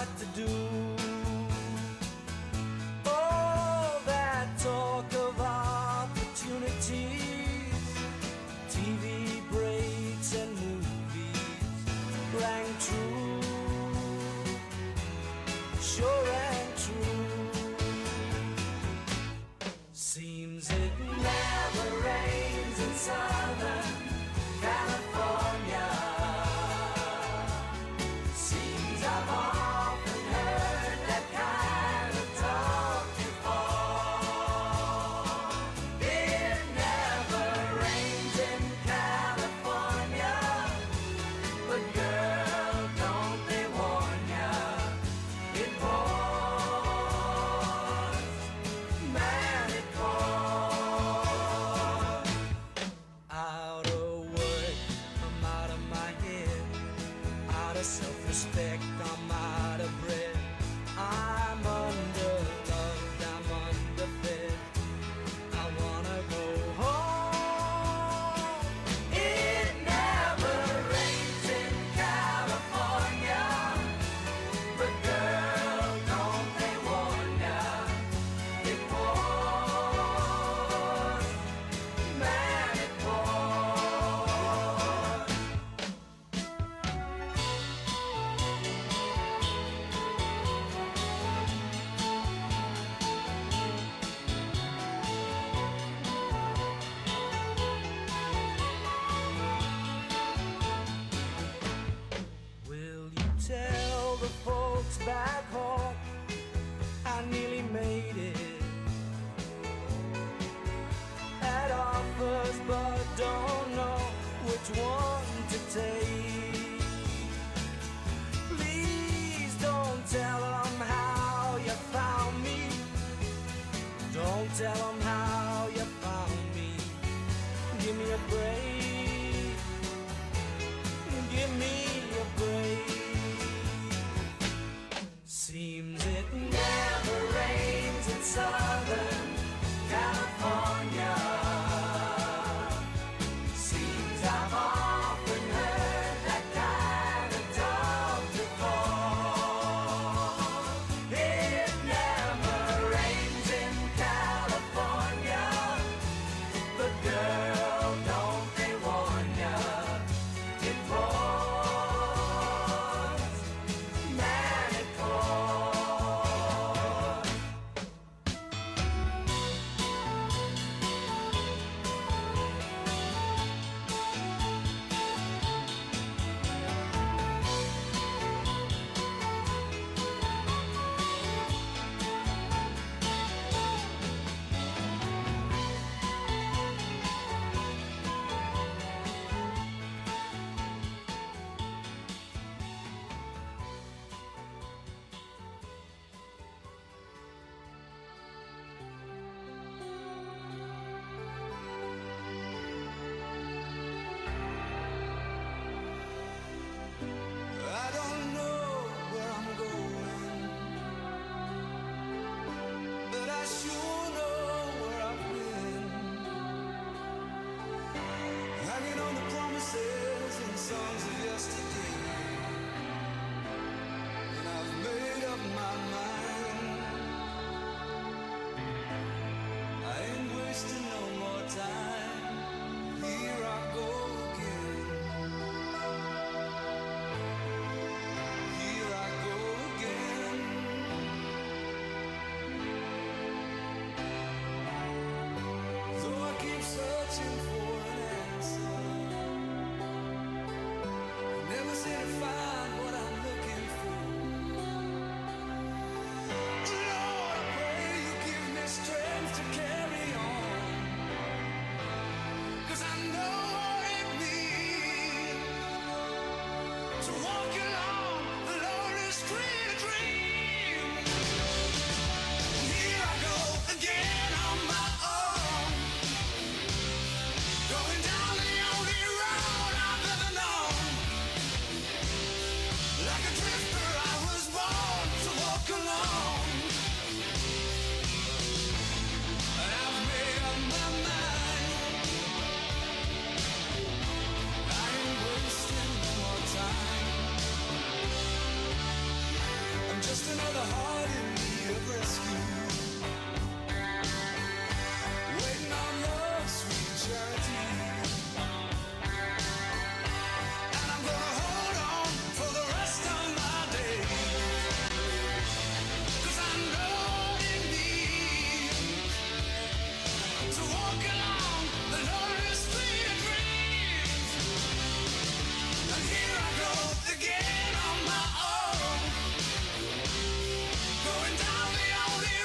what to do. All that talk of opportunities, TV breaks and movies rang true, sure and true. Seems it never rains in Southern California. Seems I've often heard that kind of talk before. It never rains in California, but girl, don't they warn ya, it pours, man, it pours. Out of work, I'm out of my head, out of self-respect, I'm out of breath. I'm underloved, I'm underfed, I wanna go home. It never rains in California, but girl, don't they warn ya, it pours, man, it pours. Will you tell the folks back home I nearly made it? Had offers but don't know which one to take. Please don't tell them how you found me. Don't tell them how you found me. Give me a break. Give me a break. Seems it never rains in Southern California. Seems I've often another heart in need of rescue. Waiting on love's sweet charity. And I'm gonna hold on for the rest of my days. 'Cause I know it means to walk along the lonely street of dreams. And here I go again on my own, going down the only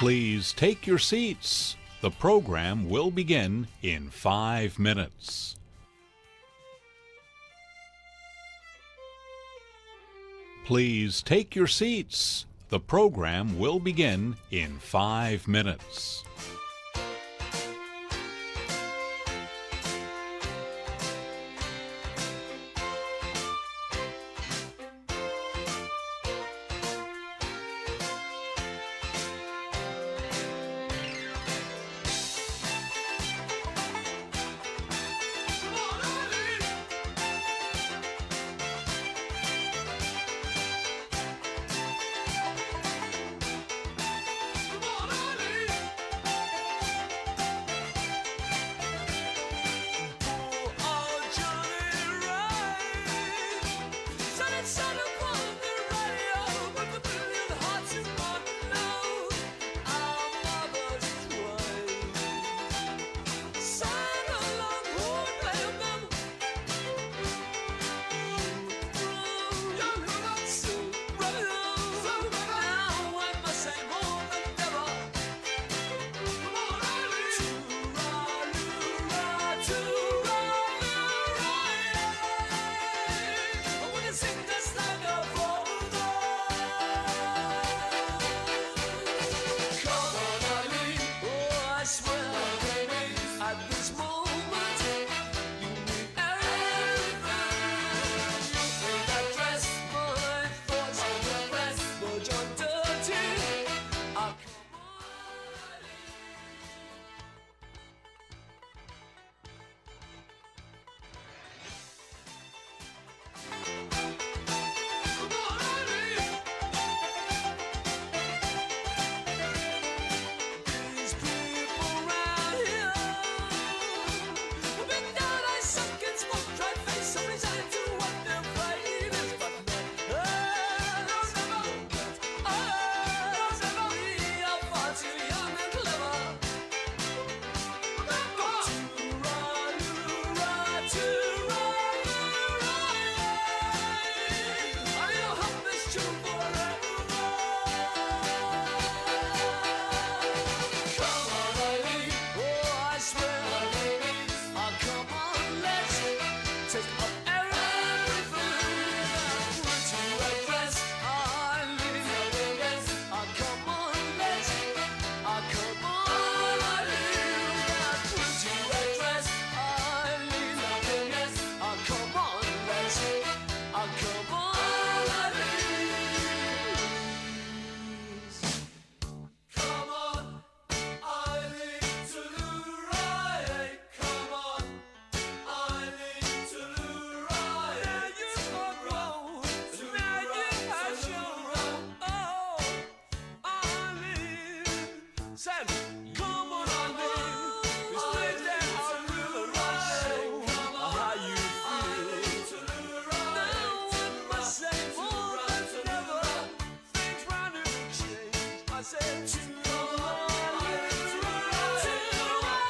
Please take your seats. The program will begin in 5 minutes. Please take your seats. The program will begin in 5 minutes.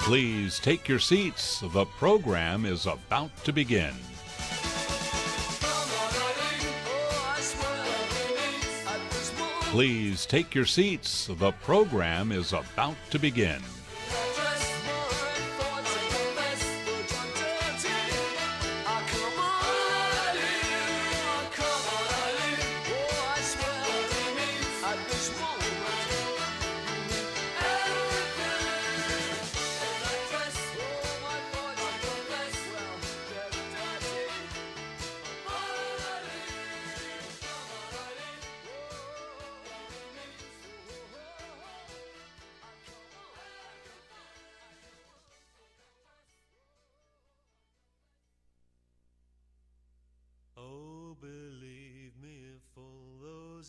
Please take your seats. The program is about to begin. Please take your seats. The program is about to begin.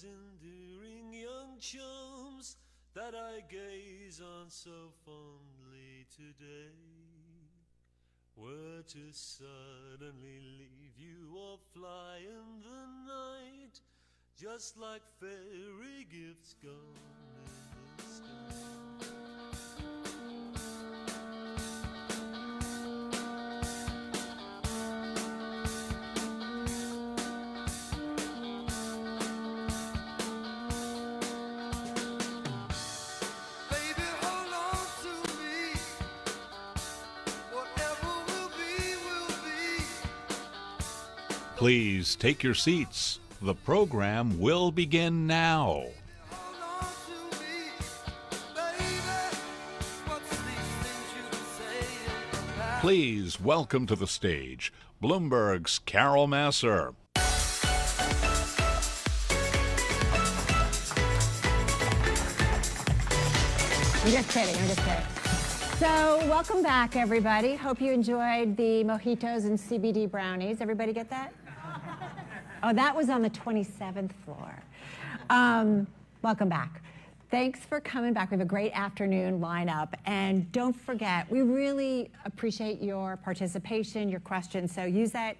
Enduring young chums that I gaze on so fondly today were to suddenly leave you or fly in the night, just like fairy gifts gone in the sky. Please take your seats. The program will begin now. Please welcome to the stage Bloomberg's Carol Massar. I'm just kidding. So, welcome back, everybody. Hope you enjoyed the mojitos and CBD brownies. Everybody get that? Oh, that was on the 27th floor. Welcome back. Thanks for coming back. We have a great afternoon lineup. And don't forget, we really appreciate your participation, your questions. So use that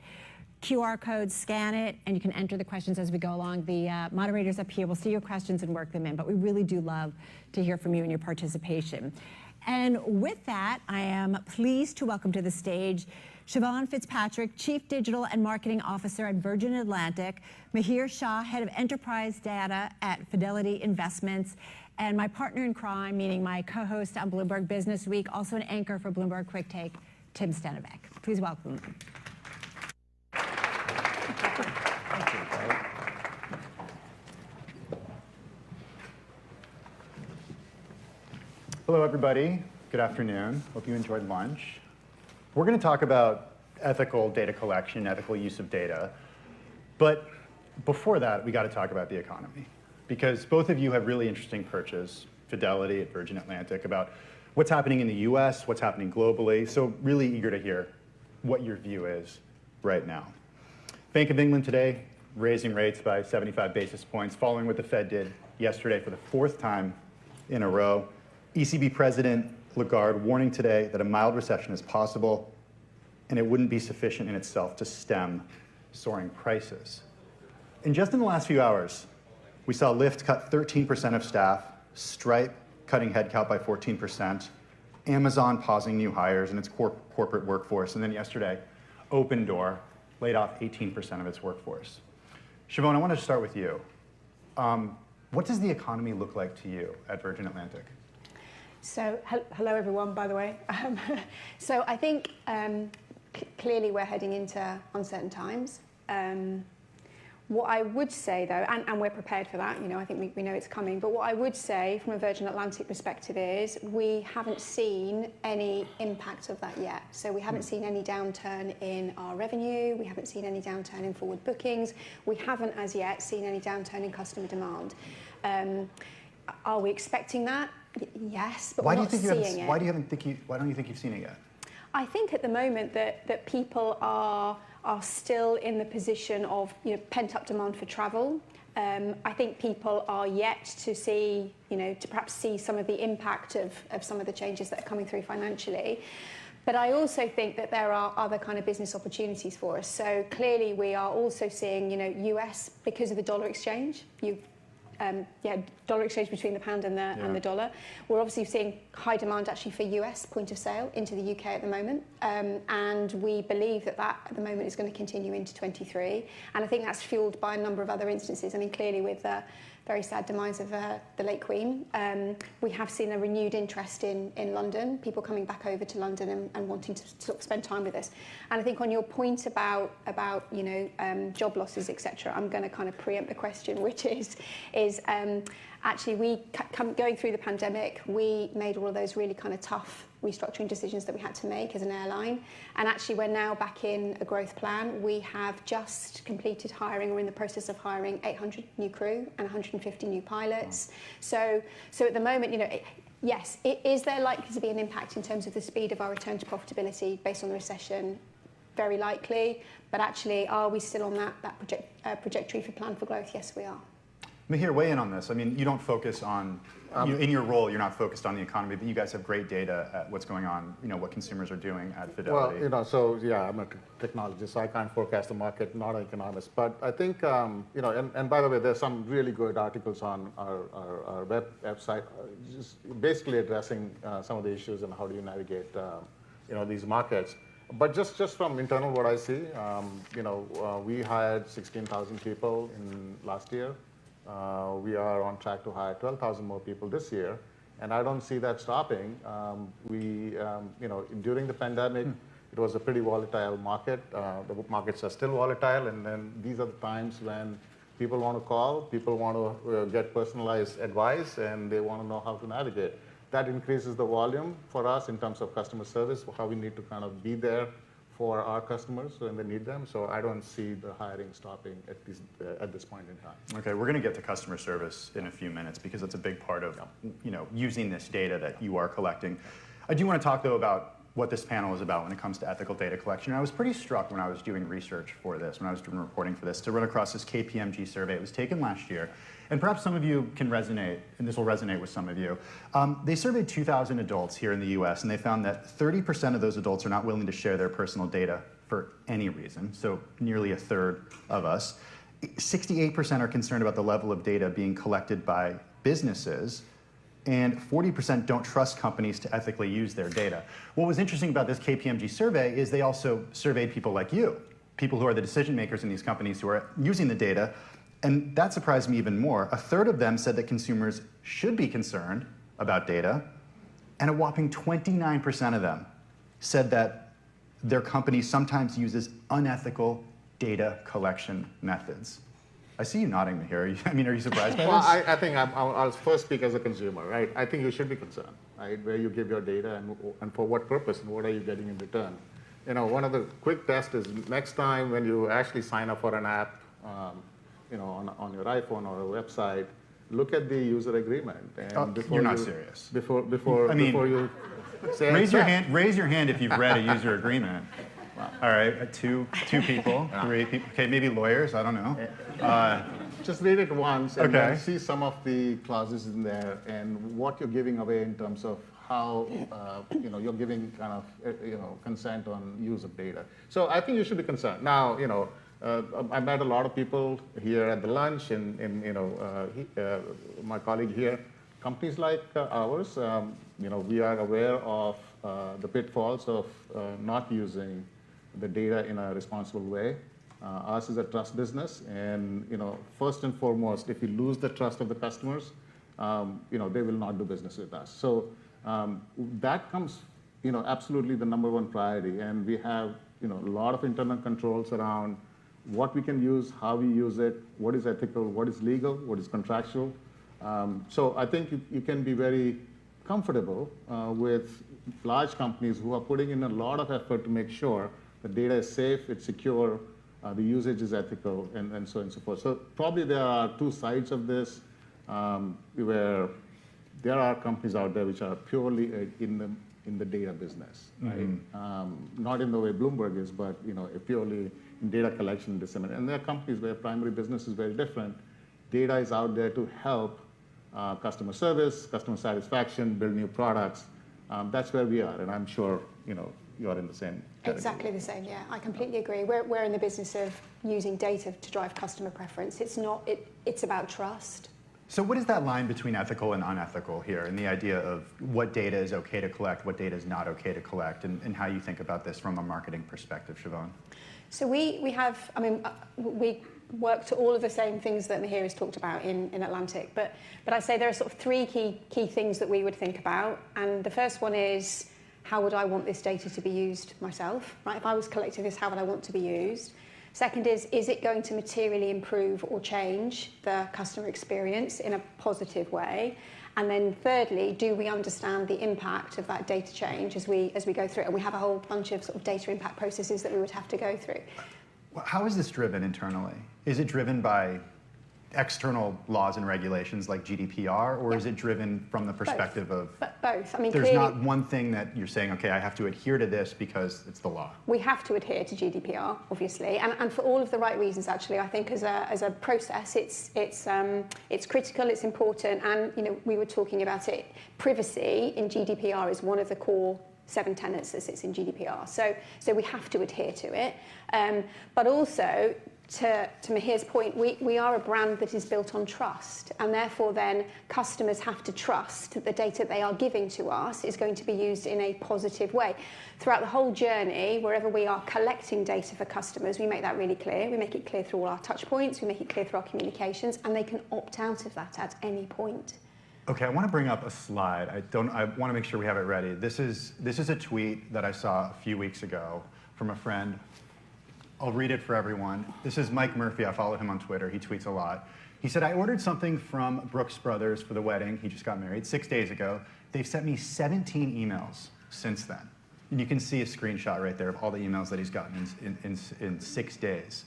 QR code, scan it, and you can enter the questions as we go along. The moderators up here will see your questions and work them in. But we really do love to hear from you and your participation. And with that, I am pleased to welcome to the stage Siobhan Fitzpatrick, Chief Digital and Marketing Officer at Virgin Atlantic, Mihir Shah, Head of Enterprise Data at Fidelity Investments, and my partner in crime, meaning my co-host on Bloomberg Business Week, also an anchor for Bloomberg Quick Take, Tim Stenevec. Please welcome them. Hello, everybody. Good afternoon. Hope you enjoyed lunch. We're going to talk about ethical data collection, ethical use of data. But before that, we got to talk about the economy. Because both of you have really interesting perches, Fidelity at Virgin Atlantic, about what's happening in the US, what's happening globally. So really eager to hear what your view is right now. Bank of England today raising rates by 75 basis points, following what the Fed did yesterday for the fourth time in a row. ECB President Lagarde warning today that a mild recession is possible, and it wouldn't be sufficient in itself to stem soaring prices. And just in the last few hours, we saw Lyft cut 13% of staff, Stripe cutting headcount by 14%, Amazon pausing new hires in its corporate workforce, and then yesterday, Opendoor laid off 18% of its workforce. Siobhan, I want to start with you. What does the economy look like to you at Virgin Atlantic? So, hello everyone, by the way. So I think clearly we're heading into uncertain times. What I would say though, and we're prepared for that, I think we know it's coming, but what I would say from a Virgin Atlantic perspective is we haven't seen any impact of that yet. So we haven't seen any downturn in our revenue, we haven't seen any downturn in forward bookings, we haven't as yet seen any downturn in customer demand. Are we expecting that? Yes, but we're not seeing it. Why don't you think you've seen it yet? I think at the moment that people are still in the position of pent-up demand for travel. I think people are yet to see, to perhaps see some of the impact of some of the changes that are coming through financially. But I also think that there are other kind of business opportunities for us. So clearly we are also seeing, US, because of the dollar exchange, dollar exchange between the pound and the dollar. We're obviously seeing high demand actually for US point of sale into the UK at the moment. And we believe that at the moment is going to continue into 23. And I think that's fueled by a number of other instances. I mean, clearly with the very sad demise of the late Queen, we have seen a renewed interest in London, people coming back over to London and wanting to sort of spend time with us. And I think on your point about job losses, etc., I'm going to kind of preempt the question, which is actually going through the pandemic, we made all of those really kind of tough restructuring decisions that we had to make as an airline. And actually we're now back in a growth plan. We have just completed hiring, we're in the process of hiring 800 new crew and 150 new pilots. So at the moment, yes, is there likely to be an impact in terms of the speed of our return to profitability based on the recession? Very likely, but actually are we still on that trajectory for plan for growth? Yes, we are. Mihir, weigh in on this. I mean, you don't focus on, in your role, you're not focused on the economy, but you guys have great data at what's going on, what consumers are doing at Fidelity. Well, I'm a technologist, so I can't forecast the market, not an economist. But I think, and by the way, there's some really good articles on our website, just basically addressing some of the issues and how do you navigate, these markets. But just from internal, what I see, we hired 16,000 people in last year. We are on track to hire 12,000 more people this year, and I don't see that stopping. During the pandemic, it was a pretty volatile market. The markets are still volatile, and then these are the times when people want to call, people want to get personalized advice, and they want to know how to navigate. That increases the volume for us in terms of customer service, how we need to kind of be there for our customers when they need them. So I don't see the hiring stopping at this point in time. Okay, we're going to get to customer service in a few minutes because it's a big part of using this data that you are collecting. I do want to talk, though, about what this panel is about when it comes to ethical data collection. I was pretty struck when I was doing research for this, when I was doing reporting for this, to run across this KPMG survey. It was taken last year. And perhaps some of you can resonate, and this will resonate with some of you. They surveyed 2,000 adults here in the US, and they found that 30% of those adults are not willing to share their personal data for any reason, so nearly a third of us. 68% are concerned about the level of data being collected by businesses, and 40% don't trust companies to ethically use their data. What was interesting about this KPMG survey is they also surveyed people like you, people who are the decision makers in these companies who are using the data. And that surprised me even more. A third of them said that consumers should be concerned about data, and a whopping 29% of them said that their company sometimes uses unethical data collection methods. I see you nodding here. Are you surprised by this? Well, I think I'll first speak as a consumer, right? I think you should be concerned, right? Where you give your data and for what purpose and what are you getting in return. One of the quick tests is next time when you actually sign up for an app, on your iPhone or a website, look at the user agreement. And you're not serious. Before you say raise your hand if you've read a user agreement. Wow. All right, two people, 3 people. Okay, maybe lawyers. I don't know. Just read it once and then see some of the clauses in there and what you're giving away in terms of how you're giving kind of consent on use of data. So I think you should be concerned. Now I met a lot of people here at the lunch, and my colleague here. Companies like ours, we are aware of the pitfalls of not using the data in a responsible way. Ours is a trust business, and first and foremost, if we lose the trust of the customers, they will not do business with us. So that comes, absolutely the number one priority, and we have a lot of internal controls around what we can use, how we use it, what is ethical, what is legal, what is contractual. So I think you can be very comfortable with large companies who are putting in a lot of effort to make sure the data is safe, it's secure, the usage is ethical, and so on and so forth. So probably there are two sides of this, where there are companies out there which are purely in the data business, right? Not in the way Bloomberg is, but purely in data collection and dissemination. And there are companies where primary business is very different. Data is out there to help customer service, customer satisfaction, build new products. That's where we are, and I'm sure you are in the same category. Exactly the same, yeah. I completely agree. We're in the business of using data to drive customer preference. It's about trust. So what is that line between ethical and unethical here, and the idea of what data is okay to collect, what data is not okay to collect, and how you think about this from a marketing perspective, Siobhan? So we work to all of the same things that Mihir has talked about in Atlantic, but I'd say there are sort of 3 key things that we would think about, and the first one is, how would I want this data to be used myself, right? If I was collecting this, how would I want to be used? Second is it going to materially improve or change the customer experience in a positive way? And then thirdly, do we understand the impact of that data change as we go through it? And we have a whole bunch of sort of data impact processes that we would have to go through. How is this driven internally? Is it driven by external laws and regulations like GDPR, or is it driven from the perspective of both? I mean, there's not one thing that you're saying, okay, I have to adhere to this because it's the law. We have to adhere to GDPR, obviously, and for all of the right reasons. Actually, I think as a process, it's critical, it's important, and we were talking about it. Privacy in GDPR is one of the core 7 tenets that sits in GDPR. So we have to adhere to it, but also. To Mihir's point, we are a brand that is built on trust, and therefore then customers have to trust that the data they are giving to us is going to be used in a positive way. Throughout the whole journey, wherever we are collecting data for customers, we make that really clear. We make it clear through all our touch points, we make it clear through our communications, and they can opt out of that at any point. Okay, I want to bring up a slide. I want to make sure we have it ready. This is a tweet that I saw a few weeks ago from a friend. I'll read it for everyone. This is Mike Murphy. I follow him on Twitter. He tweets a lot. He said, I ordered something from Brooks Brothers for the wedding. He just got married 6 days ago. They've sent me 17 emails since then. And you can see a screenshot right there of all the emails that he's gotten in 6 days.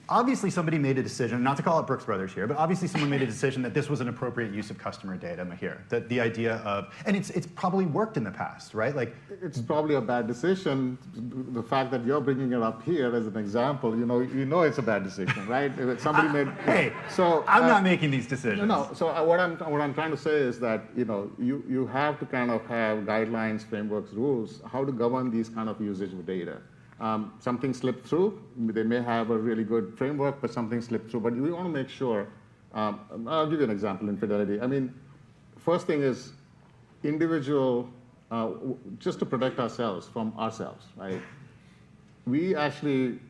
Obviously, somebody made a decision, not to call it Brooks Brothers here, but obviously someone made a decision that this was an appropriate use of customer data here. That the idea of, and it's probably worked in the past, right? Like, it's probably a bad decision. The fact that you're bringing it up here as an example, you know it's a bad decision, right? If somebody made. Hey, so I'm not making these decisions. No. So what I'm trying to say is that you have to kind of have guidelines, frameworks, rules, how to govern these kind of usage of data. Something slipped through. They may have a really good framework, but something slipped through. But we want to make sure. I'll give you an example in Fidelity. I mean, first thing is individual, just to protect ourselves from ourselves, right? We actually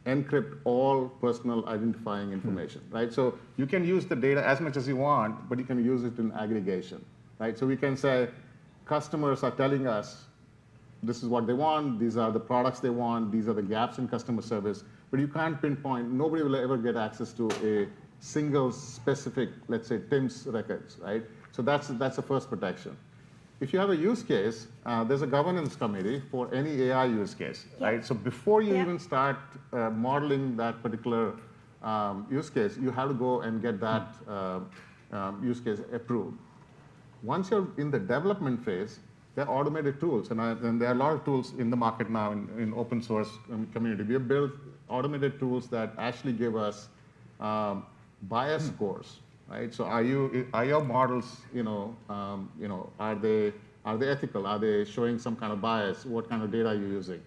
encrypt all personal identifying information, right? So you can use the data as much as you want, but you can use it in aggregation, right? So we can say customers are telling us this is what they want, these are the products they want, these are the gaps in customer service, but you can't pinpoint, nobody will ever get access to a single specific, let's say, TIMS records, right? So that's the first protection. If you have a use case, there's a governance committee for any AI use case, right? So before you even start modeling that particular use case, you have to go and get that use case approved. Once you're in the development phase, they're automated tools, and there are a lot of tools in the market now in open source community. We have built automated tools that actually give us bias scores, right? So are your models, are they ethical? Are they showing some kind of bias? What kind of data are you using?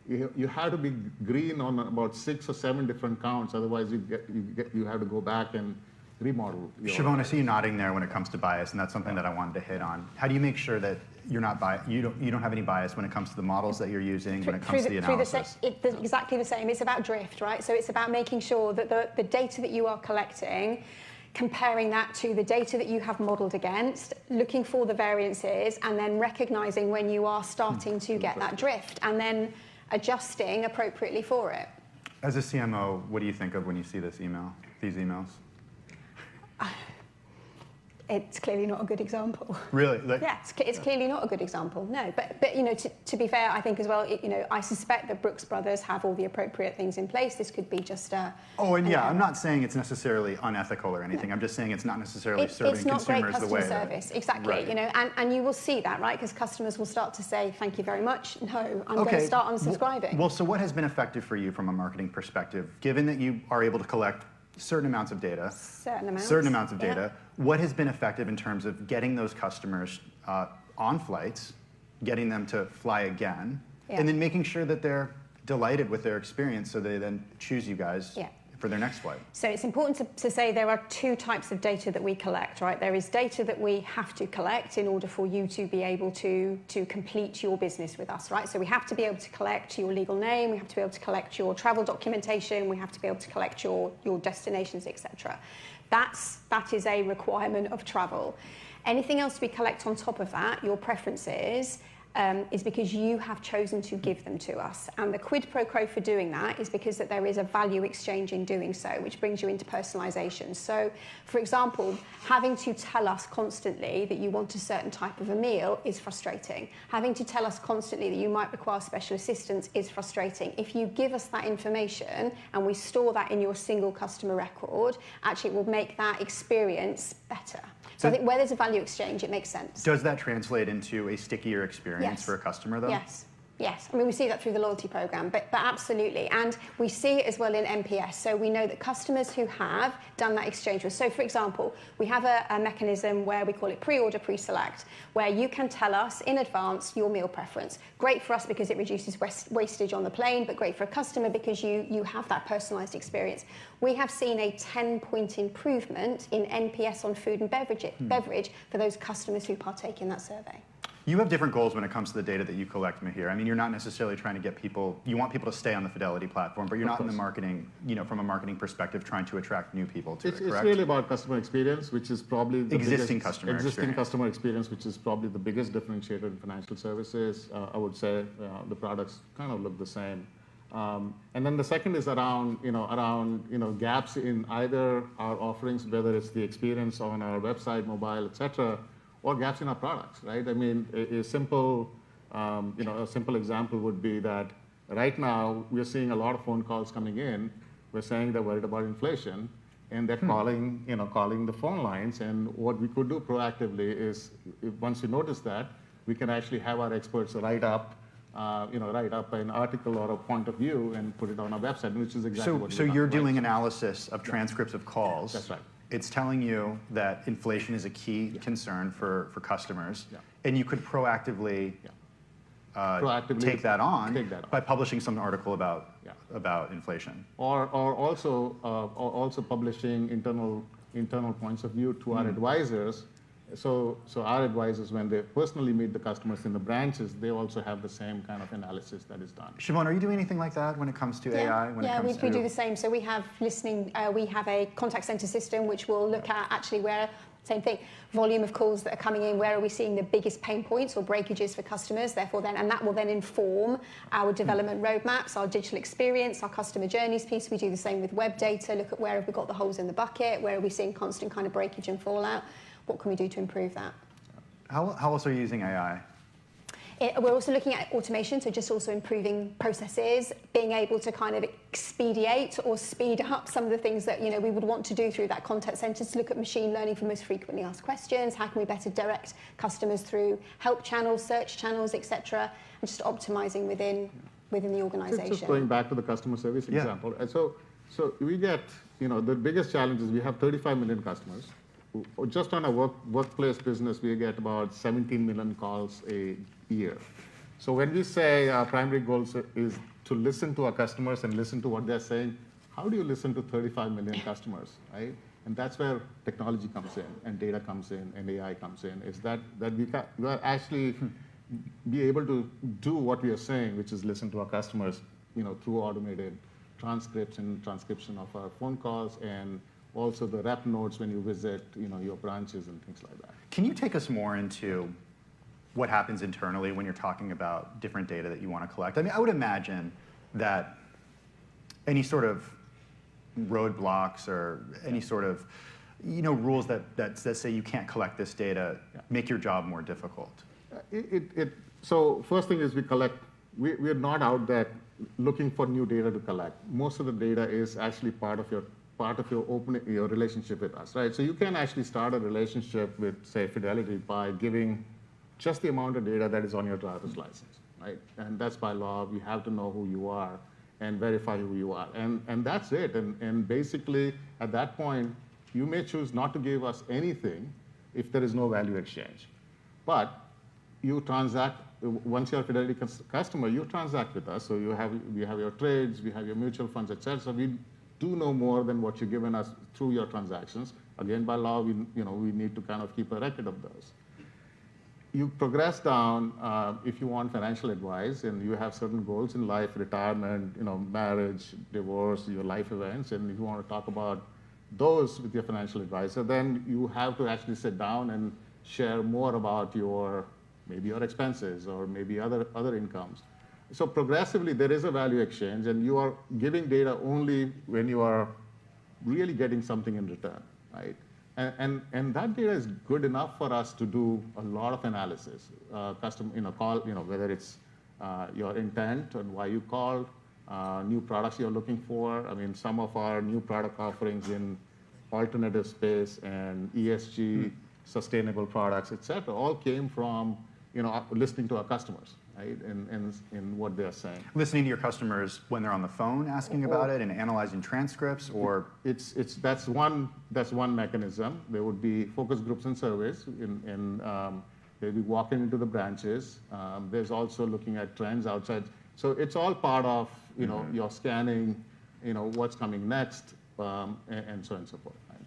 You have to be green on about 6 or 7 different counts, otherwise you have to go back and remodel. Siobhan, I see you nodding there when it comes to bias, and that's something that I wanted to hit on. How do you make sure that you're not you don't have any bias when it comes to the models that you're using, when it comes to the analysis? It's exactly the same. It's about drift, right? So it's about making sure that the data that you are collecting, comparing that to the data that you have modeled against, looking for the variances, and then recognizing when you are starting to get that drift, and then adjusting appropriately for it. As a CMO, what do you think of when you see these emails? It's clearly not a good example. Really? Yeah, it's clearly not a good example. No, but to be fair, I think as well, I suspect that Brooks Brothers have all the appropriate things in place. This could be just a. Oh, and yeah, I'm not saying it's necessarily unethical or anything. No. I'm just saying it's not necessarily serving consumers the way. It's not great customer service, exactly. Right. And you will see that, right? Because customers will start to say, "Thank you very much." No, I'm going to start unsubscribing. Well, so what has been effective for you from a marketing perspective, given that you are able to collect certain amounts of data, certain amounts of data. What has been effective in terms of getting those customers on flights, getting them to fly again, and then making sure that they're delighted with their experience so they then choose you guys for their next flight? So it's important to say there are 2 types of data that we collect, right? There is data that we have to collect in order for you to be able to complete your business with us, right? So we have to be able to collect your legal name, we have to be able to collect your travel documentation, we have to be able to collect your destinations, etc. That is a requirement of travel. Anything else we collect on top of that, your preferences, is because you have chosen to give them to us. And the quid pro quo for doing that is because that there is a value exchange in doing so, which brings you into personalization. So, for example, having to tell us constantly that you want a certain type of a meal is frustrating. Having to tell us constantly that you might require special assistance is frustrating. If you give us that information and we store that in your single customer record, actually it will make that experience better. So I think where there's a value exchange, it makes sense. Does that translate into a stickier experience for a customer, though? Yes. I mean, we see that through the loyalty program, but absolutely. And we see it as well in NPS. So we know that customers who have done that exchange with. So, for example, we have a mechanism where we call it pre-order, pre-select, where you can tell us in advance your meal preference. Great for us because it reduces wastage on the plane, but great for a customer because you have that personalized experience. We have seen a 10-point improvement in NPS on food and beverage for those customers who partake in that survey. You have different goals when it comes to the data that you collect, Mihir. I mean, you're not necessarily trying to get people, you want people to stay on the Fidelity platform, but you're not in the marketing, from a marketing perspective, trying to attract new people to it, correct? It's really about customer experience, which is probably the Existing biggest, customer existing experience. customer experience, which is probably the biggest differentiator in financial services. I would say the products kind of look the same. And then the second is around gaps in either our offerings, whether it's the experience on our website, mobile, et cetera, or gaps in our products, right? I mean, a simple example would be that right now we're seeing a lot of phone calls coming in. We're saying they're worried about inflation, and they're calling the phone lines. And what we could do proactively is, once we notice that, we can actually have our experts write up an article or a point of view and put it on our website, which is exactly what So you're doing analysis of transcripts of calls. That's right. It's telling you that inflation is a key concern for customers, Yeah. and you could proactively take that on by publishing some article about inflation. Or also publishing internal points of view to our advisors. So our advisors, when they personally meet the customers in the branches, they also have the same kind of analysis that is done. Siobhan, are you doing anything like that when it comes to AI? We do the same. So we have listening. We have a contact center system which will look at actually where. Same thing, volume of calls that are coming in, where are we seeing the biggest pain points or breakages for customers, and that will then inform our development roadmaps, our digital experience, our customer journeys piece. We do the same with web data, look at where have we got the holes in the bucket, where are we seeing constant kind of breakage and fallout, what can we do to improve that? How else are you using AI? We're also looking at automation, so just also improving processes, being able to kind of expedite or speed up some of the things that we would want to do through that contact center, to look at machine learning for most frequently asked questions, how can we better direct customers through help channels, search channels, etc., and just optimizing within the organization. Just going back to the customer service example. So we get, the biggest challenge is we have 35 million customers. Just on a workplace business, we get about 17 million calls a year. So when we say our primary goal is to listen to our customers and listen to what they're saying, how do you listen to 35 million customers, right? And that's where technology comes in, and data comes in, and AI comes in, is that we are actually be able to do what we are saying, which is listen to our customers, through automated transcription of our phone calls, and also the rep notes when you visit, your branches and things like that. Can you take us more into what happens internally when you're talking about different data that you want to collect? I mean, I would imagine that any sort of roadblocks or any sort of rules that say you can't collect this data make your job more difficult. So first thing is we're not out there looking for new data to collect. Most of the data is actually part of your relationship with us, right? So you can actually start a relationship with, say, Fidelity by giving just the amount of data that is on your driver's license, right? And that's by law. We have to know who you are and verify who you are. And that's it. And basically, at that point, you may choose not to give us anything if there is no value exchange. But you transact, once you're a Fidelity customer, you transact with us. So we have your trades, we have your mutual funds, et cetera. So we do know more than what you've given us through your transactions. Again, by law, we need to kind of keep a record of those. You progress down if you want financial advice, and you have certain goals in life, retirement, marriage, divorce, your life events, and if you want to talk about those with your financial advisor, then you have to actually sit down and share more about maybe your expenses or maybe other incomes. So progressively, there is a value exchange, and you are giving data only when you are really getting something in return, right? And that data is good enough for us to do a lot of analysis, call, whether it's your intent and why you called, new products you're looking for. I mean, some of our new product offerings in alternative space and ESG, sustainable products, et cetera, all came from listening to our customers, right, and what they're saying. Listening to your customers when they're on the phone, asking about it, and analyzing transcripts, or that's one mechanism. There would be focus groups and surveys, they'll be walking into the branches. There's also looking at trends outside. So it's all part of your scanning, what's coming next, and so on and so forth. Right?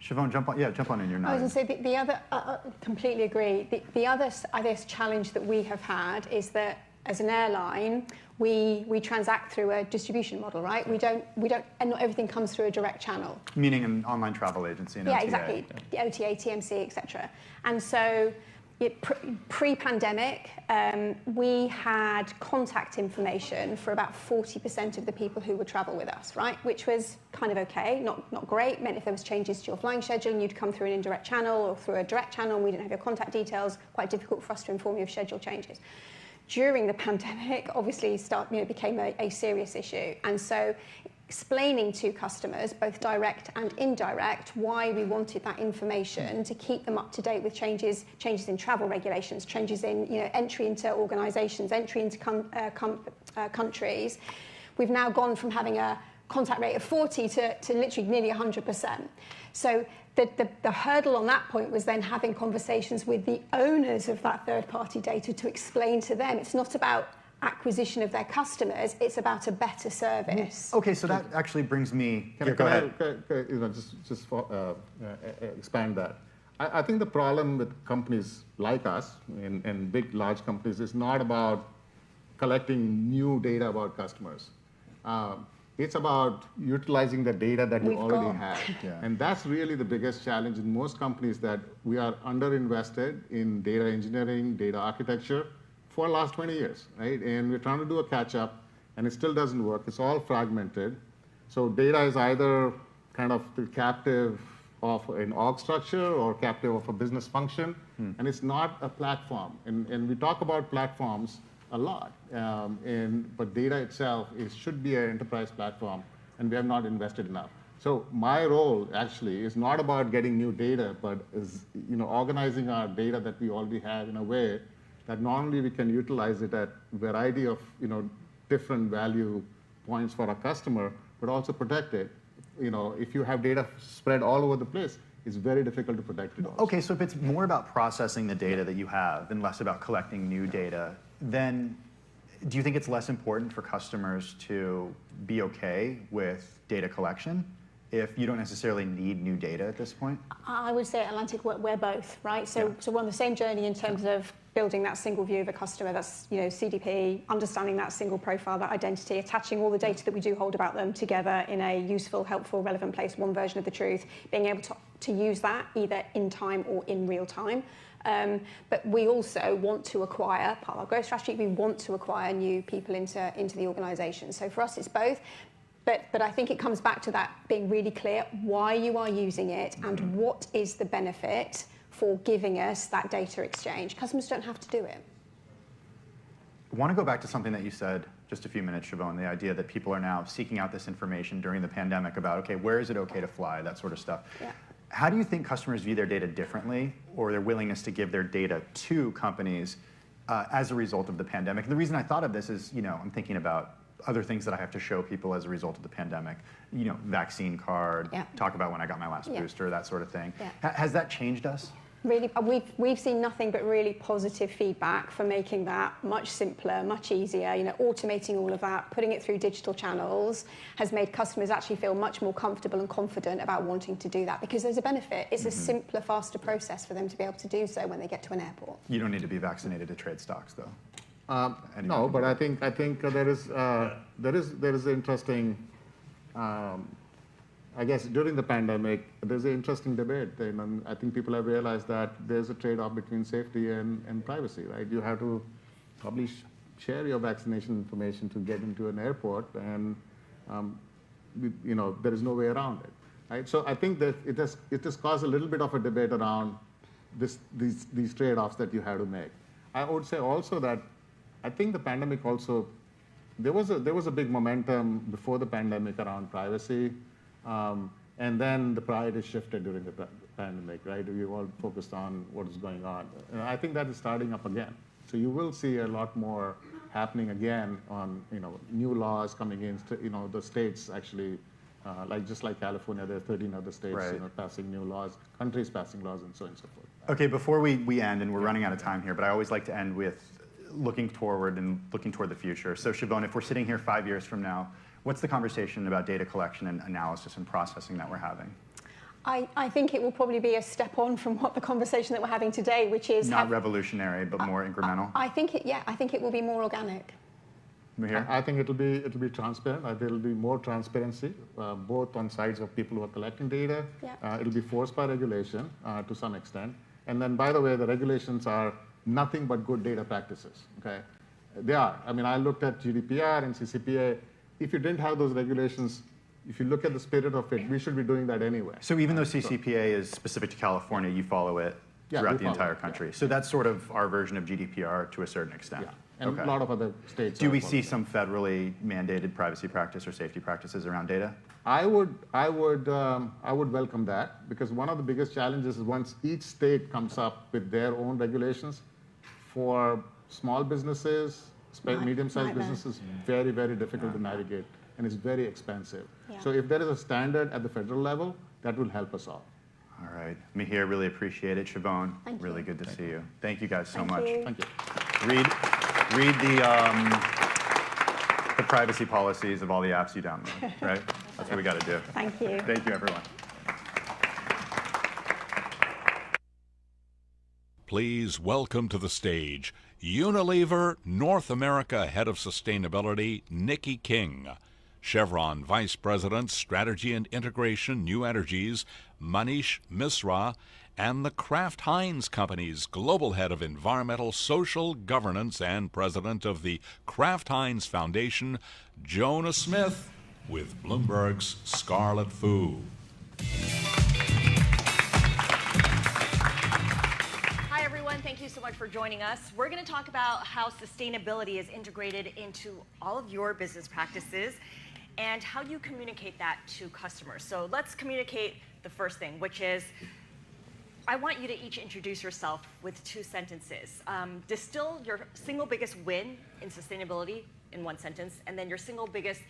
Siobhan, jump on in. You're I was nodding. going to say the other, completely agree. The other, I guess, challenge that we have had is that as an airline, we transact through a distribution model, right? We don't, and not everything comes through a direct channel. Meaning an online travel agency, an Yeah, OTA. exactly. The OTA, TMC, etc. And so, pre-pandemic, we had contact information for about 40% of the people who would travel with us, right? Which was kind of okay, not great. Meant if there was changes to your flying schedule, you'd come through an indirect channel or through a direct channel, and we didn't have your contact details. Quite difficult for us to inform you of schedule changes. During the pandemic, obviously, became a serious issue, and so explaining to customers, both direct and indirect, why we wanted that information to keep them up to date with changes in travel regulations, changes in entry into organisations, entry into countries. We've now gone from having a contact rate of 40 to literally nearly 100%. So the hurdle on that point was then having conversations with the owners of that third-party data to explain to them it's not about acquisition of their customers, it's about a better service. Okay, so that actually brings me. Can Go ahead. Expand that. I think the problem with companies like us and big, large companies is not about collecting new data about customers. It's about utilizing the data that you already have. Yeah. And that's really the biggest challenge in most companies, that we are underinvested in data engineering, data architecture for the last 20 years, right? And we're trying to do a catch-up, and it still doesn't work. It's all fragmented. So data is either kind of the captive of an org structure or captive of a business function, and it's not a platform. And we talk about platforms a lot, but data itself should be an enterprise platform, and we have not invested enough. So my role actually is not about getting new data, but is organizing our data that we already have in a way that not only we can utilize it at a variety of different value points for our customer, but also protect it. If you have data spread all over the place, it's very difficult to protect it also. Okay, so if it's more about processing the data that you have and less about collecting new data, then do you think it's less important for customers to be okay with data collection if you don't necessarily need new data at this point? I would say at Atlantic, we're both, right? So we're on the same journey in terms of building that single view of a customer. That's CDP, understanding that single profile, that identity, attaching all the data that we do hold about them together in a useful, helpful, relevant place, one version of the truth, being able to use that either in time or in real time. But we also want to acquire, part of our growth strategy, we want to acquire new people into the organisation. So for us, it's both. But I think it comes back to that being really clear why you are using it and what is the benefit for giving us that data exchange. Customers don't have to do it. I want to go back to something that you said just a few minutes, Siobhan, the idea that people are now seeking out this information during the pandemic about, okay, where is it okay to fly, that sort of stuff. Yeah. How do you think customers view their data differently, or their willingness to give their data to companies as a result of the pandemic? And the reason I thought of this is, I'm thinking about other things that I have to show people as a result of the pandemic. Vaccine card, talk about when I got my last booster, that sort of thing. Yeah. Has that changed us? Really, we've seen nothing but really positive feedback for making that much simpler, much easier. Automating all of that, putting it through digital channels has made customers actually feel much more comfortable and confident about wanting to do that because there's a benefit. It's a simpler, faster process for them to be able to do so when they get to an airport. You don't need to be vaccinated to trade stocks, though. No, but I think there is interesting. I guess during the pandemic, there's an interesting debate. I think people have realized that there's a trade-off between safety and privacy, right? You have to probably share your vaccination information to get into an airport, and there is no way around it, right? So I think that it has caused a little bit of a debate around these trade-offs that you have to make. I would say also that I think the pandemic also there was a big momentum before the pandemic around privacy. And then the priority shifted during the pandemic, right? We all focused on what is going on. And I think that is starting up again. So you will see a lot more happening again on, new laws coming in. The states actually, just like California, there are 13 other states, right, passing new laws, countries passing laws, and so on and so forth. Okay, before we end, and we're running out of time here, but I always like to end with looking forward and looking toward the future. So Siobhan, if we're sitting here 5 years from now, what's the conversation about data collection and analysis and processing that we're having? I think it will probably be a step on from what the conversation that we're having today, which is Not revolutionary, but more incremental. I think it will be more organic. Mihir? I think it'll be transparent. There'll be more transparency, both on sides of people who are collecting data. Yeah. It'll be forced by regulation to some extent. And then, by the way, the regulations are nothing but good data practices. Okay, they are. I mean, I looked at GDPR and CCPA. If you didn't have those regulations, if you look at the spirit of it, we should be doing that anyway. So even though CCPA is specific to California, you follow it throughout the entire country. So that's sort of our version of GDPR to a certain extent. Yeah. And a lot of other states. Do we see some federally mandated privacy practice or safety practices around data? I would welcome that, because one of the biggest challenges is once each state comes up with their own regulations, for small businesses, medium-sized businesses, very, very difficult to navigate, and it's very expensive. Yeah. So if there is a standard at the federal level, that will help us all. All right. Mihir, really appreciate it. Siobhan, Thank you. really good to see you. Thank you guys so Thank much. you. Thank you. Read the privacy policies of all the apps you download, right? That's what we got to do. Thank you. Thank you, everyone. Please welcome to the stage Unilever North America Head of Sustainability, Nikki King, Chevron Vice President, Strategy and Integration, New Energies, Manish Misra, and the Kraft Heinz Company's Global Head of Environmental Social Governance and President of the Kraft Heinz Foundation, Jonah Smith, with Bloomberg's Scarlet Fu. Hi, everyone. Thank you so much for joining us. We're going to talk about how sustainability is integrated into all of your business practices and how you communicate that to customers. So let's communicate the first thing, which is I want you to each introduce yourself with 2 sentences. Distill your single biggest win in sustainability in 1 sentence, and then your single biggest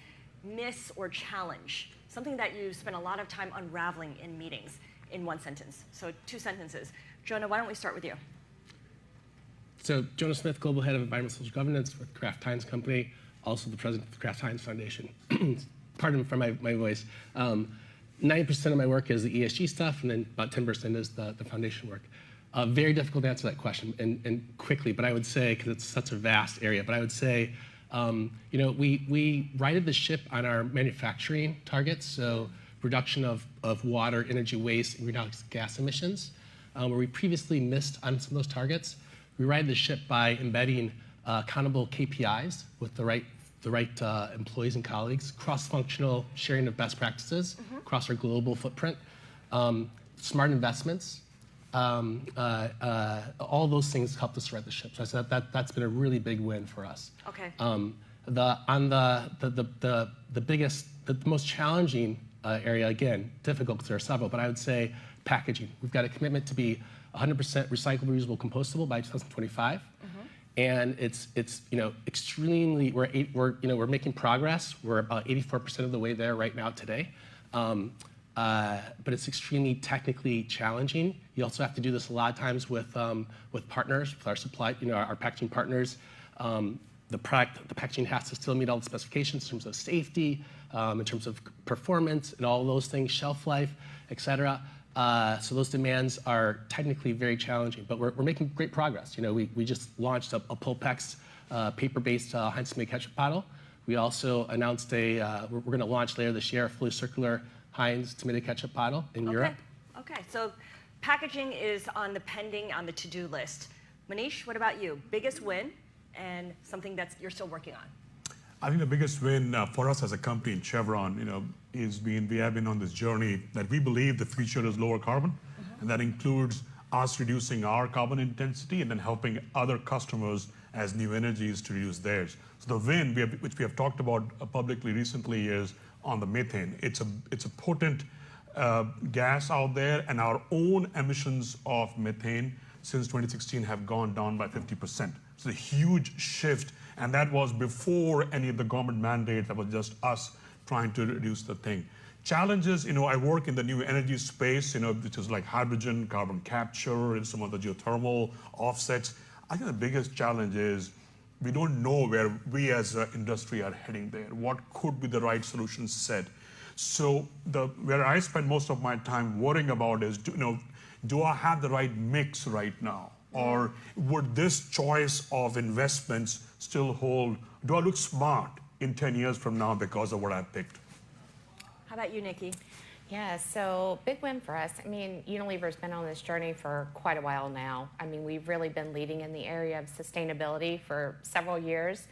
miss or challenge, something that you spend a lot of time unraveling in meetings, in 1 sentence. So 2 sentences. Jonah, why don't we start with you? So Jonah Smith, Global Head of Environmental Social Governance with Kraft Heinz Company, also the President of the Kraft Heinz Foundation. Pardon for my voice. 90% of my work is the ESG stuff, and then about 10% is the foundation work. Very difficult to answer that question and quickly, but I would say, because it's such a vast area, but I would say, we righted the ship on our manufacturing targets, so reduction of water, energy waste, and greenhouse gas emissions, where we previously missed on some of those targets. We righted the ship by embedding accountable KPIs with the right employees and colleagues, cross-functional sharing of best practices across our global footprint, smart investments, all those things helped us right the ship. So I said that's been a really big win for us. Okay. The most challenging area, again, difficult because there are several, but I would say packaging. We've got a commitment to be 100% recyclable, reusable, compostable by 2025. And it's extremely, we're making progress. We're about 84% of the way there right now today. But it's extremely technically challenging. You also have to do this a lot of times with partners, with our supply, our packaging partners. The packaging has to still meet all the specifications in terms of safety, in terms of performance, and all those things, shelf life, et cetera. So those demands are technically very challenging, but we're making great progress. We just launched a Pulpex paper-based Heinz tomato ketchup bottle. We also announced we're going to launch later this year a fully circular Heinz tomato ketchup bottle in Europe. Okay, so packaging is on the to-do list. Manish, what about you? Biggest win and something that you're still working on? I think the biggest win for us as a company in Chevron, we have been on this journey that we believe the future is lower carbon, and that includes us reducing our carbon intensity and then helping other customers as new energies to reduce theirs. So the win, which we have talked about publicly recently, is on the methane. It's a potent gas out there, and our own emissions of methane since 2016 have gone down by 50%. It's a huge shift. And that was before any of the government mandates. That was just us trying to reduce the thing. Challenges, I work in the new energy space, which is like hydrogen, carbon capture, and some of the geothermal offsets. I think the biggest challenge is we don't know where we as an industry are heading there. What could be the right solution set? So where I spend most of my time worrying about is, do I have the right mix right now? Or would this choice of investments still hold? Do I look smart in 10 years from now because of what I picked? How about you, Nikki? Yeah, so big win for us. I mean, Unilever's been on this journey for quite a while now. I mean, we've really been leading in the area of sustainability for several years.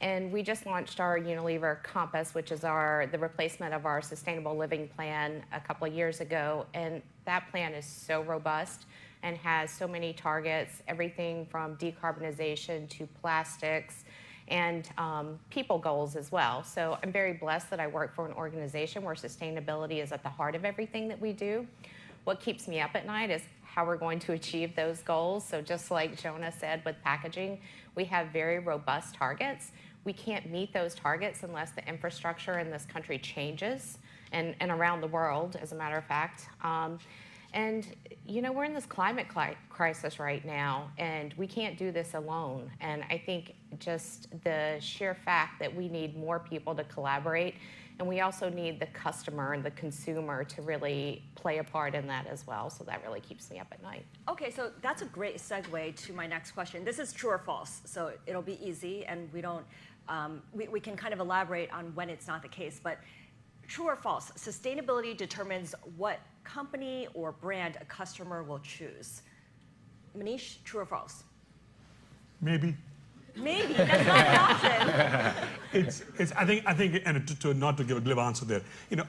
And we just launched our Unilever Compass, which is the replacement of our sustainable living plan a couple of years ago. And that plan is so robust and has so many targets, everything from decarbonization to plastics and people goals as well. So I'm very blessed that I work for an organization where sustainability is at the heart of everything that we do. What keeps me up at night is how we're going to achieve those goals. So just like Jonah said with packaging, we have very robust targets. We can't meet those targets unless the infrastructure in this country changes, and around the world, as a matter of fact. And we're in this climate crisis right now, and we can't do this alone. And I think just the sheer fact that we need more people to collaborate, and we also need the customer and the consumer to really play a part in that as well. So that really keeps me up at night. Okay, so that's a great segue to my next question. This is true or false, so it'll be easy, and we don't. We can kind of elaborate on when it's not the case, but true or false, sustainability determines what company or brand a customer will choose. Manish, true or false? Maybe. Maybe, that's not an option. I think, and not to give a glib answer there,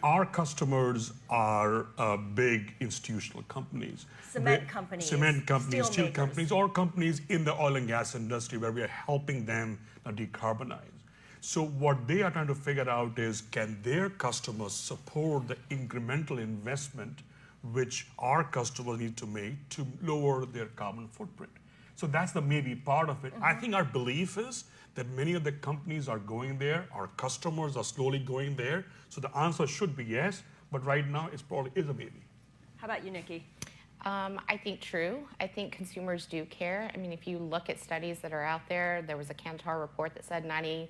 our customers are big institutional companies. Cement companies, steel companies, or companies in the oil and gas industry where we are helping them decarbonize. So what they are trying to figure out is, can their customers support the incremental investment which our customers need to make to lower their carbon footprint? So that's the maybe part of it. I think our belief is that many of the companies are going there, our customers are slowly going there. So the answer should be yes, but right now it probably is a maybe. How about you, Nikki? I think true. I think consumers do care. I mean, if you look at studies that are out there, there was a Kantar report that said 94%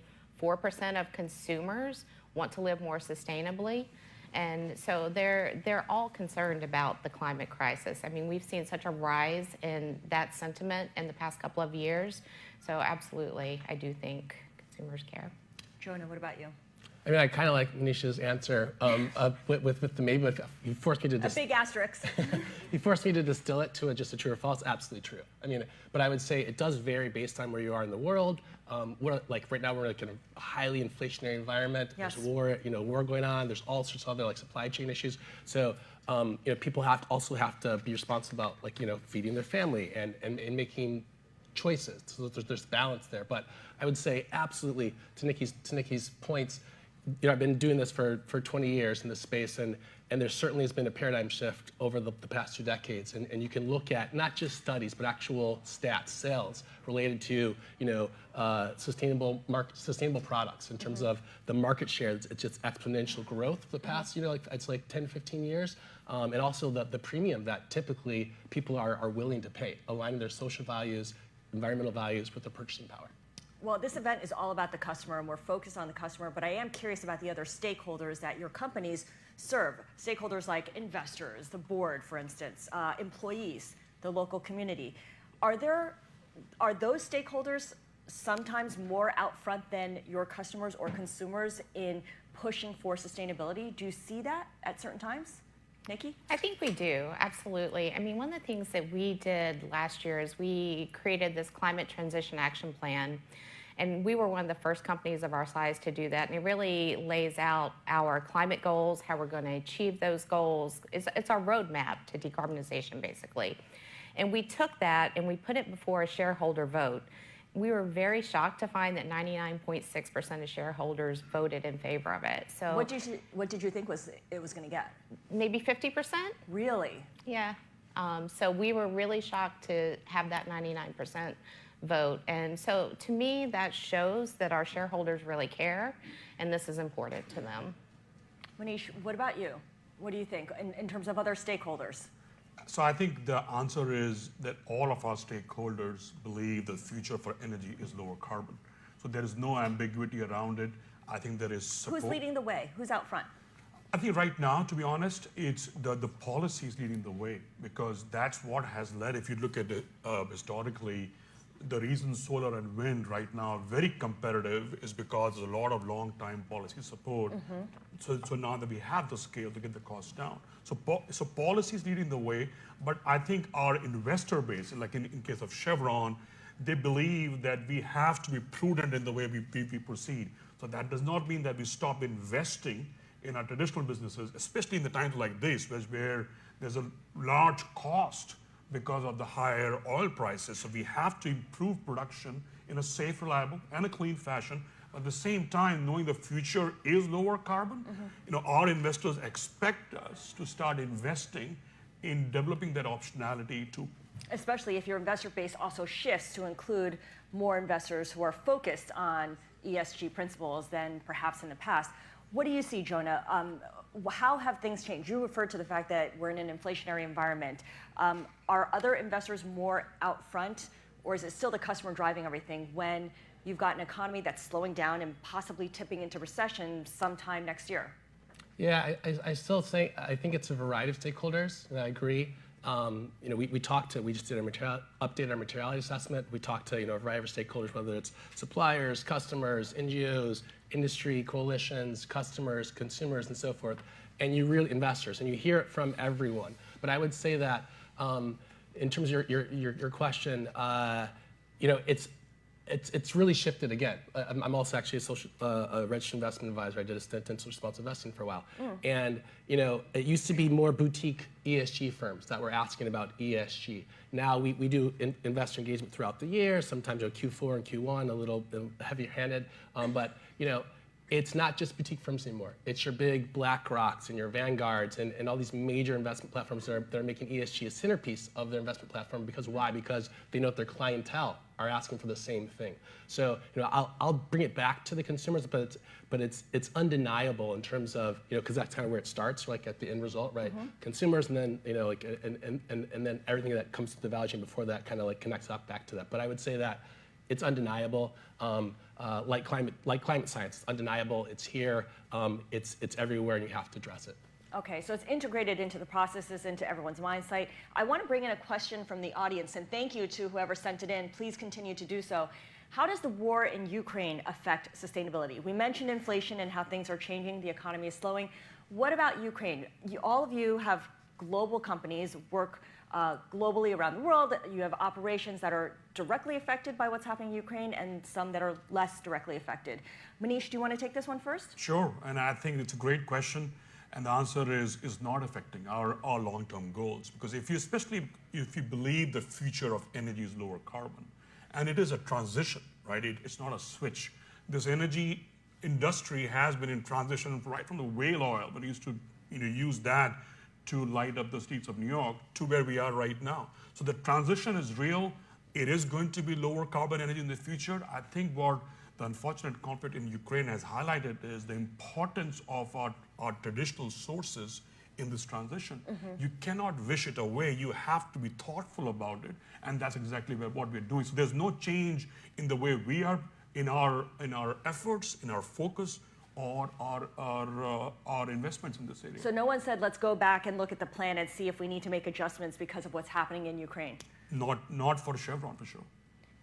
of consumers want to live more sustainably. And so they're all concerned about the climate crisis. I mean, we've seen such a rise in that sentiment in the past couple of years. So absolutely, I do think consumers care. Jonah, what about you? I mean, I kind of like Manish's answer with the maybe. You forced me to a big asterisk. You forced me to distill it to just a true or false. Absolutely true. I mean, but I would say it does vary based on where you are in the world. Like right now, we're in a highly inflationary environment. Yes. There's war going on. There's all sorts of other supply chain issues. So people also have to be responsible about feeding their family and making choices. So there's balance there. But I would say absolutely to Nikki's points. I've been doing this for 20 years in this space, and there certainly has been a paradigm shift over the past 2 decades. And you can look at not just studies, but actual stats, sales related to sustainable products in terms of the market share. It's just exponential growth for the past it's like 10, 15 years, and also the premium that typically people are willing to pay, aligning their social values, environmental values with their purchasing power. Well, this event is all about the customer, and we're focused on the customer, but I am curious about the other stakeholders that your companies serve. Stakeholders like investors, the board, for instance, employees, the local community. Are those stakeholders sometimes more out front than your customers or consumers in pushing for sustainability? Do you see that at certain times? Nikki? I think we do, absolutely. I mean, one of the things that we did last year is we created this climate transition action plan. And we were one of the first companies of our size to do that. And it really lays out our climate goals, how we're going to achieve those goals. It's our roadmap to decarbonization, basically. And we took that and we put it before a shareholder vote. We were very shocked to find that 99.6% of shareholders voted in favor of it. So what did you think it was going to get? Maybe 50%. Really? Yeah. So we were really shocked to have that 99% vote. And so to me, that shows that our shareholders really care, and this is important to them. Manish, what about you? What do you think in terms of other stakeholders? So I think the answer is that all of our stakeholders believe the future for energy is lower carbon. So there is no ambiguity around it. I think there is support. Who's leading the way? Who's out front? I think right now, to be honest, it's the policy is leading the way, because that's what has led. If you look at it historically, the reason solar and wind right now are very competitive is because there's a lot of long-time policy support. So now that we have the scale to get the cost down. So policy is leading the way, but I think our investor base, like in case of Chevron, they believe that we have to be prudent in the way we proceed. So that does not mean that we stop investing in our traditional businesses, especially in the times like this, where there's a large cost because of the higher oil prices. So we have to improve production in a safe, reliable, and a clean fashion. At the same time, knowing the future is lower carbon, our investors expect us to start investing in developing that optionality too. Especially if your investor base also shifts to include more investors who are focused on ESG principles than perhaps in the past. What do you see, Jonah? How have things changed? You referred to the fact that we're in an inflationary environment. Are other investors more out front, or is it still the customer driving everything when you've got an economy that's slowing down and possibly tipping into recession sometime next year? Yeah, I still think, I think it's a variety of stakeholders, and I agree. We just did updated our materiality assessment. We talked to, a variety of stakeholders, whether it's suppliers, customers, NGOs, industry, coalitions, customers, consumers, and so forth, and investors, and you hear it from everyone. But I would say that, in terms of your question, it's really shifted again. I'm also actually a registered investment advisor. I did a stint in social responsible investing for a while. And it used to be more boutique ESG firms that were asking about ESG. Now we do investor engagement throughout the year, sometimes Q4 and Q1, a little heavy-handed. But it's not just boutique firms anymore. It's your big BlackRocks and your Vanguards and all these major investment platforms that are making ESG a centerpiece of their investment platform. Because why? Because they know that their clientele are asking for the same thing. So I'll bring it back to the consumers, but it's undeniable in terms of because that's kind of where it starts, like at the end result, right? Consumers, and then and then everything that comes to the value chain before that kind of like connects up back to that. But I would say that it's undeniable. Like climate science, it's undeniable. It's here. It's everywhere, and you have to address it. Okay, so it's integrated into the processes, into everyone's mindset. I want to bring in a question from the audience, and thank you to whoever sent it in. Please continue to do so. How does the war in Ukraine affect sustainability? We mentioned inflation and how things are changing. The economy is slowing. What about Ukraine? All of you have global companies, work globally around the world. You have operations that are directly affected by what's happening in Ukraine and some that are less directly affected. Manish, do you want to take this one first? Sure, and I think it's a great question. And the answer is not affecting our long-term goals. Because especially if you believe the future of energy is lower carbon, and it is a transition, right? It's not a switch. This energy industry has been in transition right from the whale oil, but it used to use that to light up the streets of New York, to where we are right now. So the transition is real. It is going to be lower carbon energy in the future. I think what the unfortunate conflict in Ukraine has highlighted is the importance of our traditional sources in this transition. You cannot wish it away. You have to be thoughtful about it, and that's exactly what we're doing. So there's no change in the way we are in our efforts, in our focus, or our investments in this area. So no one said, let's go back and look at the plan and see if we need to make adjustments because of what's happening in Ukraine? Not for Chevron, for sure.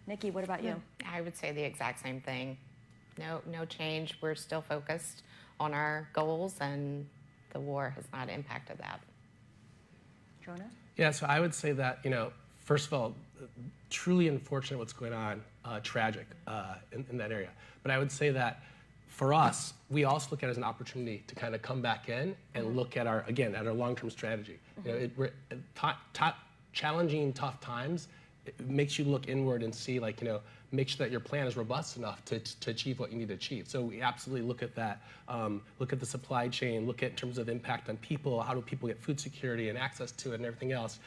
Nikki, what about you? I would say the exact same thing. No change. We're still focused on our goals, and the war has not impacted that. Jonah? Yeah, so I would say that, first of all, truly unfortunate what's going on, tragic in that area. But I would say that for us, we also look at it as an opportunity to kind of come back in and look at our long-term strategy. We're challenging, tough times. It makes you look inward and see, make sure that your plan is robust enough to achieve what you need to achieve. So we absolutely look at that, look at the supply chain, look at in terms of impact on people, how do people get food security and access to it and everything else.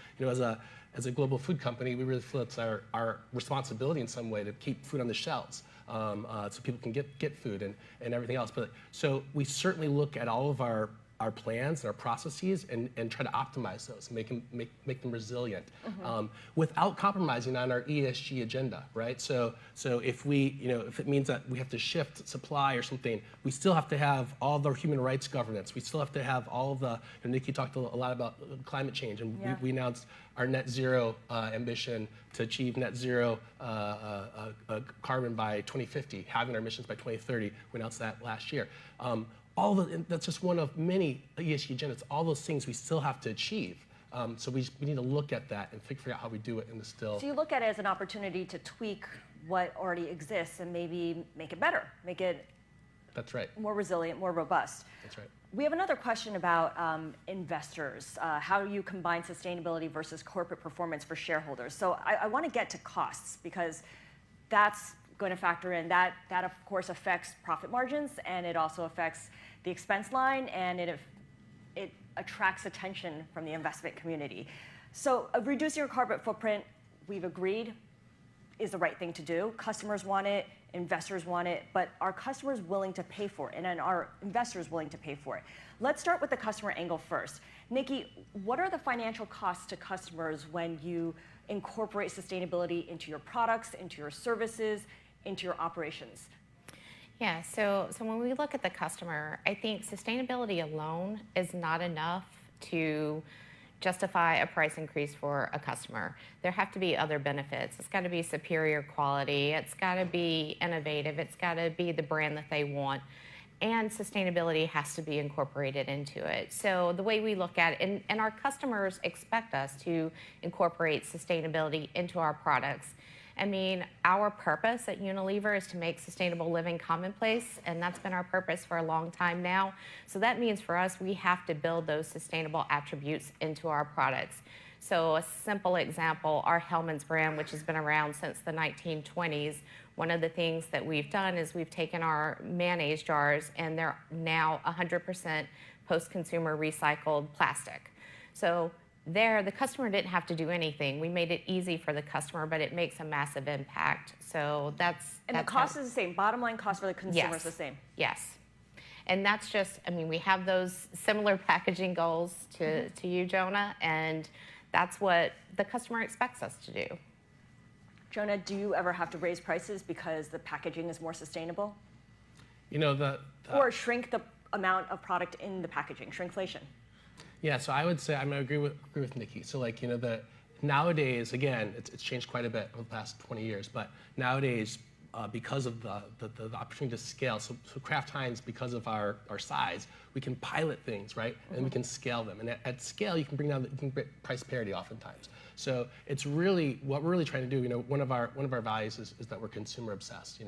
As a global food company, we really feel it's our responsibility in some way to keep food on the shelves, so people can get food and everything else. So we certainly look at all of our our plans and our processes and try to optimize those, make them resilient, without compromising on our ESG agenda, right? So if if it means that we have to shift supply or something, we still have to have all the human rights governance. We still have to have all the, Nikki talked a lot about climate change, and we announced our net zero ambition to achieve net zero carbon by 2050, having our emissions by 2030. We announced that last year. That's just one of many ESG agendas. All those things we still have to achieve. So we need to look at that and figure out how we do it in the still. So you look at it as an opportunity to tweak what already exists and maybe make it better, make it That's right. more resilient, more robust. That's right. We have another question about investors. How do you combine sustainability versus corporate performance for shareholders? So I want to get to costs, because that's going to factor in. That of course affects profit margins, and it also affects the expense line, and it attracts attention from the investment community. So reducing your carbon footprint, we've agreed, is the right thing to do. Customers want it, investors want it, but are customers willing to pay for it? And are investors willing to pay for it? Let's start with the customer angle first. Nikki, what are the financial costs to customers when you incorporate sustainability into your products, into your services, into your operations? Yeah, so when we look at the customer, I think sustainability alone is not enough to justify a price increase for a customer. There have to be other benefits. It's got to be superior quality. It's got to be innovative. It's got to be the brand that they want. And sustainability has to be incorporated into it. So the way we look at it, and our customers expect us to incorporate sustainability into our products. I mean, our purpose at Unilever is to make sustainable living commonplace, and that's been our purpose for a long time now. So that means for us, we have to build those sustainable attributes into our products. So a simple example, our Hellmann's brand, which has been around since the 1920s, one of the things that we've done is we've taken our mayonnaise jars, and they're now 100% post-consumer recycled plastic. So there, the customer didn't have to do anything. We made it easy for the customer, but it makes a massive impact. So that's... And the cost is the same. Bottom line cost for the consumer is the same. Yes. And that's just, I mean, we have those similar packaging goals to you, Jonah, and that's what the customer expects us to do. Jonah, do you ever have to raise prices because the packaging is more sustainable? You know, or shrink the amount of product in the packaging, shrinkflation? Yeah, so I would say I agree with Nikki. So like, nowadays, again, it's changed quite a bit over the past 20 years, but nowadays, because of the opportunity to scale, so Kraft Heinz, because of our size, we can pilot things, right? And we can scale them. And at scale, you can bring price parity oftentimes. So it's really, what we're really trying to do, one of our values is that we're consumer obsessed,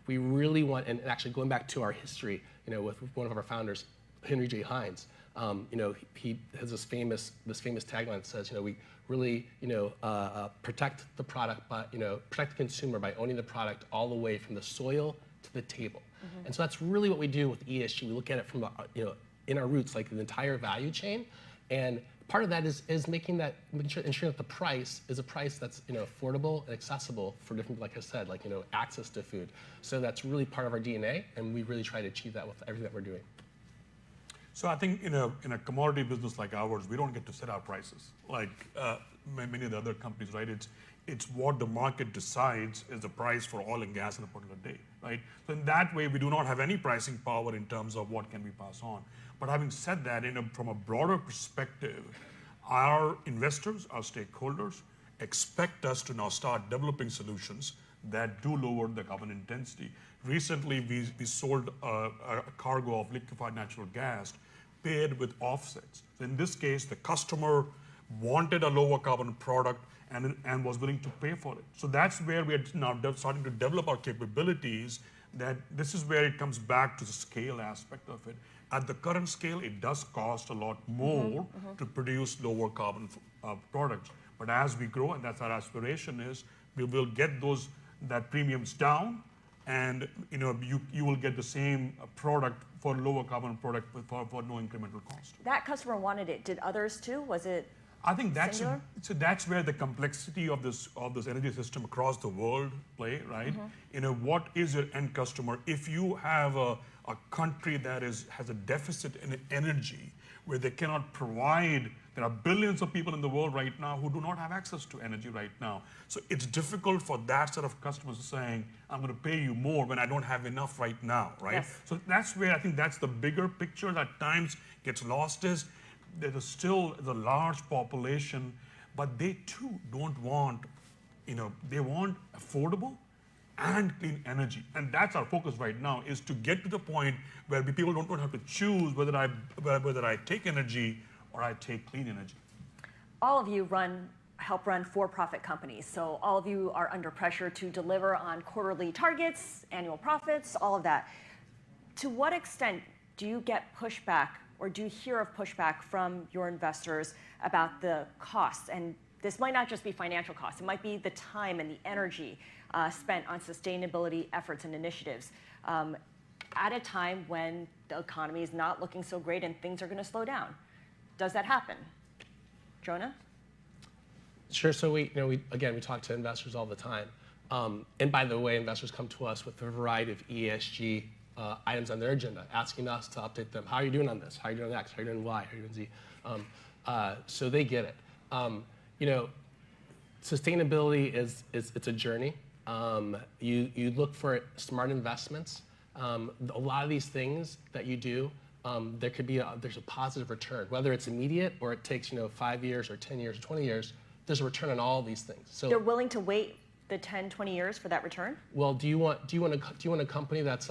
We really want, and actually going back to our history, with one of our founders, Henry J. Heinz, he has this famous tagline that says, we really, protect the product, but protect the consumer by owning the product all the way from the soil to the table. And so that's really what we do with ESG. We look at it from, in our roots, like the entire value chain, and part of that is ensuring that the price is a price that's affordable and accessible for different, like I said, access to food. So that's really part of our DNA, and we really try to achieve that with everything that we're doing. So I think in a commodity business like ours, we don't get to set our prices like many of the other companies, right? It's what the market decides is the price for oil and gas in a particular day, right? So in that way, we do not have any pricing power in terms of what can we pass on. But having said that, from a broader perspective, our investors, our stakeholders, expect us to now start developing solutions that do lower the carbon intensity. Recently, we sold a cargo of liquefied natural gas paired with offsets. So in this case, the customer wanted a lower carbon product and was willing to pay for it. So that's where we are now starting to develop our capabilities, that this is where it comes back to the scale aspect of it. At the current scale, it does cost a lot more to produce lower carbon products. But as we grow, and that's our aspiration is, we will get that premiums down, and you will get the same product for lower carbon product for no incremental cost. That customer wanted it. Did others too? Was it I think that's Singular? so that's where the complexity of this energy system across the world play, right? You know, what is your end customer? If you have a country that has a deficit in energy, where they cannot provide, there are billions of people in the world right now who do not have access to energy right now. So it's difficult for that set of customers saying, I'm going to pay you more when I don't have enough right now, right? Yes. So that's where I think that's the bigger picture that times gets lost is there's still the large population, but they too don't want, you know, they want affordable and clean energy. And that's our focus right now, is to get to the point where people don't have to choose whether I take energy or I take clean energy. All of you help run for-profit companies, so all of you are under pressure to deliver on quarterly targets, annual profits, all of that. To what extent do you get pushback, or do you hear of pushback from your investors about the costs? And this might not just be financial costs, it might be the time and the energy spent on sustainability efforts and initiatives at a time when the economy is not looking so great and things are going to slow down. Does that happen? Jonah? Sure. So we talk to investors all the time. And by the way, investors come to us with a variety of ESG items on their agenda, asking us to update them. How are you doing on this? How are you doing on X? How are you doing Y? How are you doing Z? So they get it. You know, sustainability it's a journey. You look for smart investments. A lot of these things that you do, there's a positive return, whether it's immediate or it takes 5 years or 10 years or 20 years. There's a return on all these things. So they're willing to wait the 10, 20 years for that return? Well, do you want a company that's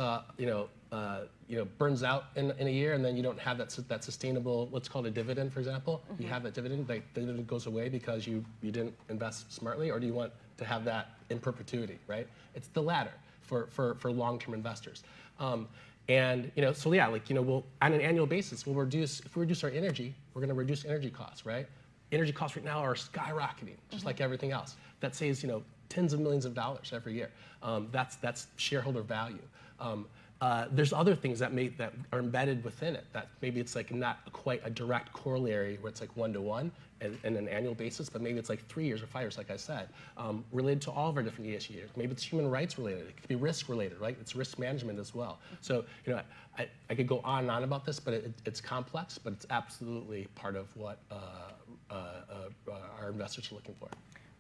burns out in a year and then you don't have that sustainable, what's called a dividend, for example? You have that dividend, the dividend goes away because you didn't invest smartly, or do you want to have that in perpetuity, right? It's the latter for long-term investors. And so yeah, we'll on an annual basis if we reduce our energy, we're going to reduce energy costs, right? Energy costs right now are skyrocketing, just like everything else. That saves tens of millions of dollars every year. That's shareholder value. There's other things that are embedded within it that maybe it's not quite a direct corollary where it's 1-to-1 in an annual basis, but maybe it's 3 years or 5 years, like I said, related to all of our different ESG areas. Maybe it's human rights related. It could be risk related, right? It's risk management as well. So I could go on and on about this, but it's complex, but it's absolutely part of what our investors are looking for.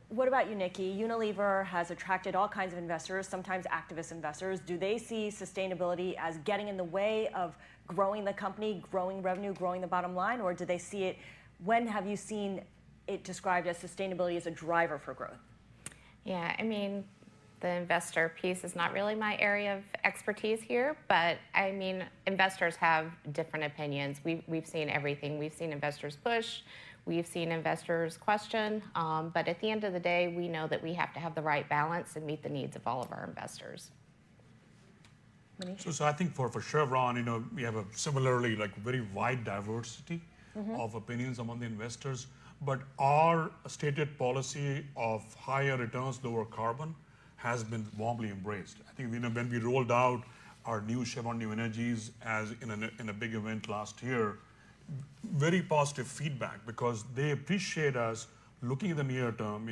What about you, Nikki? Unilever has attracted all kinds of investors, sometimes activist investors. Do they see sustainability as getting in the way of growing the company, growing revenue, growing the bottom line, or do they see it, when have you seen it described as sustainability as a driver for growth? Yeah, I mean, the investor piece is not really my area of expertise here, but I mean, investors have different opinions. We've seen everything. We've seen investors push. We've seen investors question, but at the end of the day, we know that we have to have the right balance and meet the needs of all of our investors. Manish? So I think for Chevron, we have a similarly very wide diversity of opinions among the investors, but our stated policy of higher returns, lower carbon has been warmly embraced. I think when we rolled out our new Chevron New Energies as in a big event last year, very positive feedback because they appreciate us looking at the near term.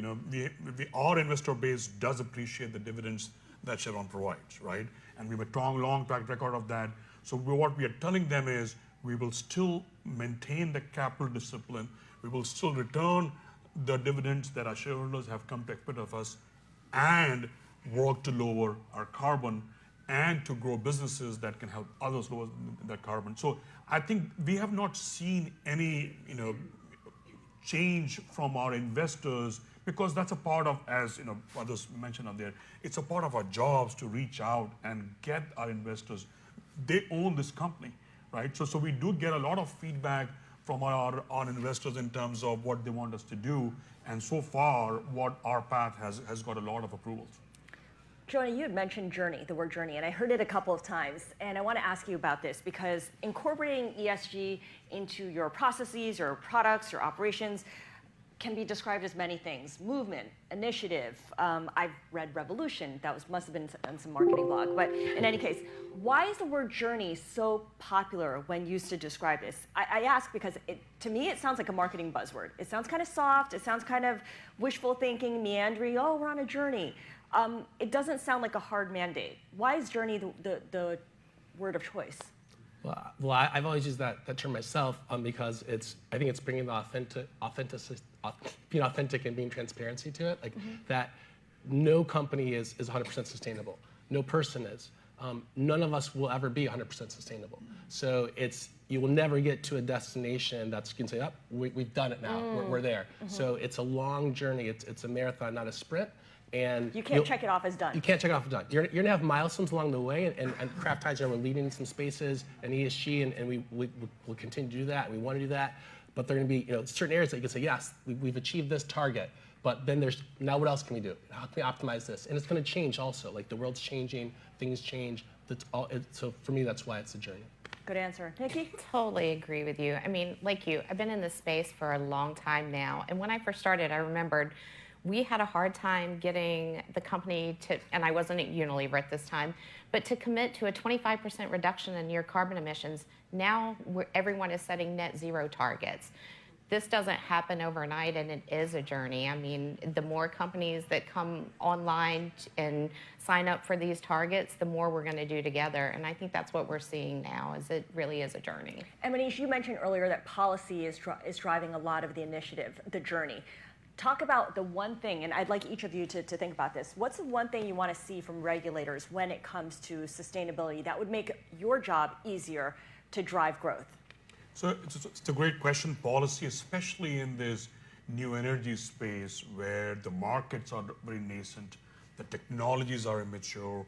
Our investor base does appreciate the dividends that Chevron provides, right? And we have a strong, long track record of that. So what we are telling them is we will still maintain the capital discipline. We will still return the dividends that our shareholders have come to expect of us and work to lower our carbon and to grow businesses that can help others lower their carbon. So I think we have not seen any, change from our investors because that's a part of, as others mentioned on there, it's a part of our jobs to reach out and get our investors. They own this company, right? So we do get a lot of feedback from our investors in terms of what they want us to do, and so far, what our path has got a lot of approvals. Jonah, you had mentioned journey, the word journey, and I heard it a couple of times, and I want to ask you about this because incorporating ESG into your processes, your products, your operations, can be described as many things: movement, initiative. I've read revolution. That must have been on some marketing blog. But in any case, why is the word journey so popular when used to describe this? I ask because to me it sounds like a marketing buzzword. It sounds kind of soft. It sounds kind of wishful thinking, meandering. Oh, we're on a journey. It doesn't sound like a hard mandate. Why is journey the word of choice? Well, I've always used that term myself because I think it's bringing the being authentic and being transparency to it. Like that, no company is 100% sustainable. No person is. None of us will ever be 100% sustainable. So you will never get to a destination that's going to say, "Oh, we've done it now. We're there." So it's a long journey. It's a marathon, not a sprint. And you can't check it off as done. You can't check it off as done. You're going to have milestones along the way, and Kraft Heinz, we're leading in some spaces and ESG, and we'll continue to do that, and we want to do that. But there are going to be certain areas that you can say, yes, we've achieved this target, but then now what else can we do? How can we optimize this? And it's going to change also. Like the world's changing, things change. So for me, that's why it's a journey. Good answer. Nikki? Totally agree with you. I mean, like you, I've been in this space for a long time now, and when I first started, I remembered we had a hard time getting the company to, and I wasn't at Unilever at this time, but to commit to a 25% reduction in your carbon emissions. Now everyone is setting net zero targets. This doesn't happen overnight, and it is a journey. I mean, the more companies that come online and sign up for these targets, the more we're going to do together. And I think that's what we're seeing now, is it really is a journey. And Manish, you mentioned earlier that policy is driving a lot of the initiative, the journey. Talk about the one thing, and I'd like each of you to think about this. What's the one thing you want to see from regulators when it comes to sustainability that would make your job easier to drive growth? So it's a great question. Policy, especially in this new energy space where the markets are very nascent, the technologies are immature,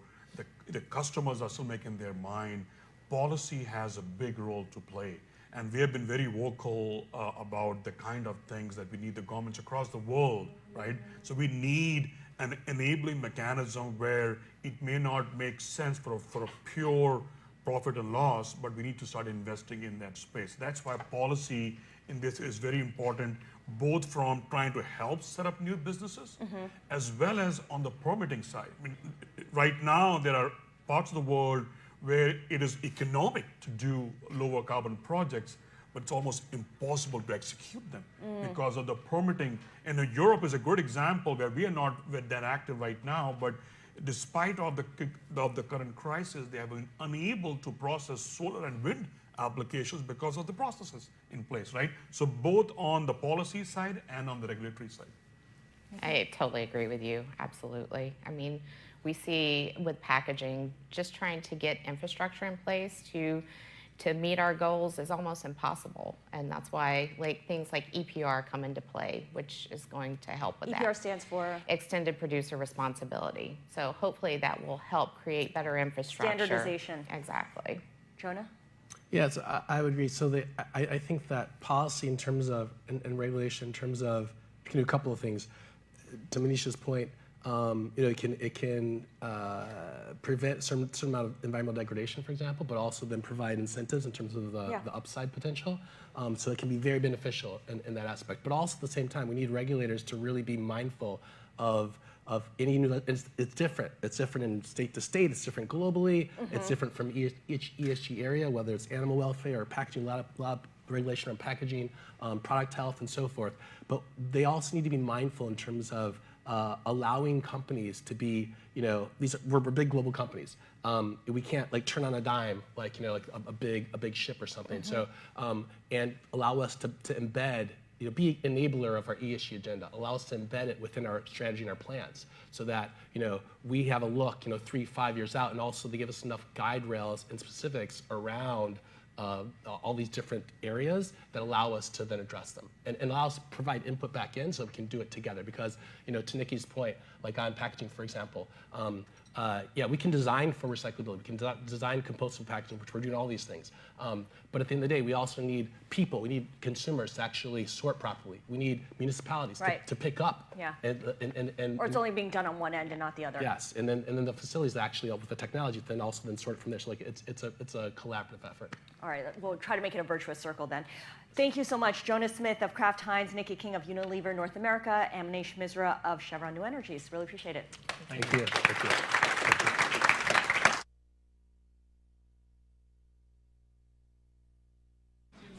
the customers are still making their mind, policy has a big role to play. And we have been very vocal about the kind of things that we need the governments across the world, right? So we need an enabling mechanism where it may not make sense for a pure profit and loss, but we need to start investing in that space. That's why policy in this is very important, both from trying to help set up new businesses, as well as on the permitting side. I mean, right now, there are parts of the world where it is economic to do lower carbon projects, but it's almost impossible to execute them because of the permitting. And Europe is a good example where we are not that active right now, but despite of the current crisis, they have been unable to process solar and wind applications because of the processes in place, right? So both on the policy side and on the regulatory side. I totally agree with you, absolutely. I mean, we see with packaging, just trying to get infrastructure in place to meet our goals is almost impossible. And that's why things like EPR come into play, which is going to help with that. EPR stands for? Extended Producer Responsibility. So hopefully that will help create better infrastructure. Standardization. Exactly. Jonah? Yes, I would agree. So I think that policy in terms of, and regulation in terms of, it can do a couple of things. To Manish's point, it can prevent a certain amount of environmental degradation, for example, but also then provide incentives in terms of the upside potential. So it can be very beneficial in that aspect. But also at the same time, we need regulators to really be mindful of any new. It's different. It's different in state to state. It's different globally. It's different from each ESG area, whether it's animal welfare or packaging. A lot of regulation on packaging, product health, and so forth. But they also need to be mindful in terms of allowing companies to be, we're big global companies. We can't turn on a dime like a big ship or something. So and allow us to embed, be enabler of our ESG agenda. Allow us to embed it within our strategy and our plans, so that we have a look 3-5 years out, and also to give us enough guide rails and specifics around all these different areas that allow us to then address them and allow us to provide input back in so we can do it together. Because, to Nikki's point, like on packaging, for example, Yeah, we can design for recyclability. We can design compostable packaging, which we're doing all these things. But at the end of the day, we also need people. We need consumers to actually sort properly. We need municipalities to pick up. Yeah. And or it's only being done on one end and not the other. Yes, and then the facilities that actually, with the technology, then also then sort from there. So like it's a collaborative effort. All right, we'll try to make it a virtuous circle then. Thank you so much, Jonas Smith of Kraft Heinz, Nikki King of Unilever North America, and Manish Misra of Chevron New Energies. Really appreciate it. Thank you. Thank you.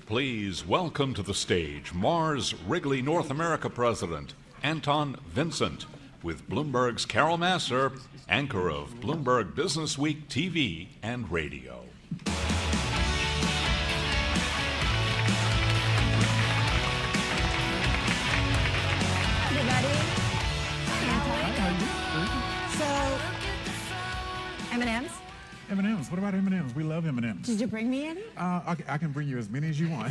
Please welcome to the stage Mars Wrigley North America President Anton Vincent with Bloomberg's Carol Masser, anchor of Bloomberg Business Week TV and radio. M&Ms? M&Ms. What about M&Ms? We love M&Ms. Did you bring me any? I can bring you as many as you want.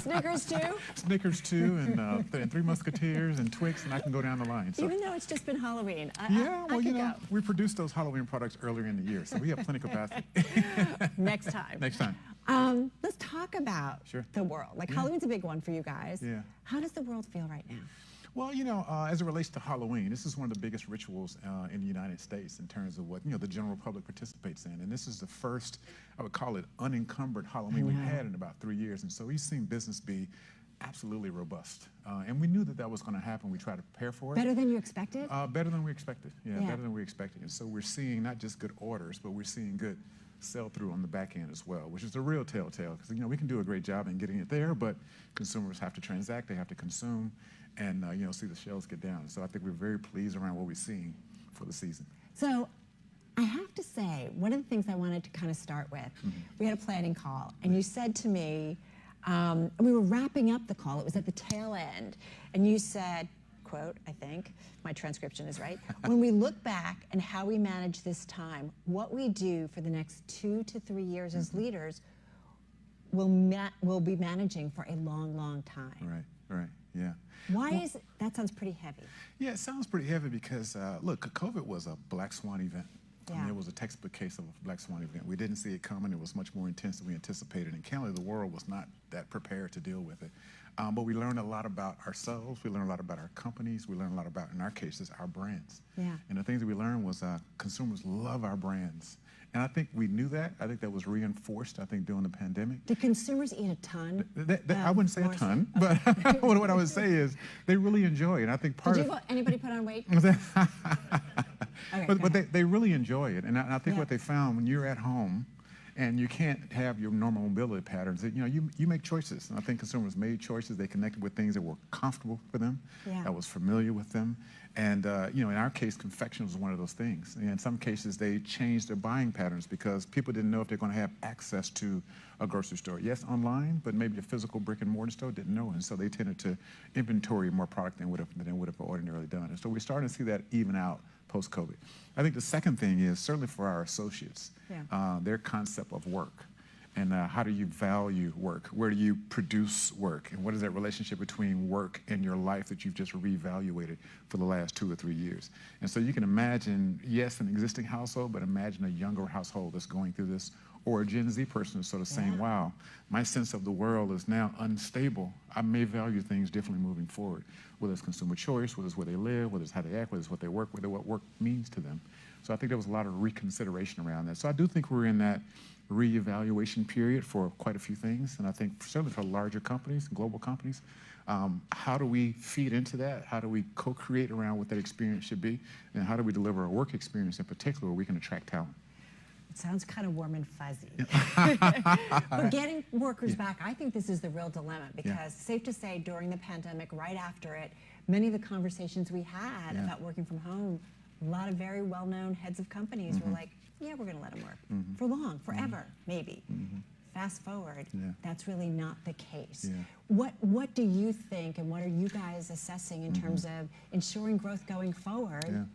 Snickers too? Snickers too, and Three Musketeers and Twix, and I can go down the line. So. Even though it's just been Halloween, we produced those Halloween products earlier in the year, so we have plenty of capacity. Next time. Next time. Let's talk about the world. Like Halloween's a big one for you guys. Yeah. How does the world feel right now? Well, as it relates to Halloween, this is one of the biggest rituals in the United States in terms of what, the general public participates in. And this is the first, I would call it, unencumbered Halloween we've had in about 3 years. And so we've seen business be absolutely robust. And we knew that was going to happen. We tried to prepare for it. Better than you expected? Better than we expected. Yeah, better than we expected. And so we're seeing not just good orders, but we're seeing good sell-through on the back end as well, which is the real telltale. Because, we can do a great job in getting it there, but consumers have to transact, they have to consume, and see the shelves get down. So I think we're very pleased around what we're seeing for the season. So I have to say, one of the things I wanted to kind of start with, we had a planning call, and you said to me, we were wrapping up the call, it was at the tail end, and you said, quote, I think, my transcription is right, when we look back and how we manage this time, what we do for the next 2 to 3 years as leaders will be managing for a long, long time. Right, yeah. Why is it? That sounds pretty heavy. Yeah, it sounds pretty heavy because, look, COVID was a black swan event. Yeah. I mean, it was a textbook case of a black swan event. We didn't see it coming. It was much more intense than we anticipated. And candidly, the world was not that prepared to deal with it. But we learned a lot about ourselves. We learned a lot about our companies. We learned a lot about, in our cases, our brands. Yeah. And the things that we learned was consumers love our brands. And I think we knew that. I think that was reinforced, I think, during the pandemic. Did consumers eat a ton? I wouldn't say a ton, but what I would say is they really enjoy it. And I think part of anybody put on weight? But they really enjoy it. And I think what they found when you're at home and you can't have your normal mobility patterns, you make choices. And I think consumers made choices. They connected with things that were comfortable for them, that was familiar with them. And, in our case, confection was one of those things. And in some cases, they changed their buying patterns because people didn't know if they're going to have access to a grocery store. Yes, online, but maybe a physical brick and mortar store didn't know. And so they tended to inventory more product than they would have ordinarily done. And so we're starting to see that even out post-COVID. I think the second thing is, certainly for our associates, their concept of work. And how do you value work? Where do you produce work? And what is that relationship between work and your life that you've just reevaluated for the last 2 or 3 years? And so you can imagine, yes, an existing household, but imagine a younger household that's going through this, or a Gen Z person is sort of saying, wow, my sense of the world is now unstable. I may value things differently moving forward, whether it's consumer choice, whether it's where they live, whether it's how they act, whether it's what they work, whether what work means to them. So I think there was a lot of reconsideration around that. So I do think we're in that reevaluation period for quite a few things. And I think certainly for larger companies, global companies, how do we feed into that? How do we co-create around what that experience should be? And how do we deliver a work experience in particular where we can attract talent? It sounds kind of warm and fuzzy. But getting workers back, I think this is the real dilemma because safe to say during the pandemic, right after it, many of the conversations we had about working from home, a lot of very well-known heads of companies were like, yeah, we're going to let them work for long, forever, maybe. Fast forward, that's really not the case. What do you think and what are you guys assessing in terms of ensuring growth going forward?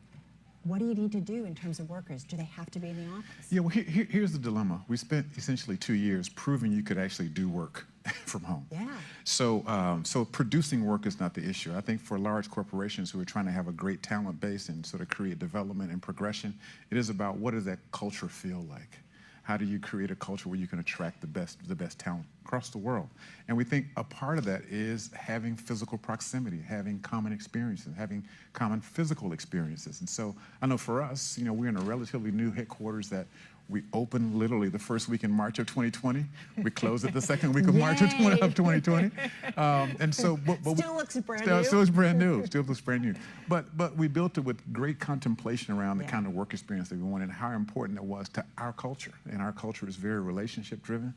What do you need to do in terms of workers? Do they have to be in the office? Yeah, well, here's the dilemma. We spent essentially 2 years proving you could actually do work from home. Yeah. So, so producing work is not the issue. I think for large corporations who are trying to have a great talent base and sort of create development and progression, it is about what does that culture feel like? How do you create a culture where you can attract the best talent across the world? And we think a part of that is having physical proximity, having common experiences, having common physical experiences. And so I know for us, you know, we're in a relatively new headquarters that we opened literally the first week in March of 2020. We closed it the second week of March of 2020. And so, but still looks brand new. Still looks brand new. Still looks brand new. But we built it with great contemplation around the kind of work experience that we wanted and how important it was to our culture. And our culture is very relationship driven.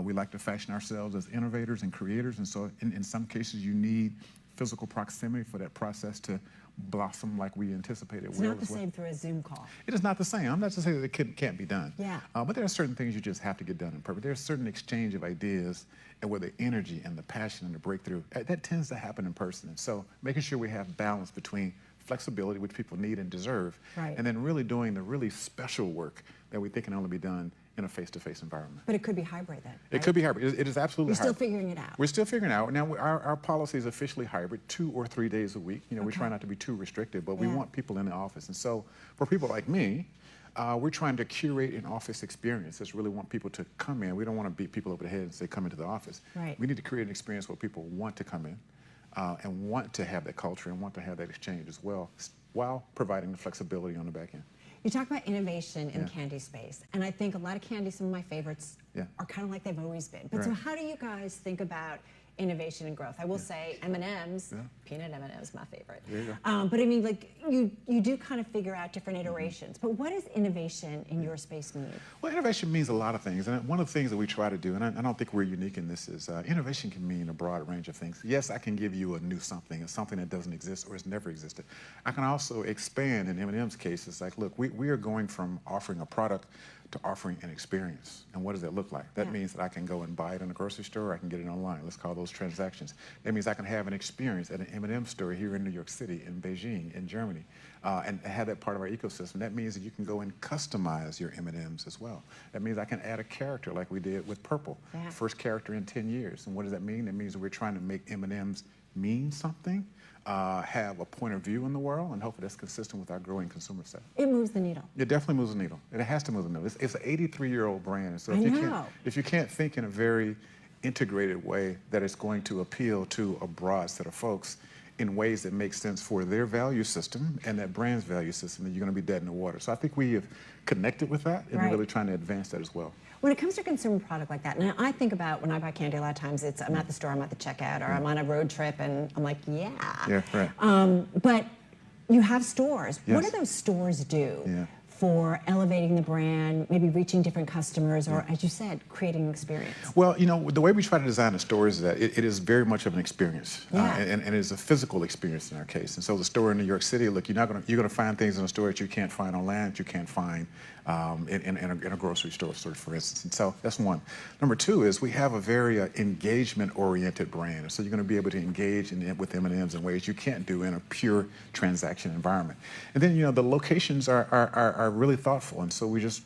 We like to fashion ourselves as innovators and creators. And so in some cases, you need physical proximity for that process to blossom like we anticipated. It's not the same through a Zoom call. It is not the same. I'm not to say that it can't be done. Yeah. But there are certain things you just have to get done in purpose. There's certain exchange of ideas and where the energy and the passion and the breakthrough, that tends to happen in person. And so making sure we have balance between flexibility, which people need and deserve, and then really doing the really special work that we think can only be done in a face-to-face environment. But it could be hybrid then, right? It could be hybrid. It is absolutely hybrid. You're still figuring it out. We're still figuring it out. Now, our policy is officially hybrid, 2 or 3 days a week. You know, we try not to be too restrictive, but we want people in the office. And so for people like me, we're trying to curate an office experience. Just really want people to come in. We don't want to beat people over the head and say, come into the office. Right. We need to create an experience where people want to come in and want to have that culture and want to have that exchange as well, while providing the flexibility on the back end. You talk about innovation in the candy space, and I think a lot of candy, some of my favorites, are kind of like they've always been. But so how do you guys think about innovation and growth? I will say M&Ms, peanut M&Ms, my favorite. There you go. But I mean, like, you do kind of figure out different iterations. But what does innovation in your space mean? Well, innovation means a lot of things. And one of the things that we try to do, and I don't think we're unique in this, is innovation can mean a broad range of things. Yes, I can give you a new something, or something that doesn't exist or has never existed. I can also expand in M&M's case. It's like, look, we are going from offering a product to offering an experience. And what does that look like? That means that I can go and buy it in a grocery store, or I can get it online. Let's call those transactions. That means I can have an experience at an M&M store here in New York City, in Beijing, in Germany, and have that part of our ecosystem. That means that you can go and customize your M&Ms as well. That means I can add a character like we did with Purple. First character in 10 years. And what does that mean? That means that we're trying to make M&Ms mean something, have a point of view in the world, and hopefully that's consistent with our growing consumer set. It moves the needle. It definitely moves the needle. It has to move the needle. It's an 83-year-old brand. So if you can't think in a very integrated way that it's going to appeal to a broad set of folks in ways that make sense for their value system and that brand's value system, then you're going to be dead in the water. So I think we have connected with that and really trying to advance that as well. When it comes to a consumer product like that, and I think about when I buy candy, a lot of times it's I'm at the store, I'm at the checkout, or I'm on a road trip, and I'm like, but you have stores. What do those stores do for elevating the brand, maybe reaching different customers, or as you said, creating an experience? Well, you know, the way we try to design the store is that it is very much of an experience, and it is a physical experience in our case. And so the store in New York City, look, you're gonna find things in the store that you can't find online, that you can't find in a grocery store, for instance. And so that's one. Number two is we have a very engagement-oriented brand. So you're going to be able to engage with M&Ms in ways you can't do in a pure transaction environment. And then, you know, the locations are really thoughtful. And so we just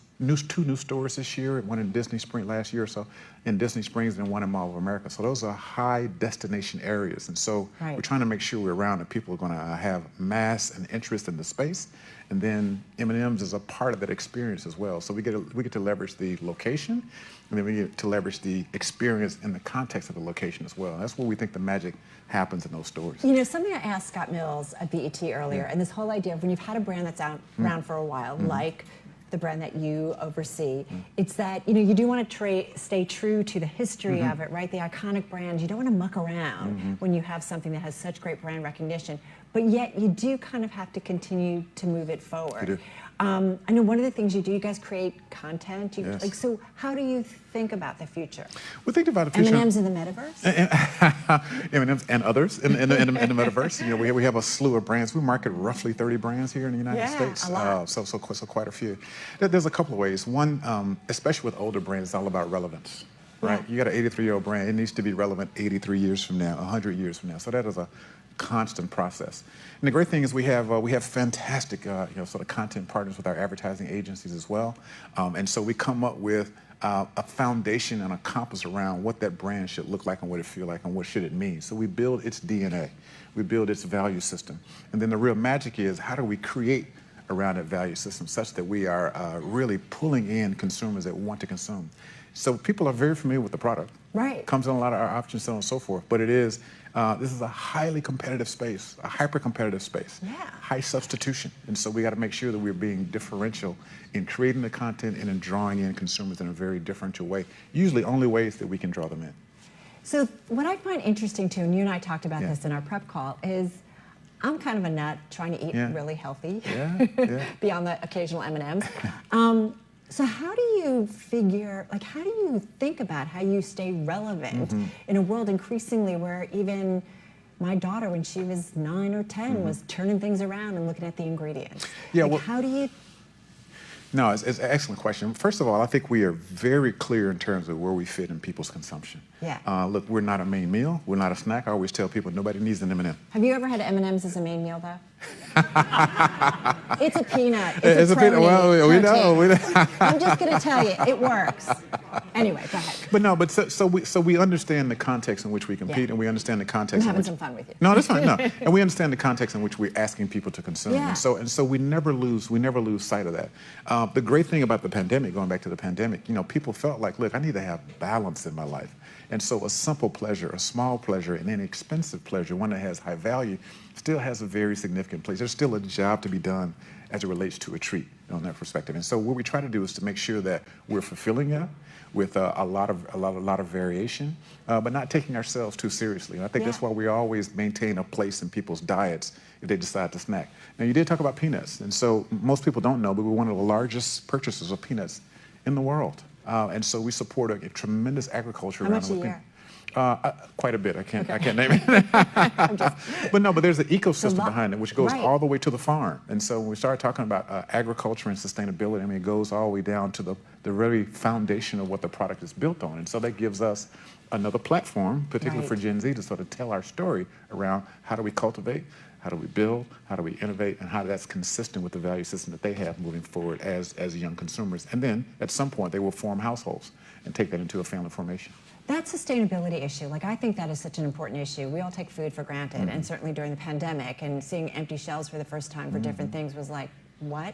two new stores this year, one in Disney Springs last year or so, in Disney Springs, and one in Mall of America. So those are high destination areas. And so we're trying to make sure we're around that people are going to have mass and interest in the space. And then M&M's is a part of that experience as well. So we get to leverage the location, and then we get to leverage the experience in the context of the location as well. And that's where we think the magic happens in those stores. You know, something I asked Scott Mills at BET earlier, and this whole idea of when you've had a brand that's around for a while, like the brand that you oversee, it's that, you know, you do want to stay true to the history of it, right? The iconic brand. You don't want to muck around when you have something that has such great brand recognition, but yet you do kind of have to continue to move it forward. You do. I know one of the things you do, you guys create content. Like, so how do you think about the future? We think about the future. M&M's in the metaverse? M&M's and others in the metaverse. You know, we have a slew of brands. We market roughly 30 brands here in the United States. A lot. So quite a few. There's a couple of ways. One, especially with older brands, it's all about relevance. Right? You got an 83-year-old brand. It needs to be relevant 83 years from now, 100 years from now. So that is a constant process. And the great thing is we have fantastic sort of content partners with our advertising agencies as well. And so we come up with a foundation and a compass around what that brand should look like and what it feel like and what should it mean. So we build its DNA, we build its value system. And then the real magic is how do we create around that value system such that we are really pulling in consumers that want to consume. So people are very familiar with the product. Right. Comes in a lot of our options, so on and so forth. But it is, this is a highly competitive space, a hyper-competitive space. Yeah. High substitution. And so we got to make sure that we're being differential in creating the content and in drawing in consumers in a very differential way. Usually only ways that we can draw them in. So what I find interesting too, and you and I talked about this in our prep call, is I'm kind of a nut trying to eat really healthy, beyond the occasional M&Ms. So how do you figure, like, how do you think about how you stay relevant in a world increasingly where even my daughter, when she was 9 or 10, was turning things around and looking at the ingredients? Yeah, like, well, how do you? No, it's an excellent question. First of all, I think we are very clear in terms of where we fit in people's consumption. Yeah. Look, we're not a main meal. We're not a snack. I always tell people nobody needs an M&M. Have you ever had M&Ms as a main meal, though? It's a peanut. It's a peanut. Well, we know. I'm just going to tell you, it works. Anyway, go ahead. But no, so we understand the context in which we compete, and we understand the context. I'm having some fun with you. No, that's fine. No, and we understand the context in which we're asking people to consume, and so we never lose sight of that. The great thing about the pandemic, going back to the pandemic, people felt like, look, I need to have balance in my life. And so a simple pleasure, a small pleasure, an inexpensive pleasure, one that has high value, still has a very significant place. There's still a job to be done as it relates to a treat on that perspective. And so what we try to do is to make sure that we're fulfilling that with a lot of variation, but not taking ourselves too seriously. And I think that's why we always maintain a place in people's diets if they decide to snack. Now, you did talk about peanuts. And so most people don't know, but we're one of the largest purchasers of peanuts in the world. And so we support a tremendous agriculture around the world. Quite a bit. I can't name it. But there's an ecosystem behind it, which goes all the way to the farm. And so when we start talking about agriculture and sustainability, I mean, it goes all the way down to the very foundation of what the product is built on. And so that gives us another platform, particularly for Gen Z, to sort of tell our story around how do we cultivate, how do we build, how do we innovate, and how that's consistent with the value system that they have moving forward as young consumers. And then at some point they will form households and take that into a family formation. That sustainability issue, like, I think that is such an important issue. We all take food for granted, and certainly during the pandemic, and seeing empty shelves for the first time for different things was like, what?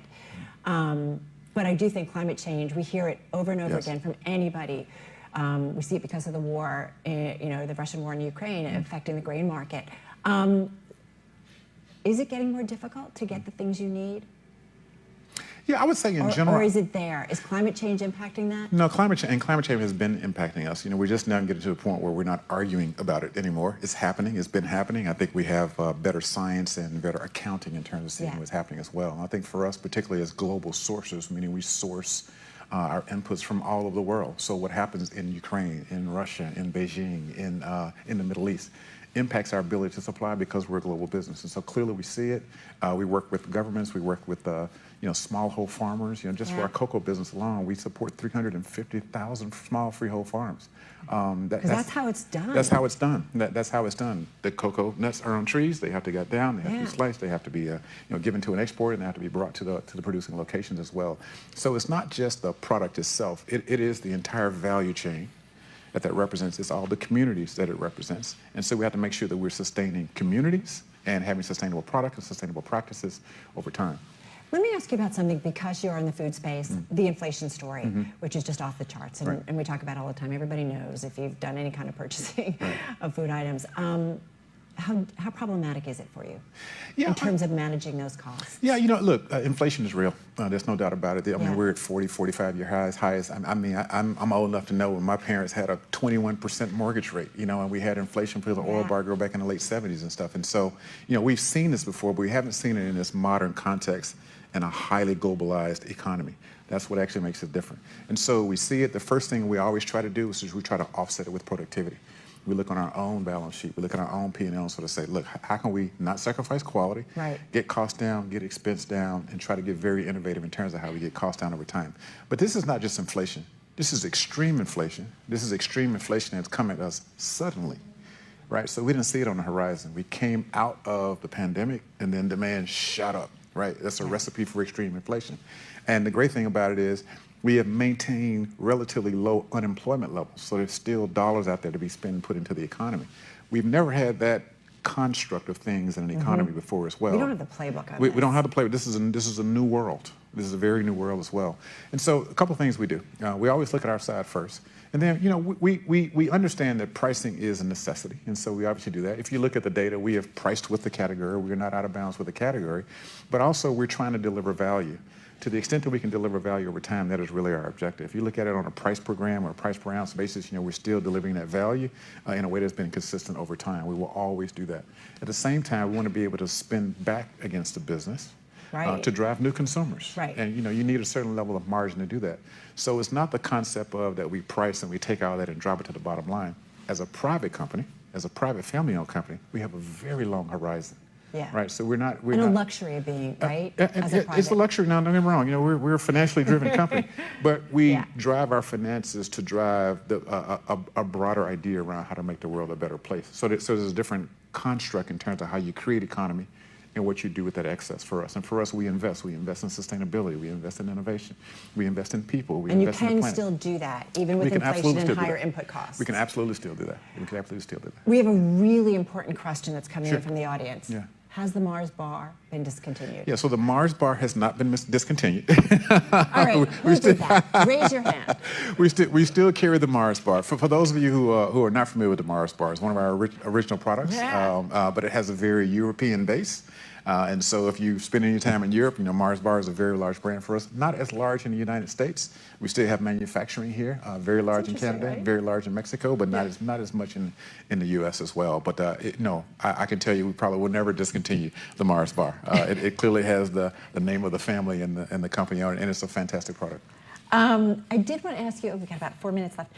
But I do think climate change, we hear it over and over again from anybody. We see it because of the war, the Russian war in Ukraine affecting the grain market. Is it getting more difficult to get the things you need? Yeah, I would say in general. Or is it there? Is climate change impacting that? No, climate change has been impacting us. We're just now getting to the point where we're not arguing about it anymore. It's happening. It's been happening. I think we have better science and better accounting in terms of seeing what's happening as well. And I think for us, particularly as global sourcers, meaning we source our inputs from all over the world. So what happens in Ukraine, in Russia, in Beijing, in the Middle East, impacts our ability to supply because we're a global business. And so clearly we see it. We work with governments. We work with smallhold farmers. Just for our cocoa business alone, we support 350,000 small freehold farms. That's how it's done. That's how it's done. That's how it's done. The cocoa nuts are on trees. They have to get down. They have to be sliced. They have to be given to an exporter, and they have to be brought to the producing locations as well. So it's not just the product itself. It is the entire value chain that represents. It's all the communities that it represents. And so we have to make sure that we're sustaining communities and having sustainable products and sustainable practices over time. Let me ask you about something, because you're in the food space, the inflation story, which is just off the charts. And we talk about it all the time. Everybody knows if you've done any kind of purchasing of food items. How problematic is it for you in terms of managing those costs? Yeah, look, inflation is real. There's no doubt about it. I mean, we're at 40, 45-year highs. I'm old enough to know when my parents had a 21% mortgage rate, and we had inflation for the oil bar go back in the late 70s and stuff. And so, we've seen this before, but we haven't seen it in this modern context in a highly globalized economy. That's what actually makes it different. And so we see it. The first thing we always try to do is we try to offset it with productivity. We look on our own balance sheet. We look at our own P&L and sort of say, look, how can we not sacrifice quality, get costs down, get expense down, and try to get very innovative in terms of how we get costs down over time. But this is not just inflation. This is extreme inflation. This is extreme inflation that's come at us suddenly, right? So we didn't see it on the horizon. We came out of the pandemic, and then demand shot up, right? That's a recipe for extreme inflation. And the great thing about it is We have maintained relatively low unemployment levels, so there's still dollars out there to be spent and put into the economy. We've never had that construct of things in an economy before as well. We don't have the playbook on We don't have the playbook. This is a new world. This is a very new world as well. And so a couple of things we do. We always look at our side first. And then, you know, we understand that pricing is a necessity. And so we obviously do that. If you look at the data, we have priced with the category. We're not out of bounds with the category. But also we're trying to deliver value. To the extent that we can deliver value over time, that is really our objective. If you look at it on a price per gram or a price per ounce basis, you know, we're still delivering that value in a way that's been consistent over time. We will always do that. At the same time, we want to be able to spend back against the business to drive new consumers. Right. And, you know, you need a certain level of margin to do that. So it's not the concept of that we price and we take all that and drop it to the bottom line. As a private company, as a private family-owned company, we have a very long horizon. Yeah. Right. So we're not. And a luxury of being, right? It's a luxury. Now, don't get me wrong. You know, we're a financially driven company, but we drive our finances to drive a broader idea around how to make the world a better place. So there's a different construct in terms of how you create economy and what you do with that excess for us. And for us, we invest. We invest in sustainability. We invest in innovation. We invest in people. We invest in the planet. And you can still do that, even with inflation and higher input costs. We can absolutely still do that. We can absolutely still do that. We have a really important question that's coming in from the audience. Yeah. Has the Mars bar been discontinued? Yeah, so the Mars bar has not been discontinued. All right, who did that? Raise your hand. We still carry the Mars bar. For those of you who are not familiar with the Mars bar, it's one of our original products, but it has a very European base. And so if you spend any time in Europe, you know, Mars bar is a very large brand for us. Not as large in the United States. We still have manufacturing here, very large in Canada, right? very large in Mexico, but not as much in the U.S. as well. But no, I can tell you we probably will never discontinue the Mars bar. It clearly has the name of the family and the company on it, and it's a fantastic product. I did want to ask you, we've got about 4 minutes left.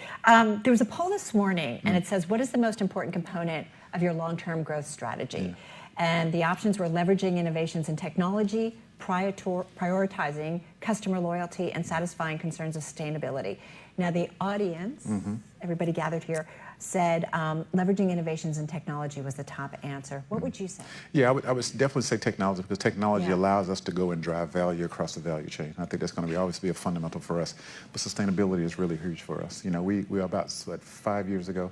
There was a poll this morning, and it says, what is the most important component of your long-term growth strategy? And the options were leveraging innovations in technology, prioritizing customer loyalty, and satisfying concerns of sustainability. Now, the audience, everybody gathered here, said leveraging innovations in technology was the top answer. What would you say? Yeah, I would definitely say technology, because technology allows us to go and drive value across the value chain. I think that's going to always be a fundamental for us. But sustainability is really huge for us. You know, we about 5 years ago,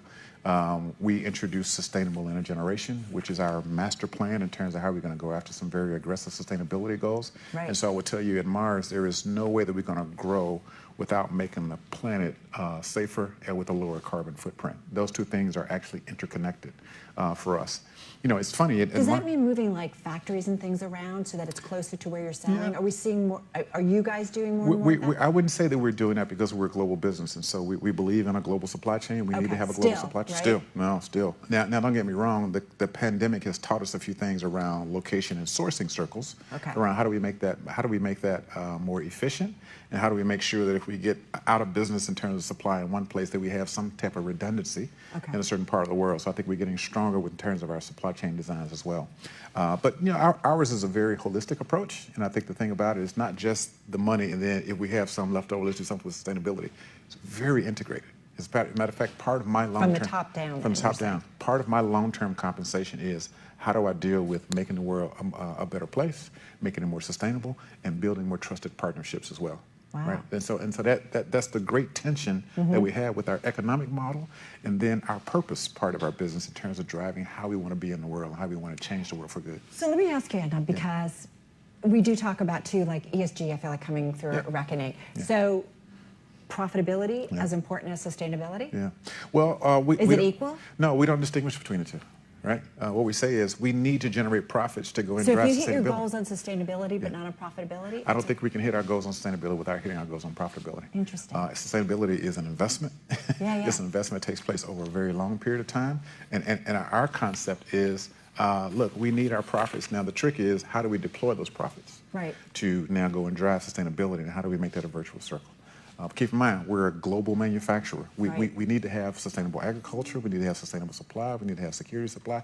we introduced sustainable intergeneration, which is our master plan in terms of how we're going to go after some very aggressive sustainability goals. Right. And so I would tell you at Mars, there is no way that we're going to grow without making the planet safer and with a lower carbon footprint. Those two things are actually interconnected for us. You know, it's funny. Does that mean moving like factories and things around so that it's closer to where you're selling? Yeah. Are we seeing more? Are you guys doing more and more? I wouldn't say that we're doing that because we're a global business, and so we believe in a global supply chain. We need to have a global supply chain. Right? Still. Now, don't get me wrong. The pandemic has taught us a few things around location and sourcing circles. Around how do we make that more efficient, and how do we make sure that if we get out of business in terms of supply in one place, that we have some type of redundancy in a certain part of the world. So I think we're getting stronger in terms of our supply chain designs as well. But you know, ours is a very holistic approach, and I think the thing about it is not just the money, and then if we have some left over, let's do something with sustainability. It's very integrated. As a matter of fact, part of my long-term... From the top down. From the top down. Part of my long-term compensation is how do I deal with making the world a better place, making it more sustainable, and building more trusted partnerships as well. Wow. Right? And so that's the great tension that we have with our economic model, and then our purpose part of our business in terms of driving how we want to be in the world, how we want to change the world for good. So let me ask you, Anton, because we do talk about too, like ESG, I feel like coming through a reckoning. So profitability as important as sustainability? Yeah. Well, is it equal? No, we don't distinguish between the two. Right? What we say is we need to generate profits to go and drive sustainability. So if you hit your goals on sustainability but not on profitability? I don't think we can hit our goals on sustainability without hitting our goals on profitability. Interesting. Sustainability is an investment. It's an investment that takes place over a very long period of time. And our concept is, look, we need our profits. Now, the trick is, how do we deploy those profits to now go and drive sustainability, and how do we make that a virtuous circle? Keep in mind, we're a global manufacturer. We need to have sustainable agriculture. We need to have sustainable supply. We need to have security supply.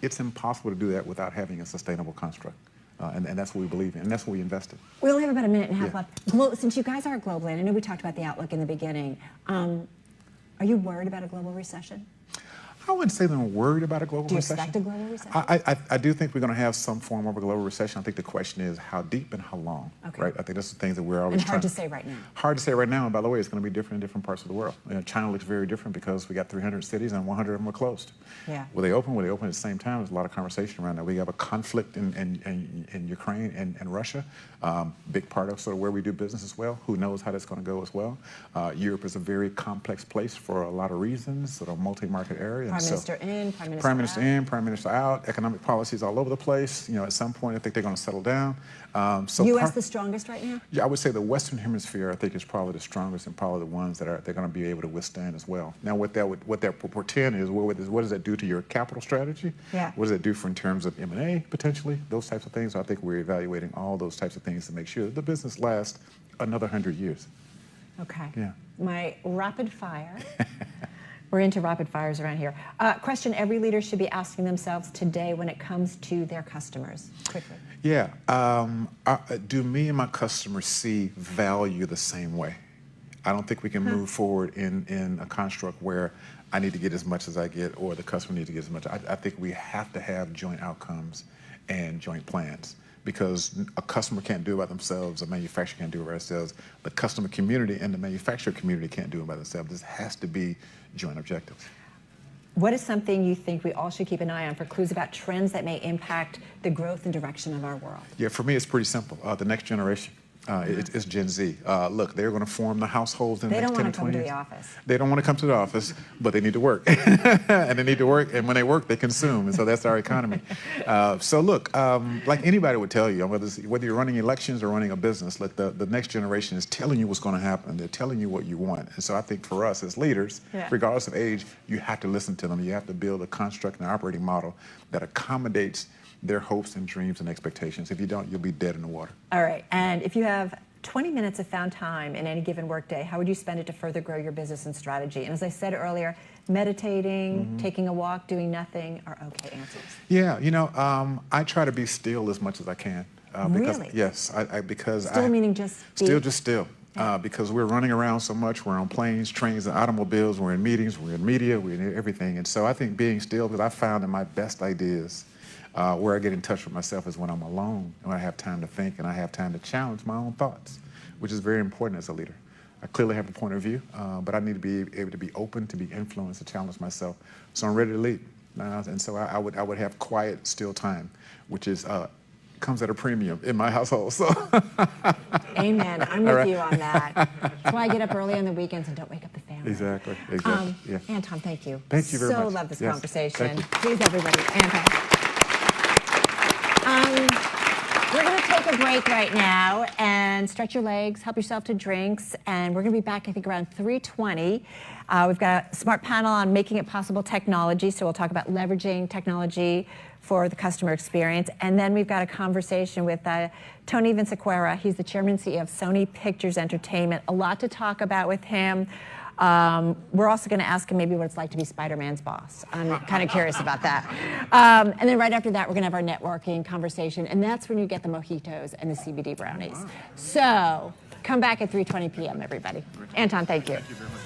It's impossible to do that without having a sustainable construct. And that's what we believe in, and that's what we invest in. We only have about a minute and a half left. Since you guys are global, and I know we talked about the outlook in the beginning, are you worried about a global recession? I wouldn't say that I'm worried about a global Do you recession. expect a global recession? I do think we're going to have some form of a global recession. I think the question is how deep and how long, Okay. right? I think that's the things that we're always And hard to say right now. Hard to say right now, and by the way, it's going to be different in different parts of the world. China looks very different because we got 300 cities and 100 of them are closed. Yeah. Will they open? Will they open at the same time? There's a lot of conversation around that. We have a conflict in Ukraine and Russia, big part of sort of where we do business as well. Who knows how that's going to go as well? Europe is a very complex place for a lot of reasons, sort of multi-market area. Prime Minister in, Prime Minister Prime Minister out. in, Prime Minister out, economic policies all over the place. At some point, I think they're going to settle down. U.S. the strongest right now? Yeah, I would say the Western Hemisphere, I think, is probably the strongest and probably the ones that they're going to be able to withstand as well. Now, what that portend is, what does that do to your capital strategy? Yeah. What does that do in terms of M&A, potentially? Those types of things. I think we're evaluating all those types of things to make sure that the business lasts another 100 years. Okay. Yeah. My rapid fire. We're into rapid fires around here. Question every leader should be asking themselves today when it comes to their customers. Quickly. Yeah. Do me and my customers see value the same way? I don't think we can move forward in a construct where I need to get as much as I get or the customer needs to get as much. I think we have to have joint outcomes and joint plans, because a customer can't do it by themselves, a manufacturer can't do it by themselves, the customer community and the manufacturer community can't do it by themselves. This has to be joint objectives. What is something you think we all should keep an eye on for clues about trends that may impact the growth and direction of our world? Yeah, for me, it's pretty simple. The next generation. It's Gen Z. Look, they're going to form the households in the next 10 to 20 years. They don't want to come to the office. They don't want to come to the office, but they need to work. And they need to work, and when they work, they consume, and so that's our economy. So look, like anybody would tell you, whether you're running elections or running a business, the next generation is telling you what's going to happen. They're telling you what you want. And so I think for us as leaders, regardless of age, you have to listen to them. You have to build a construct and an operating model that accommodates their hopes and dreams and expectations. If you don't, you'll be dead in the water. All right, and if you have 20 minutes of found time in any given workday, how would you spend it to further grow your business and strategy? And as I said earlier, meditating, taking a walk, doing nothing are okay answers. Yeah, I try to be still as much as I can. Really? Yes, because Still meaning just still. Because we're running around so much, we're on planes, trains, and automobiles, we're in meetings, we're in media, we're in everything. And so I think being still, because I found that my best ideas, where I get in touch with myself is when I'm alone, and when I have time to think and I have time to challenge my own thoughts, which is very important as a leader. I clearly have a point of view, but I need to be able to be open, to be influenced, to challenge myself. So I'm ready to lead. And so I would have quiet, still time, which is comes at a premium in my household. So. Amen. I'm with you on that. That's why I get up early on the weekends and don't wake up the family. Exactly. Yeah. Anton, thank you. Thank you very much. So love this Yes. conversation. Thank you. Please, everybody, Anton. We're going to take a break right now and stretch your legs, help yourself to drinks, and we're going to be back, I think, around 3:20. We've got a smart panel on making it possible technology, so we'll talk about leveraging technology for the customer experience. And then we've got a conversation with Tony Vinciquerra. He's the chairman and CEO of Sony Pictures Entertainment. A lot to talk about with him. We're also going to ask him maybe what it's like to be Spider-Man's boss. I'm kind of curious about that. And then right after that, we're going to have our networking conversation, and that's when you get the mojitos and the CBD brownies. Wow. So come back at 3:20 p.m., everybody. Anton, thank you. Thank you very much.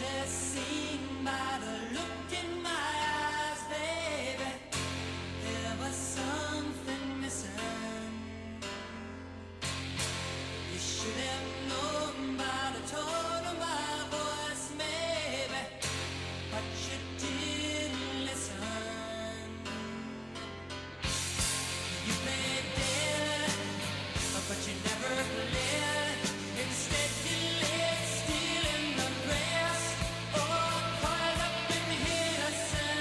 have seen by the look in my eyes, baby, there was something missing. You should have known by the tone of my voice, maybe, but you didn't listen. You played dead, but you never played. Instead you lay still in the grass, all coiled up in innocence.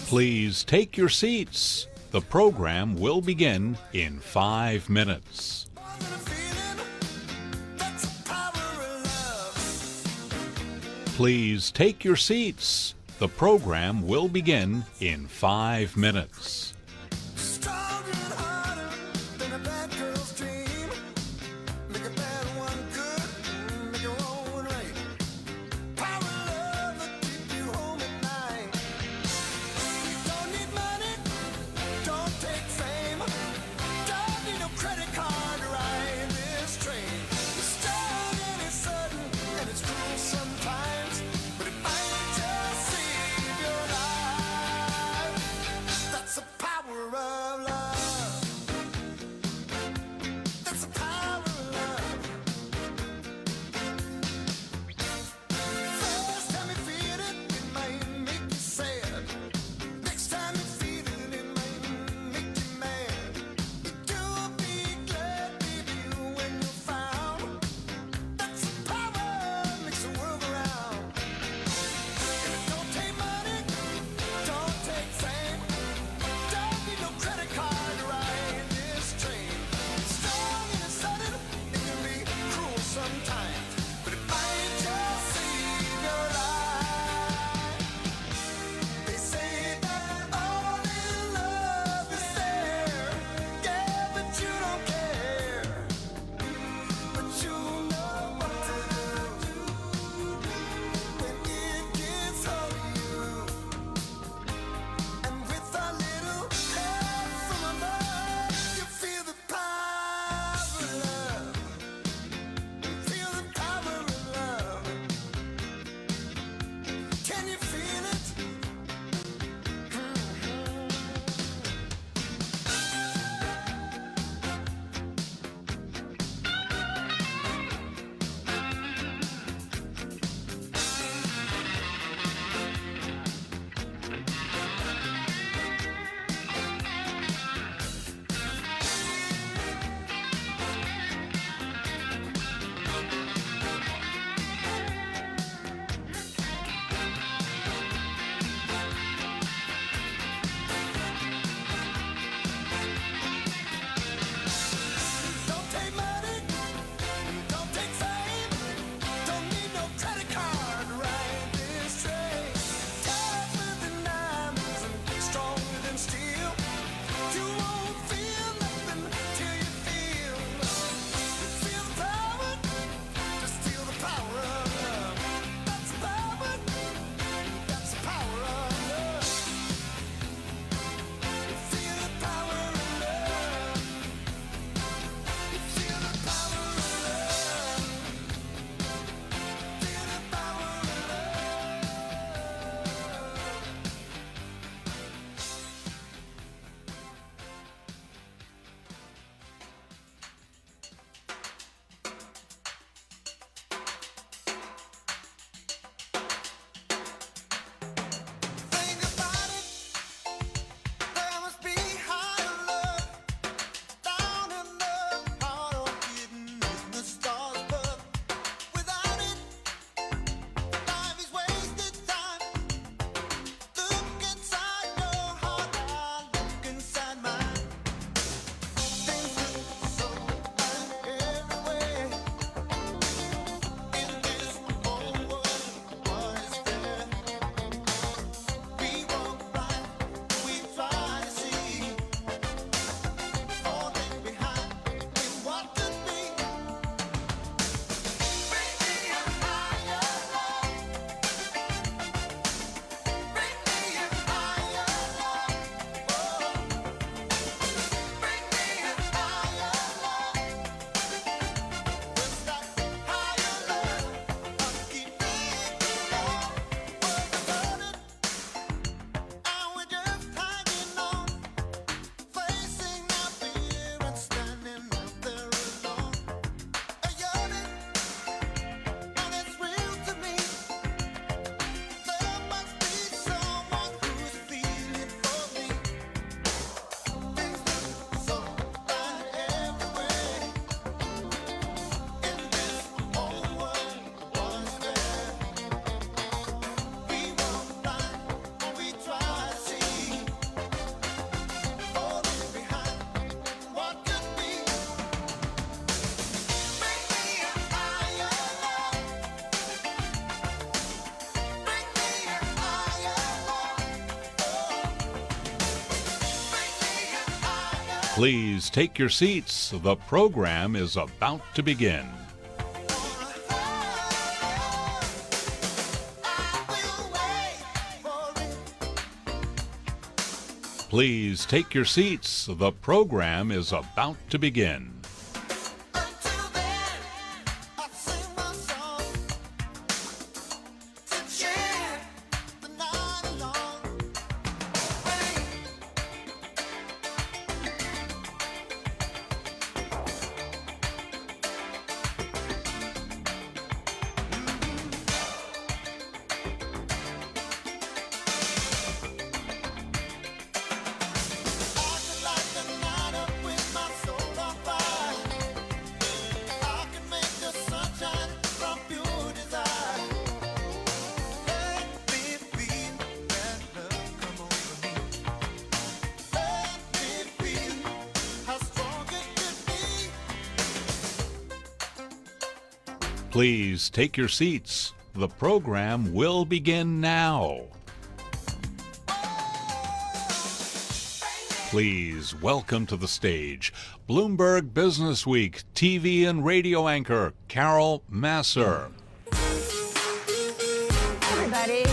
Please take your seats. The program will begin in 5 minutes. Please take your seats. The program will begin in 5 minutes. Credit Please take your seats. The program is about to begin. Please take your seats. The program is about to begin. Please take your seats. The program will begin now. Please welcome to the stage Bloomberg Business Week TV and radio anchor Carol Masser. Everybody,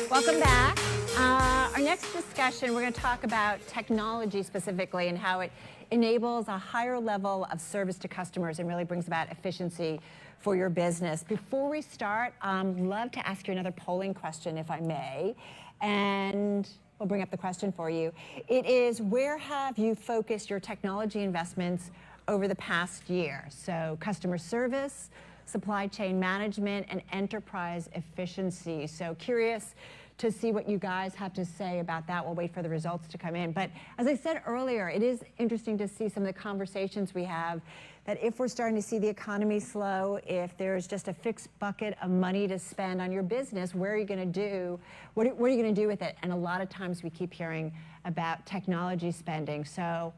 welcome back. Our next discussion, we're going to talk about technology specifically and how it enables a higher level of service to customers and really brings about efficiency for your business. Before we start, I'd love to ask you another polling question, if I may, and we'll bring up the question for you. It is, where have you focused your technology investments over the past year? So customer service, supply chain management, and enterprise efficiency. So curious to see what you guys have to say about that. We'll wait for the results to come in. But as I said earlier, it is interesting to see some of the conversations we have, that if we're starting to see the economy slow, if there's just a fixed bucket of money to spend on your business, where are you going to do, what are you going to do with it? And a lot of times we keep hearing about technology spending. So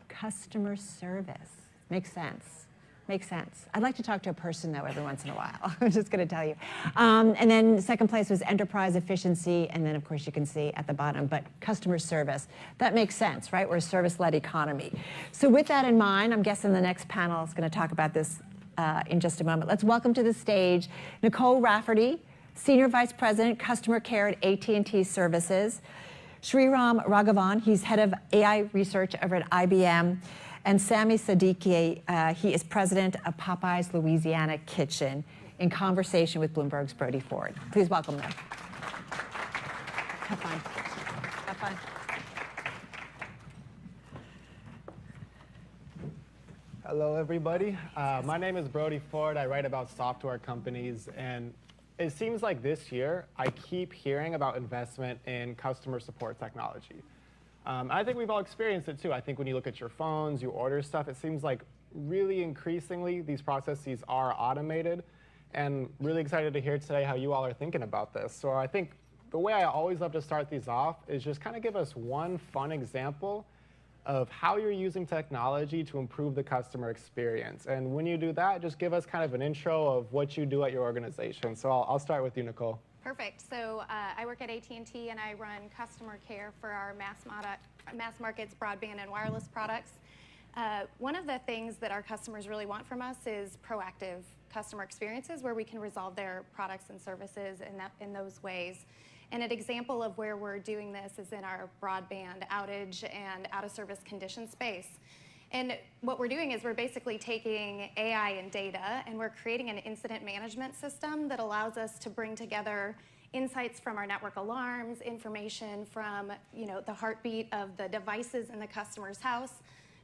customer service makes sense. Makes sense. I'd like to talk to a person, though, every once in a while. I'm just going to tell you. And then second place was enterprise efficiency. And then, of course, you can see at the bottom, but customer service. That makes sense, right? We're a service-led economy. So with that in mind, I'm guessing the next panel is going to talk about this in just a moment. Let's welcome to the stage Nicole Rafferty, Senior Vice President, Customer Care at AT&T Services. Sriram Raghavan, he's Head of AI Research over at IBM. And Sami Siddiqui, he is president of Popeye's Louisiana Kitchen, in conversation with Bloomberg's Brody Ford. Please welcome them. Have fun. Have fun. Hello, everybody. My name is Brody Ford. I write about software companies, and it seems like this year I keep hearing about investment in customer support technology. I think we've all experienced it too. I think when you look at your phones, you order stuff, it seems like really increasingly these processes are automated, and really excited to hear today how you all are thinking about this. So I think the way I always love to start these off is just kind of give us one fun example of how you're using technology to improve the customer experience. And when you do that, just give us kind of an intro of what you do at your organization. So I'll start with you, Nicole. Perfect. So I work at AT&T and I run customer care for our mass markets broadband and wireless products. One of the things that our customers really want from us is proactive customer experiences where we can resolve their products and services in those ways. And an example of where we're doing this is in our broadband outage and out of service condition space. And what we're doing is we're basically taking AI and data and we're creating an incident management system that allows us to bring together insights from our network alarms, information from the heartbeat of the devices in the customer's house,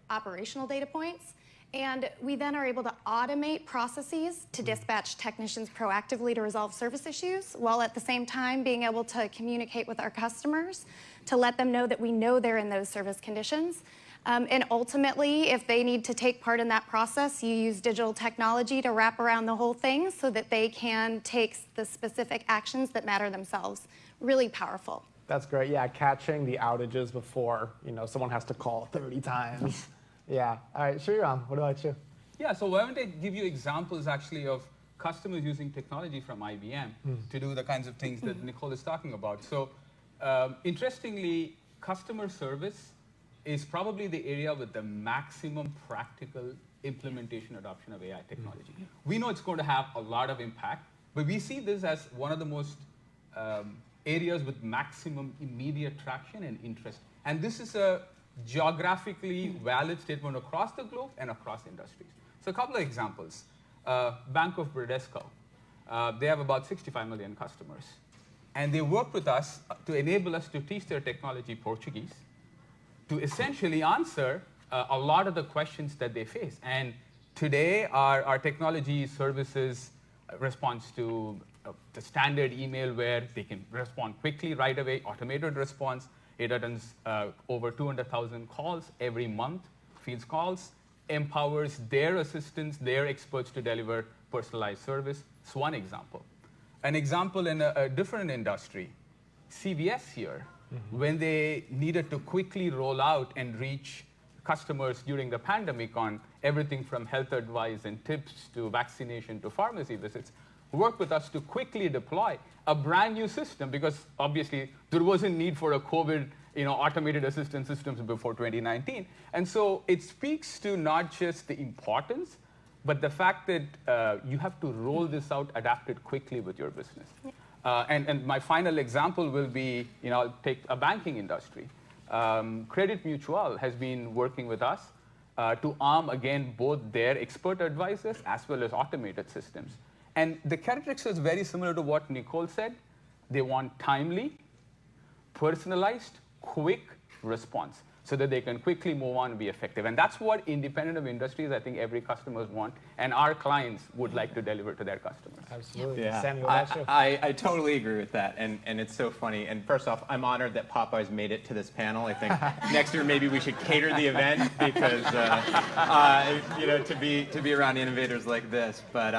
operational data points. And we then are able to automate processes to dispatch technicians proactively to resolve service issues, while at the same time being able to communicate with our customers to let them know that we know they're in those service conditions. And ultimately, if they need to take part in that process, you use digital technology to wrap around the whole thing so that they can take the specific actions that matter themselves. Really powerful. That's great. Yeah, catching the outages before someone has to call 30 times. Yeah. All right, Sriram, what about you? Yeah, so why don't I give you examples actually of customers using technology from IBM to do the kinds of things that Nicole is talking about. So interestingly, customer service is probably the area with the maximum practical implementation adoption of AI technology. We know it's going to have a lot of impact, but we see this as one of the most areas with maximum immediate traction and interest. And this is a geographically valid statement across the globe and across industries. So a couple of examples. Bank of Bradesco, they have about 65 million customers. And they work with us to enable us to teach their technology Portuguese, to essentially answer a lot of the questions that they face. And today, our technology services response to the standard email where they can respond quickly right away, automated response. It attends over 200,000 calls every month, fields calls, empowers their assistants, their experts to deliver personalized service. It's one example. An example in a different industry, CVS here, when they needed to quickly roll out and reach customers during the pandemic on everything from health advice and tips to vaccination to pharmacy visits, worked with us to quickly deploy a brand new system, because obviously there wasn't need for a COVID automated assistant systems before 2019. And so it speaks to not just the importance, but the fact that you have to roll this out, adapt it quickly with your business. And my final example will be, I'll take a banking industry. Credit Mutual has been working with us to arm, again, both their expert advisors as well as automated systems. And the characteristics is very similar to what Nicole said. They want timely, personalized, quick response so that they can quickly move on and be effective. And that's what, independent of industries, I think every customer want, and our clients would like to deliver to their customers. Absolutely. Yeah, Samuel, I totally agree with that, and it's so funny. And first off, I'm honored that Popeyes made it to this panel. I think next year maybe we should cater the event because to be around innovators like this. But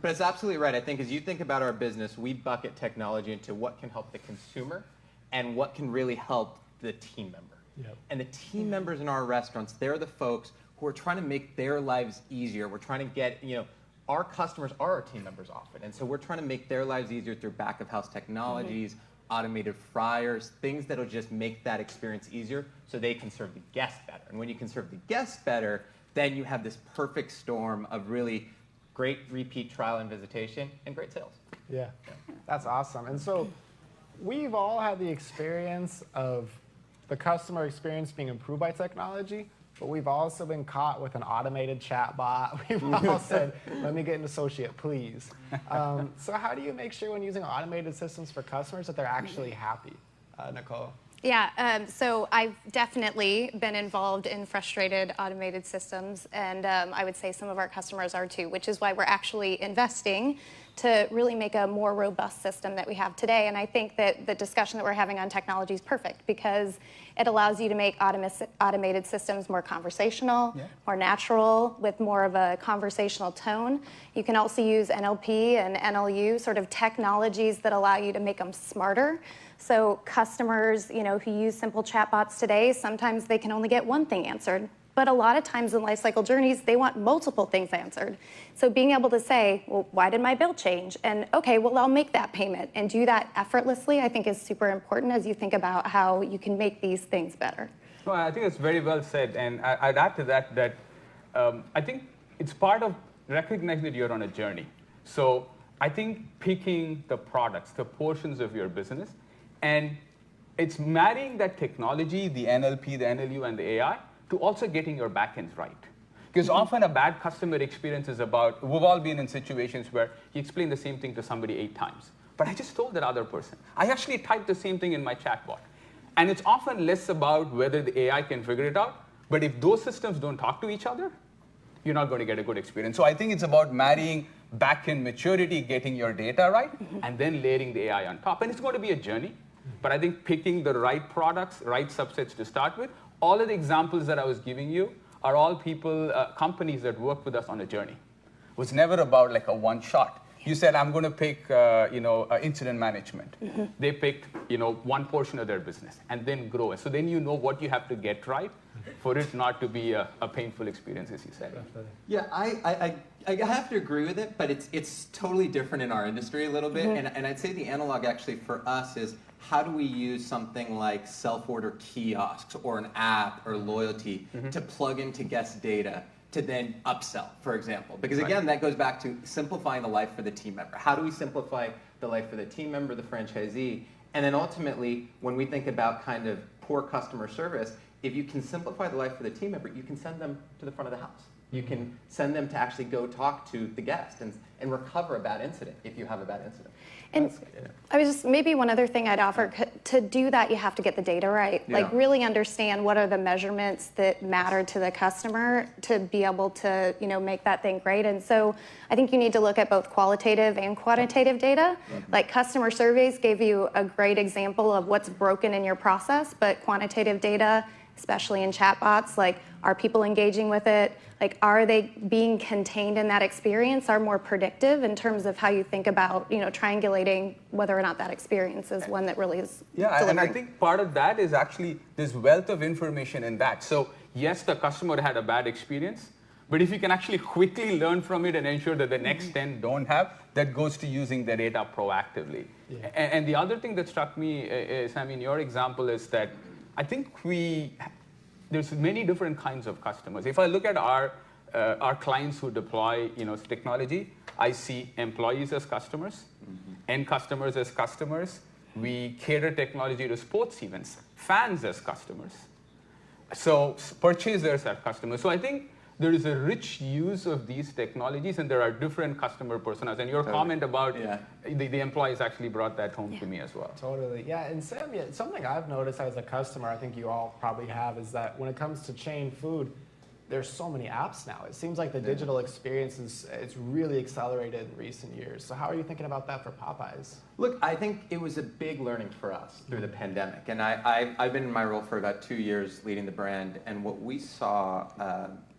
it's absolutely right. I think as you think about our business, we bucket technology into what can help the consumer and what can really help the team member. Yep. And the team members in our restaurants, they're the folks who are trying to make their lives easier. We're trying to get, our customers are our team members often. And so we're trying to make their lives easier through back of house technologies, automated fryers, things that'll just make that experience easier so they can serve the guests better. And when you can serve the guests better, then you have this perfect storm of really great repeat trial and visitation and great sales. Yeah, that's awesome. And so we've all had the experience of the customer experience being improved by technology, but we've also been caught with an automated chat bot. We've all said, let me get an associate, please. So how do you make sure when using automated systems for customers that they're actually happy? Nicole? Yeah, so I've definitely been involved in frustrated automated systems, and I would say some of our customers are too, which is why we're actually investing to really make a more robust system that we have today. And I think that the discussion that we're having on technology is perfect because it allows you to make automated systems more conversational, more natural, with more of a conversational tone. You can also use NLP and NLU, sort of technologies that allow you to make them smarter. So customers, who use simple chatbots today, sometimes they can only get one thing answered. But a lot of times in life cycle journeys, they want multiple things answered. So being able to say, well, why did my bill change? And okay, well, I'll make that payment and do that effortlessly, I think is super important as you think about how you can make these things better. No, I think it's very well said. And I'd add to that I think it's part of recognizing that you're on a journey. So I think picking the products, the portions of your business, and it's marrying that technology, the NLP, the NLU, and the AI, to also getting your backends right. Because often a bad customer experience is about, we've all been in situations where you explain the same thing to somebody 8 times. But I just told that other person. I actually typed the same thing in my chatbot. And it's often less about whether the AI can figure it out, but if those systems don't talk to each other, you're not going to get a good experience. So I think it's about marrying backend maturity, getting your data right, and then layering the AI on top. And it's going to be a journey. But I think picking the right products, right subsets to start with, all of the examples that I was giving you are all people, companies that work with us on a journey. It was never about like a one shot. You said, I'm going to pick, incident management. They picked, one portion of their business and then grow. So then you know what you have to get right for it not to be a painful experience, as you said. Yeah, I have to agree with it, but it's totally different in our industry a little bit. And I'd say the analog actually for us is how do we use something like self-order kiosks or an app or loyalty to plug into guest data to then upsell, for example. Because again, that goes back to simplifying the life for the team member. How do we simplify the life for the team member, the franchisee? And then ultimately, when we think about kind of poor customer service, if you can simplify the life for the team member, you can send them to the front of the house. You can send them to actually go talk to the guest and recover a bad incident if you have a bad incident. And I was just, maybe one other thing I'd offer, to do that, you have to get the data right. Yeah. Like really understand what are the measurements that matter to the customer to be able to, make that thing great. And so I think you need to look at both qualitative and quantitative data. Like customer surveys gave you a great example of what's broken in your process, but quantitative data, especially in chatbots, like are people engaging with it? Like, are they being contained in that experience, are more predictive in terms of how you think about, triangulating whether or not that experience is one that really is delivering. And I think part of that is actually this wealth of information in that. So yes, the customer had a bad experience, but if you can actually quickly learn from it and ensure that the next 10 don't have, that goes to using the data proactively. Yeah. And the other thing that struck me is, your example is that I think there's many different kinds of customers. If I look at our clients who deploy, technology, I see employees as customers, end customers as customers. We cater technology to sports events, fans as customers. So purchasers are customers. So I think there is a rich use of these technologies, and there are different customer personas. And your comment about the employees actually brought that home to me as well. Totally, yeah. And Sam, something I've noticed as a customer, I think you all probably have, is that when it comes to chain food, there's so many apps now. It seems like the digital experience it's really accelerated in recent years. So how are you thinking about that for Popeyes? Look, I think it was a big learning for us through the pandemic. And I've been in my role for about 2 years leading the brand. And what we saw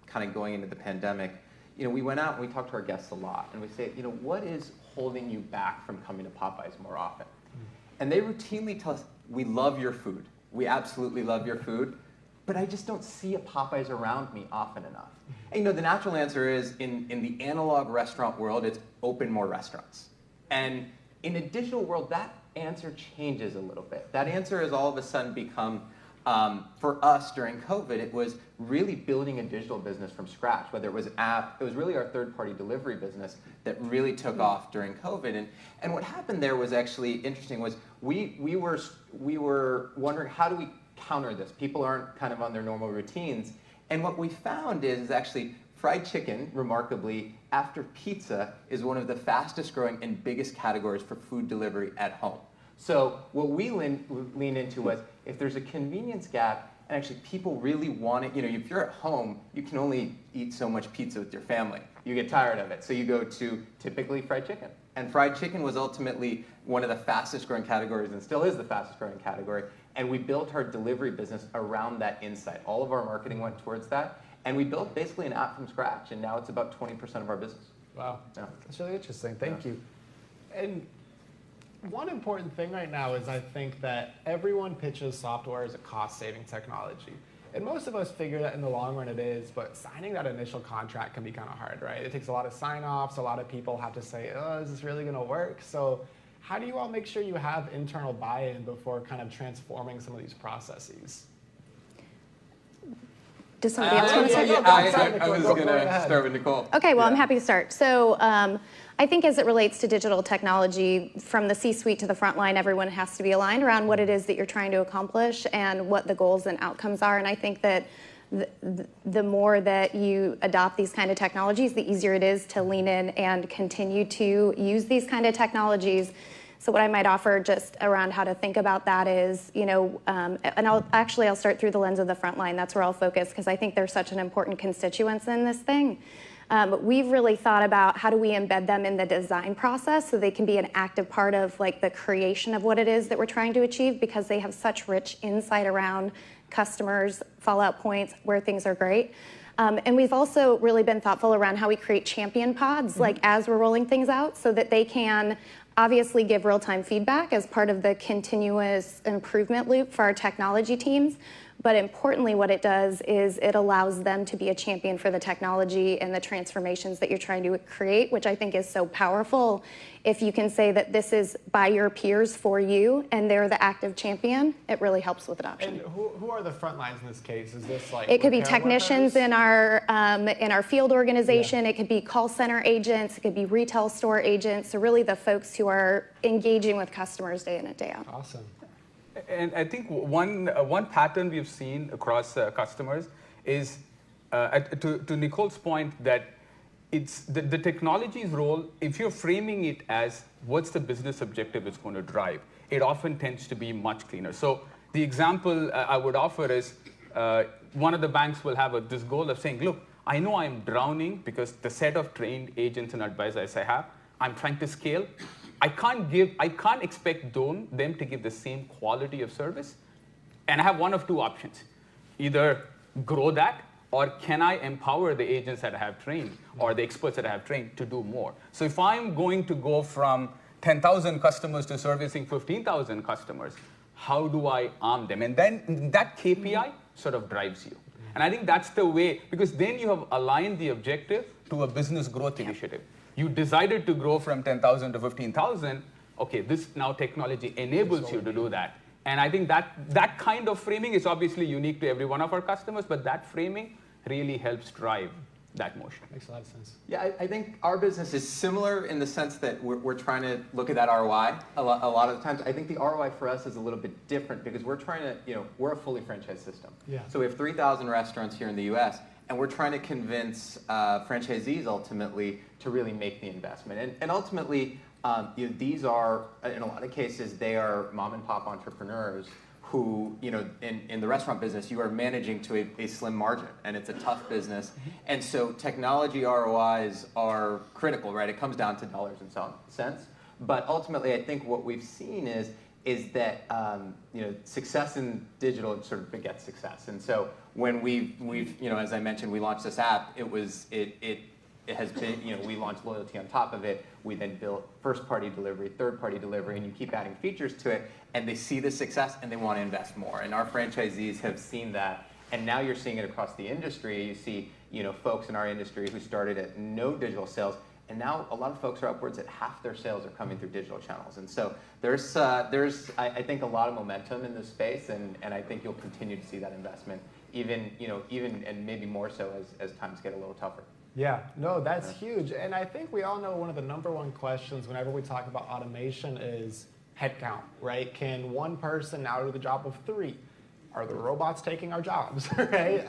kind of going into the pandemic, we went out and we talked to our guests a lot. And we say, what is holding you back from coming to Popeyes more often? And they routinely tell us, we love your food. We absolutely love your food. But I just don't see a Popeyes around me often enough. And the natural answer is, in the analog restaurant world, it's open more restaurants. And in a digital world, that answer changes a little bit. That answer has all of a sudden become, for us during COVID, it was really building a digital business from scratch, whether it was an app. It was really our third-party delivery business that really took off during COVID. And what happened there was actually interesting, was we were wondering, how do we counter this? People aren't kind of on their normal routines. And what we found is actually fried chicken, remarkably, after pizza, is one of the fastest growing and biggest categories for food delivery at home. So what we lean into was, if there's a convenience gap, and actually people really want it, if you're at home, you can only eat so much pizza with your family. You get tired of it. So you go to typically fried chicken. And fried chicken was ultimately one of the fastest growing categories, and still is the fastest growing category. And we built our delivery business around that insight. All of our marketing went towards that. And we built basically an app from scratch. And now it's about 20% of our business. Wow. Yeah. That's really interesting. Thank you. And one important thing right now is, I think that everyone pitches software as a cost-saving technology. And most of us figure that in the long run it is, but signing that initial contract can be kind of hard, right? It takes a lot of sign-offs. A lot of people have to say, is this really going to work? So how do you all make sure you have internal buy-in before kind of transforming some of these processes? Does somebody else want to start? I was going to start with Nicole. Okay, well, I'm happy to start. So I think as it relates to digital technology, from the C-suite to the front line, everyone has to be aligned around what it is that you're trying to accomplish and what the goals and outcomes are. And I think that the more that you adopt these kind of technologies, the easier it is to lean in and continue to use these kind of technologies. So what I might offer just around how to think about that is, and I'll start through the lens of the front line. That's where I'll focus, because I think they're such an important constituents in this thing. We've really thought about how do we embed them in the design process so they can be an active part of the creation of what it is that we're trying to achieve, because they have such rich insight around customers, fallout points, where things are great. And we've also really been thoughtful around how we create champion pods, like as we're rolling things out, so that they can obviously give real-time feedback as part of the continuous improvement loop for our technology teams. But importantly, what it does is it allows them to be a champion for the technology and the transformations that you're trying to create, which I think is so powerful. If you can say that this is by your peers for you and they're the active champion, it really helps with adoption. And who are the front lines in this case? Is this like it could be technicians in our field organization. It could be call center agents. It could be retail store agents. So really the folks who are engaging with customers day in and day out. Awesome. And I think one pattern we've seen across customers is, to Nicole's point, that it's the technology's role. If you're framing it as what's the business objective it's going to drive, it often tends to be much cleaner. So the example I would offer is one of the banks will have this goal of saying, look, I know I'm drowning because the set of trained agents and advisors I have, I'm trying to scale. I can't expect them to give the same quality of service. And I have one of two options. Either grow that, or can I empower the agents that I have trained or the experts that I have trained to do more? So if I'm going to go from 10,000 customers to servicing 15,000 customers, how do I arm them? And then that KPI sort of drives you. And I think that's the way, because then you have aligned the objective to a business growth initiative. You decided to grow from 10,000 to 15,000. Okay, this now technology enables you to do that. And I think that kind of framing is obviously unique to every one of our customers, but that framing really helps drive that motion. Makes a lot of sense. Yeah, I think our business is similar in the sense that we're trying to look at that ROI a lot of the times. I think the ROI for us is a little bit different because we're trying to, we're a fully franchised system. Yeah. So we have 3,000 restaurants here in the US, and we're trying to convince franchisees ultimately to really make the investment. And ultimately, these are, in a lot of cases, they are mom and pop entrepreneurs who, in the restaurant business, you are managing to a slim margin, and it's a tough business. And so technology ROIs are critical, right? It comes down to dollars and cents. But ultimately, I think what we've seen is that success in digital sort of begets success. And so when we've as I mentioned, we launched this app. It has been, we launched loyalty on top of it. We then built first-party delivery, third-party delivery, and you keep adding features to it, and they see the success and they want to invest more. And our franchisees have seen that, and now you're seeing it across the industry. You see, folks in our industry who started at no digital sales, and now a lot of folks are upwards at half their sales are coming through digital channels. And so there's I think a lot of momentum in this space, and I think you'll continue to see that investment, even and maybe more so as times get a little tougher. Yeah, no, that's huge. And I think we all know one of the #1 questions whenever we talk about automation is headcount, right? Can one person now do the job of 3? Are the robots taking our jobs, right?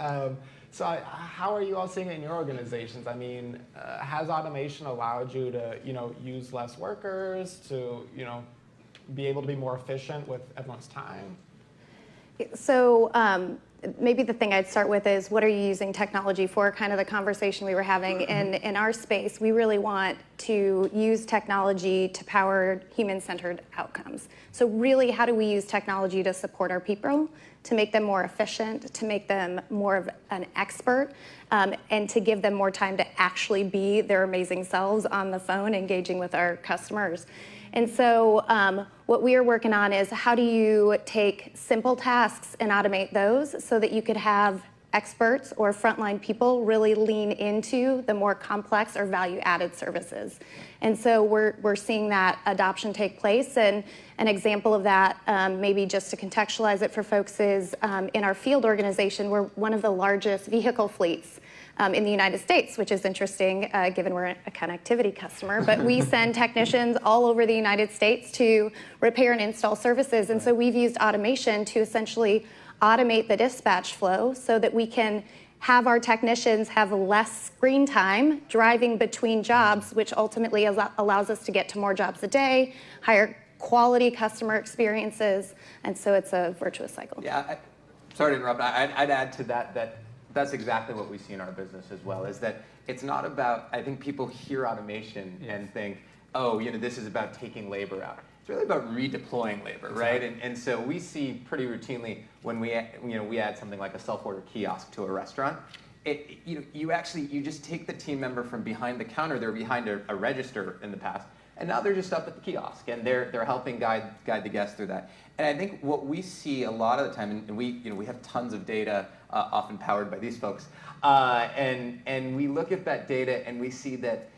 So how are you all seeing it in your organizations? I mean, has automation allowed you to, use less workers, to, be able to be more efficient with everyone's time? So maybe the thing I'd start with is, what are you using technology for? Kind of the conversation we were having in our space. We really want to use technology to power human-centered outcomes. So really, how do we use technology to support our people, to make them more efficient, to make them more of an expert, and to give them more time to actually be their amazing selves on the phone, engaging with our customers. And so what we are working on is, how do you take simple tasks and automate those so that you could have experts or frontline people really lean into the more complex or value-added services. And so we're seeing that adoption take place. And an example of that, maybe just to contextualize it for folks, is in our field organization, we're one of the largest vehicle fleets in the United States, which is interesting given we're a connectivity customer. But we send technicians all over the United States to repair and install services. And so we've used automation to essentially automate the dispatch flow so that we can have our technicians have less screen time driving between jobs, which ultimately allows us to get to more jobs a day, higher quality customer experiences. And so it's a virtuous cycle. Yeah, sorry to interrupt. I'd add to that that's exactly what we see in our business as well, is that it's not about, I think people hear automation and think, oh, this is about taking labor out. It's really about redeploying labor, right? And so we see pretty routinely when we add something like a self-order kiosk to a restaurant, you just take the team member from behind the counter. They're behind a register in the past, and now they're just up at the kiosk, and they're helping guide the guests through that. And I think what we see a lot of the time, and we have tons of data, often powered by these folks, and we look at that data and we see that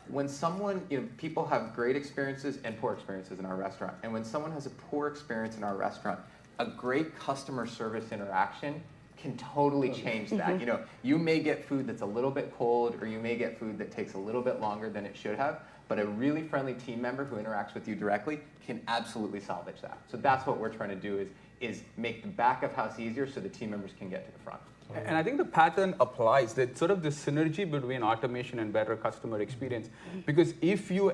when someone, people have great experiences and poor experiences in our restaurant, and when someone has a poor experience in our restaurant, a great customer service interaction can totally change that. You may get food that's a little bit cold, or you may get food that takes a little bit longer than it should have, but a really friendly team member who interacts with you directly can absolutely salvage that. So that's what we're trying to do is make the back of house easier so the team members can get to the front. And I think the pattern applies, that sort of the synergy between automation and better customer experience. Because if you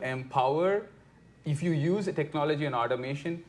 use technology and automation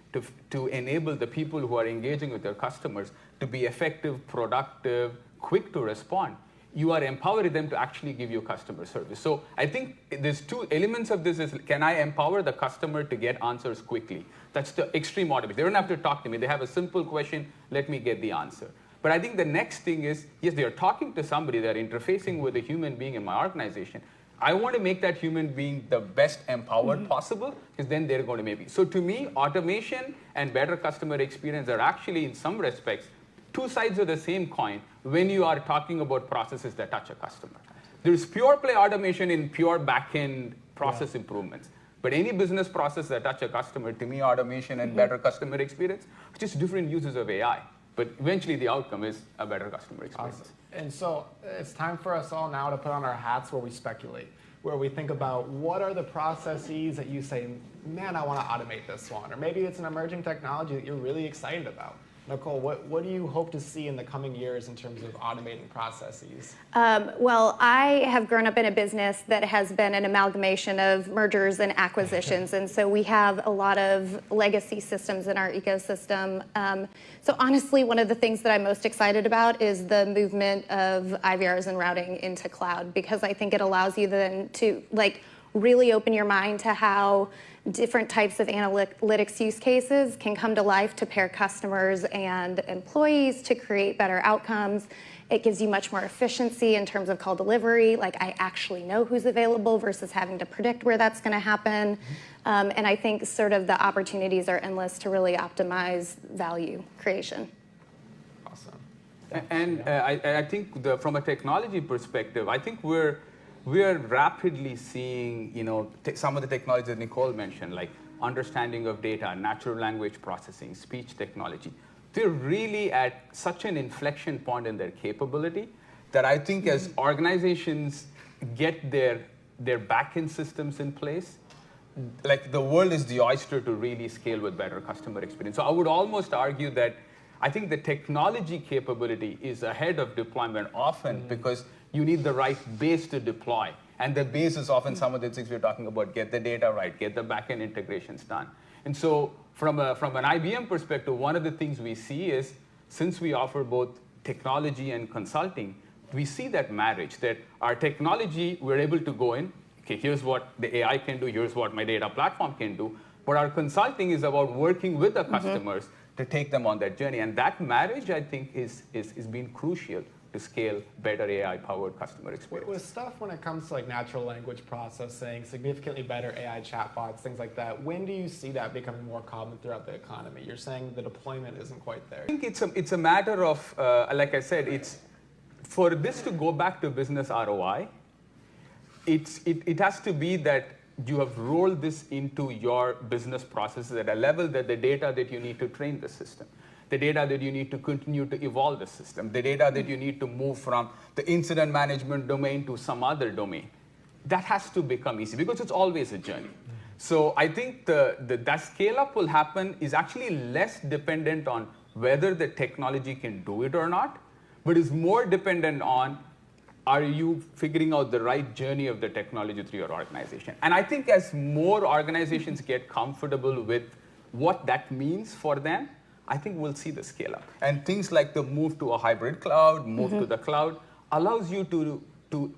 to enable the people who are engaging with their customers to be effective, productive, quick to respond, you are empowering them to actually give you customer service. So I think there's two elements of this. Can I empower the customer to get answers quickly? That's the extreme automation. They don't have to talk to me. They have a simple question, let me get the answer. But I think the next thing is, yes, they're talking to somebody, they're interfacing with a human being in my organization. I want to make that human being the best empowered possible, because then they're going to maybe. So to me, automation and better customer experience are actually, in some respects, two sides of the same coin when you are talking about processes that touch a customer. There's pure play automation in pure back-end process improvements. But any business process that touch a customer, to me, automation and better customer experience are just different uses of AI. But eventually, the outcome is a better customer experience. Awesome. And so it's time for us all now to put on our hats where we speculate, where we think about what are the processes that you say, man, I want to automate this one. Or maybe it's an emerging technology that you're really excited about. Nicole, what do you hope to see in the coming years in terms of automating processes? Well, I have grown up in a business that has been an amalgamation of mergers and acquisitions, and so we have a lot of legacy systems in our ecosystem. So honestly, one of the things that I'm most excited about is the movement of IVRs and routing into cloud, because I think it allows you then to really open your mind to how different types of analytics use cases can come to life to pair customers and employees to create better outcomes. It gives you much more efficiency in terms of call delivery. I actually know who's available versus having to predict where that's going to happen. And I think sort of the opportunities are endless to really optimize value creation. Awesome. And I think from a technology perspective, I think we are rapidly seeing, some of the technologies that Nicole mentioned, like understanding of data, natural language processing, speech technology. They're really at such an inflection point in their capability that I think as organizations get their back-end systems in place, the world is the oyster to really scale with better customer experience. So I would almost argue that I think the technology capability is ahead of deployment often because you need the right base to deploy. And the base is often some of the things we're talking about, get the data right, get the back-end integrations done. And so from an IBM perspective, one of the things we see is, since we offer both technology and consulting, we see that marriage, that our technology, we're able to go in, okay, here's what the AI can do, here's what my data platform can do. But our consulting is about working with the customers to take them on that journey. And that marriage, I think, is been crucial to scale better AI-powered customer experience. With stuff when it comes to natural language processing, significantly better AI chatbots, things like that, when do you see that becoming more common throughout the economy? You're saying the deployment isn't quite there. I think it's a matter of, like I said, it's for this to go back to business ROI, it has to be that you have rolled this into your business processes at a level that the data that you need to train the system, the data that you need to continue to evolve the system, the data that you need to move from the incident management domain to some other domain, that has to become easy because it's always a journey. So I think that scale-up will happen is actually less dependent on whether the technology can do it or not, but is more dependent on, are you figuring out the right journey of the technology through your organization? And I think as more organizations get comfortable with what that means for them, I think we'll see the scale up. And things like the move to a hybrid cloud, move to the cloud, allows you to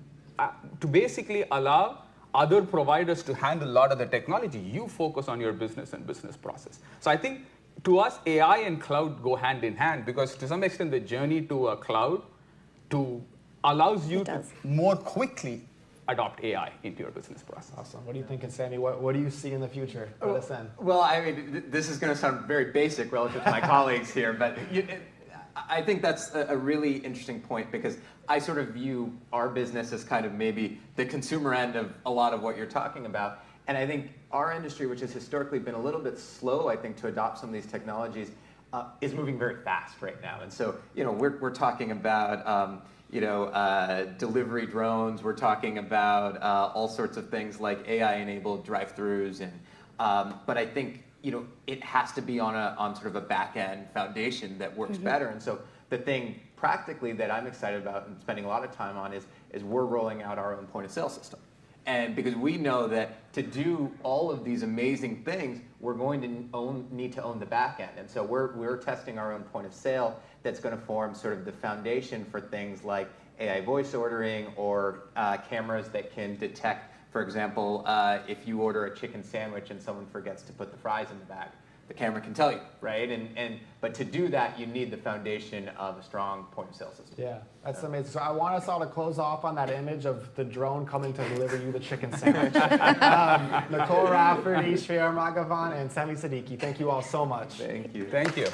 basically allow other providers to handle a lot of the technology. You focus on your business and business process. So I think to us, AI and cloud go hand in hand because to some extent the journey to a cloud, to allows you to more quickly adopt AI into your business process. Awesome. What are you thinking, Sammy? What do you see in the future for this end? Well, I mean, this is going to sound very basic relative to my colleagues here, but I think that's a really interesting point because I sort of view our business as kind of maybe the consumer end of a lot of what you're talking about. And I think our industry, which has historically been a little bit slow, I think, to adopt some of these technologies, is moving very fast right now. And so, we're talking about delivery drones. We're talking about all sorts of things like AI-enabled drive-throughs, and but I think it has to be on sort of a back-end foundation that works better. And so the thing practically that I'm excited about and spending a lot of time on is we're rolling out our own point-of-sale system. And because we know that to do all of these amazing things, we're going to need to own the back end. And so we're testing our own point of sale that's going to form sort of the foundation for things like AI voice ordering or cameras that can detect, for example, if you order a chicken sandwich and someone forgets to put the fries in the bag, the camera can tell you, right? But to do that, you need the foundation of a strong point-of-sale system. Yeah, that's amazing. So I want us all to close off on that image of the drone coming to deliver you the chicken sandwich. Nicole Rafford, Ishriar Maghavan, and Sami Siddiqui, thank you all so much. Thank you. Thank you.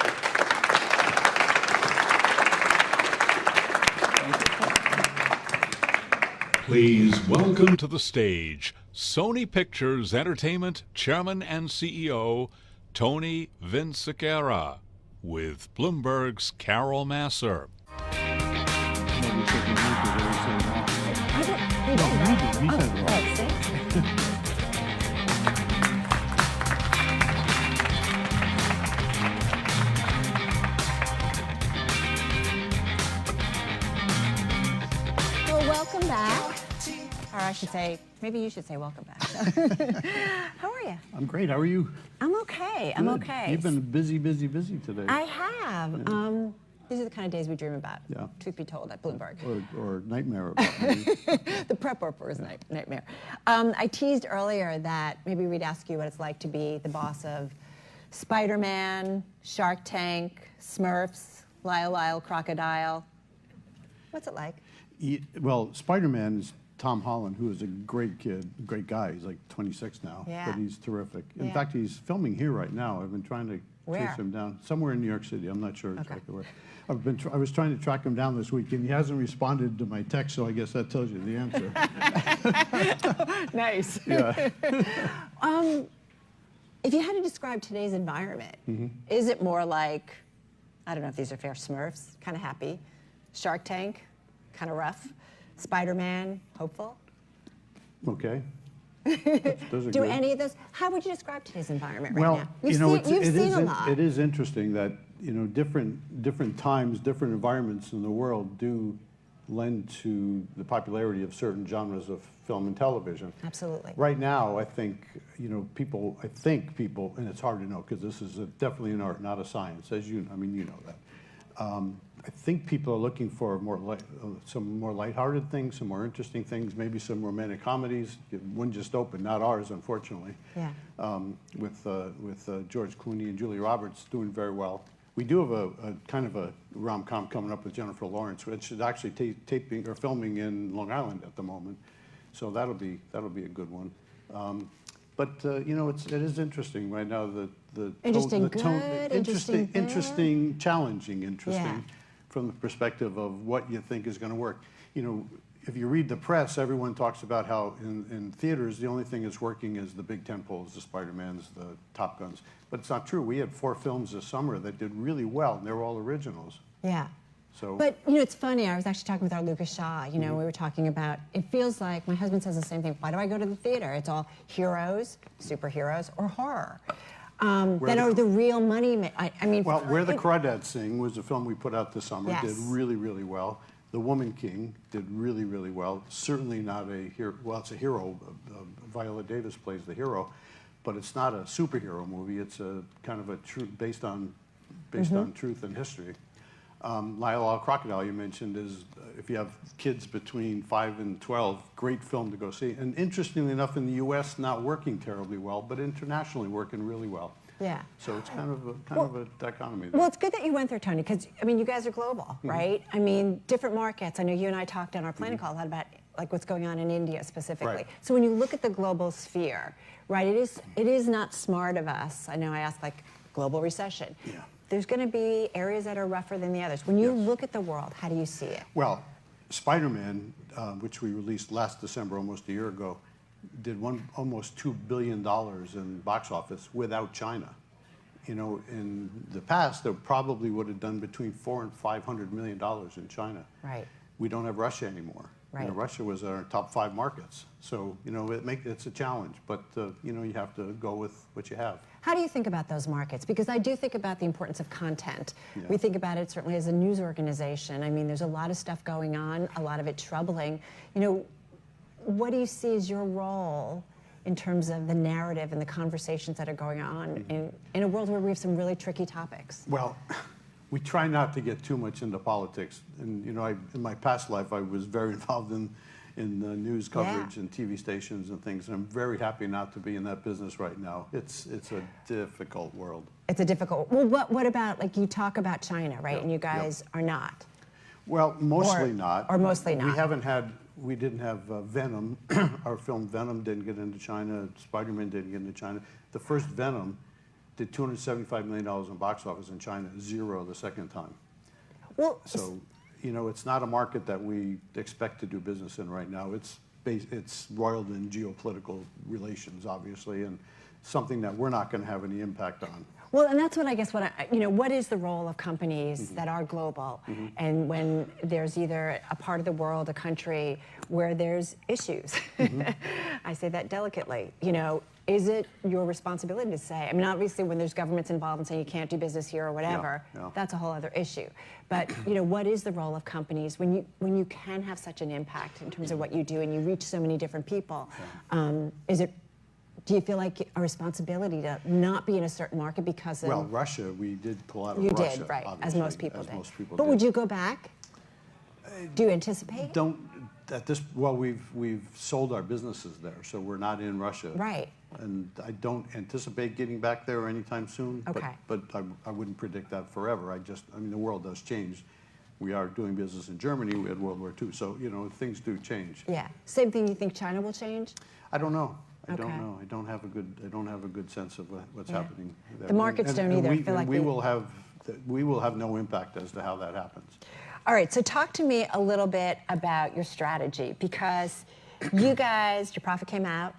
Please welcome to the stage Sony Pictures Entertainment Chairman and CEO, Tony Vinciquerra, with Bloomberg's Carol Masser. Well, welcome back. Or I should say, maybe you should say welcome back. How are you? I'm great. How are you? I'm okay. I'm Good. okay. You've been busy today. I have. Yeah. These are the kind of days we dream about, Yeah. truth be told, at Bloomberg. Or nightmare about me. The prep workers nightmare. I teased earlier that maybe we'd ask you what it's like to be the boss of Spider-Man, Shark Tank, Smurfs, Lyle Lyle Crocodile. What's it like? Well, Spider-Man is Tom Holland, who is a great kid, great guy. He's like 26 now, Yeah. but he's terrific. In Yeah. fact, he's filming here right now. I've been trying to Where? chase him down. Somewhere in New York City. I'm not sure exactly where. I was trying to track him down this week, and he hasn't responded to my text, so I guess that tells you the answer. Nice. Yeah. If you had to describe today's environment, is it more like, I don't know if these are fair, Smurfs, kind of happy, Shark Tank, kind of rough, Spider-Man, hopeful? Okay. Those are Do good. any of those, how would you describe today's environment right Well, now? you've seen a lot. It is interesting that different times, different environments in the world do lend to the popularity of certain genres of film and television. Absolutely. Right now, I think people, and it's hard to know because this is definitely an art, not a science, as you know that. I think people are looking for some more lighthearted things, some more interesting things, maybe some romantic comedies. One just opened, not ours, unfortunately. Yeah. With George Clooney and Julia Roberts doing very well. We do have a kind of a rom-com coming up with Jennifer Lawrence, which is actually taping or filming in Long Island at the moment. So that'll be a good one. But it is interesting right now. Interesting, challenging, Yeah. from the perspective of what you think is going to work. If you read the press, everyone talks about how in theaters the only thing that's working is the big tentpoles, the Spider-Mans, the Top Guns. But it's not true. We had 4 films this summer that did really well, and they were all originals. Yeah. So. But it's funny. I was actually talking with our Lucas Shaw. We were talking about. It feels like my husband says the same thing. Why do I go to the theater? It's all heroes, superheroes, or horror. That are the real money. Well, Where the Crawdads Sing was a film we put out this summer. Yes. Did really, really well. The Woman King did really, really well. Certainly not a hero. Well, it's a hero. Viola Davis plays the hero, but it's not a superhero movie. It's a kind of a based on truth and history. Lyle Crocodile, you mentioned, is if you have kids between 5 and 12, great film to go see. And interestingly enough, in the U.S., not working terribly well, but internationally working really well. Yeah. So it's kind of a dichotomy. Well, it's good that you went there, Tony, because I mean, you guys are global, right? I mean, different markets. I know you and I talked on our planning call a lot about like what's going on in India specifically. Right. So when you look at the global sphere, right? It is not smart of us. I know I asked like global recession. Yeah. There's going to be areas that are rougher than the others. When you look at the world, how do you see it? Well, Spider-Man, which we released last December, almost a year ago, did almost $2 billion in box office without China. You know, in the past, they probably would have done between $400 and $500 million in China. Right. We don't have Russia anymore. Right. You know, Russia was our top 5 markets. So, you know, it's a challenge, but, you know, you have to go with what you have. How do you think about those markets? Because I do think about the importance of content. Yeah. We think about it certainly as a news organization. I mean, there's a lot of stuff going on, a lot of it troubling. You know, what do you see as your role in terms of the narrative and the conversations that are going on in a world where we have some really tricky topics? Well, we try not to get too much into politics. And, you know, in my past life, I was very involved in news coverage and TV stations and things. And I'm very happy not to be in that business right now. It's a difficult world. It's a difficult. Well, what about, like, you talk about China, right? Yeah, And you guys are not. Well, mostly not. Or mostly not. We didn't have Venom. Our film Venom didn't get into China. Spider-Man didn't get into China. The first Venom did $275 million in box office in China, 0 the second time. Well, so, you know, it's not a market that we expect to do business in right now. It's roiled in geopolitical relations, obviously, and something that we're not going to have any impact on. Well, and that's what I guess, what is the role of companies that are global? And when there's either a part of the world, a country, where there's issues, I say that delicately, you know, is it your responsibility to say, I mean, obviously when there's governments involved and saying you can't do business here or whatever, that's a whole other issue. But, you know, what is the role of companies when you can have such an impact in terms of what you do and you reach so many different people? Do you feel like a responsibility to not be in a certain market because of... Well, Russia, we did pull out of You Russia. did, right, as obviously, most people did. Most people but did. would you go back? Do you anticipate? We've sold our businesses there, so we're not in Russia. Right. And I don't anticipate getting back there anytime soon. Okay. But I wouldn't predict that forever. I mean, the world does change. We are doing business in Germany. We had World War II, so, you know, things do change. Yeah. Same thing, you think China will change? I don't know. I Okay. don't know. I don't have a good sense of what's happening there. The markets don't either. I feel like we will have no impact as to how that happens. All right, so talk to me a little bit about your strategy, because you guys, your profit came out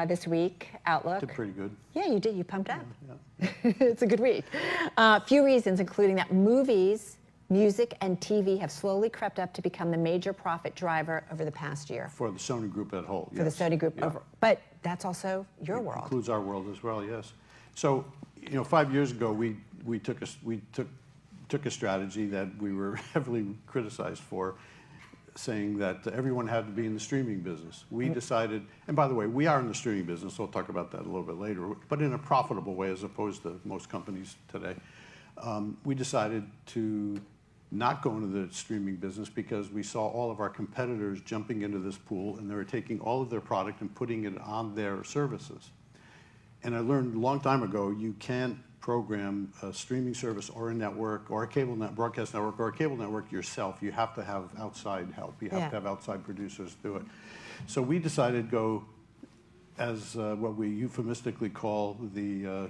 this week, Outlook. Did pretty good. Yeah, you did. You pumped up. Yeah. It's a good week. A few reasons, including that movies, music, and TV have slowly crept up to become the major profit driver over the past year. For the Sony Group as a whole, For the Sony Group, but that's also your It world. includes our world as well, yes. So, you know, 5 years ago, we took a strategy that we were heavily criticized for, saying that everyone had to be in the streaming business. We decided, and by the way, we are in the streaming business, so we'll talk about that a little bit later, but in a profitable way as opposed to most companies today. We decided to not go into the streaming business because we saw all of our competitors jumping into this pool, and they were taking all of their product and putting it on their services. And I learned a long time ago, you can't program a streaming service or a network or a cable broadcast network or a cable network yourself. You have to have outside help. You have to have outside producers do it. So we decided to go as what we euphemistically call the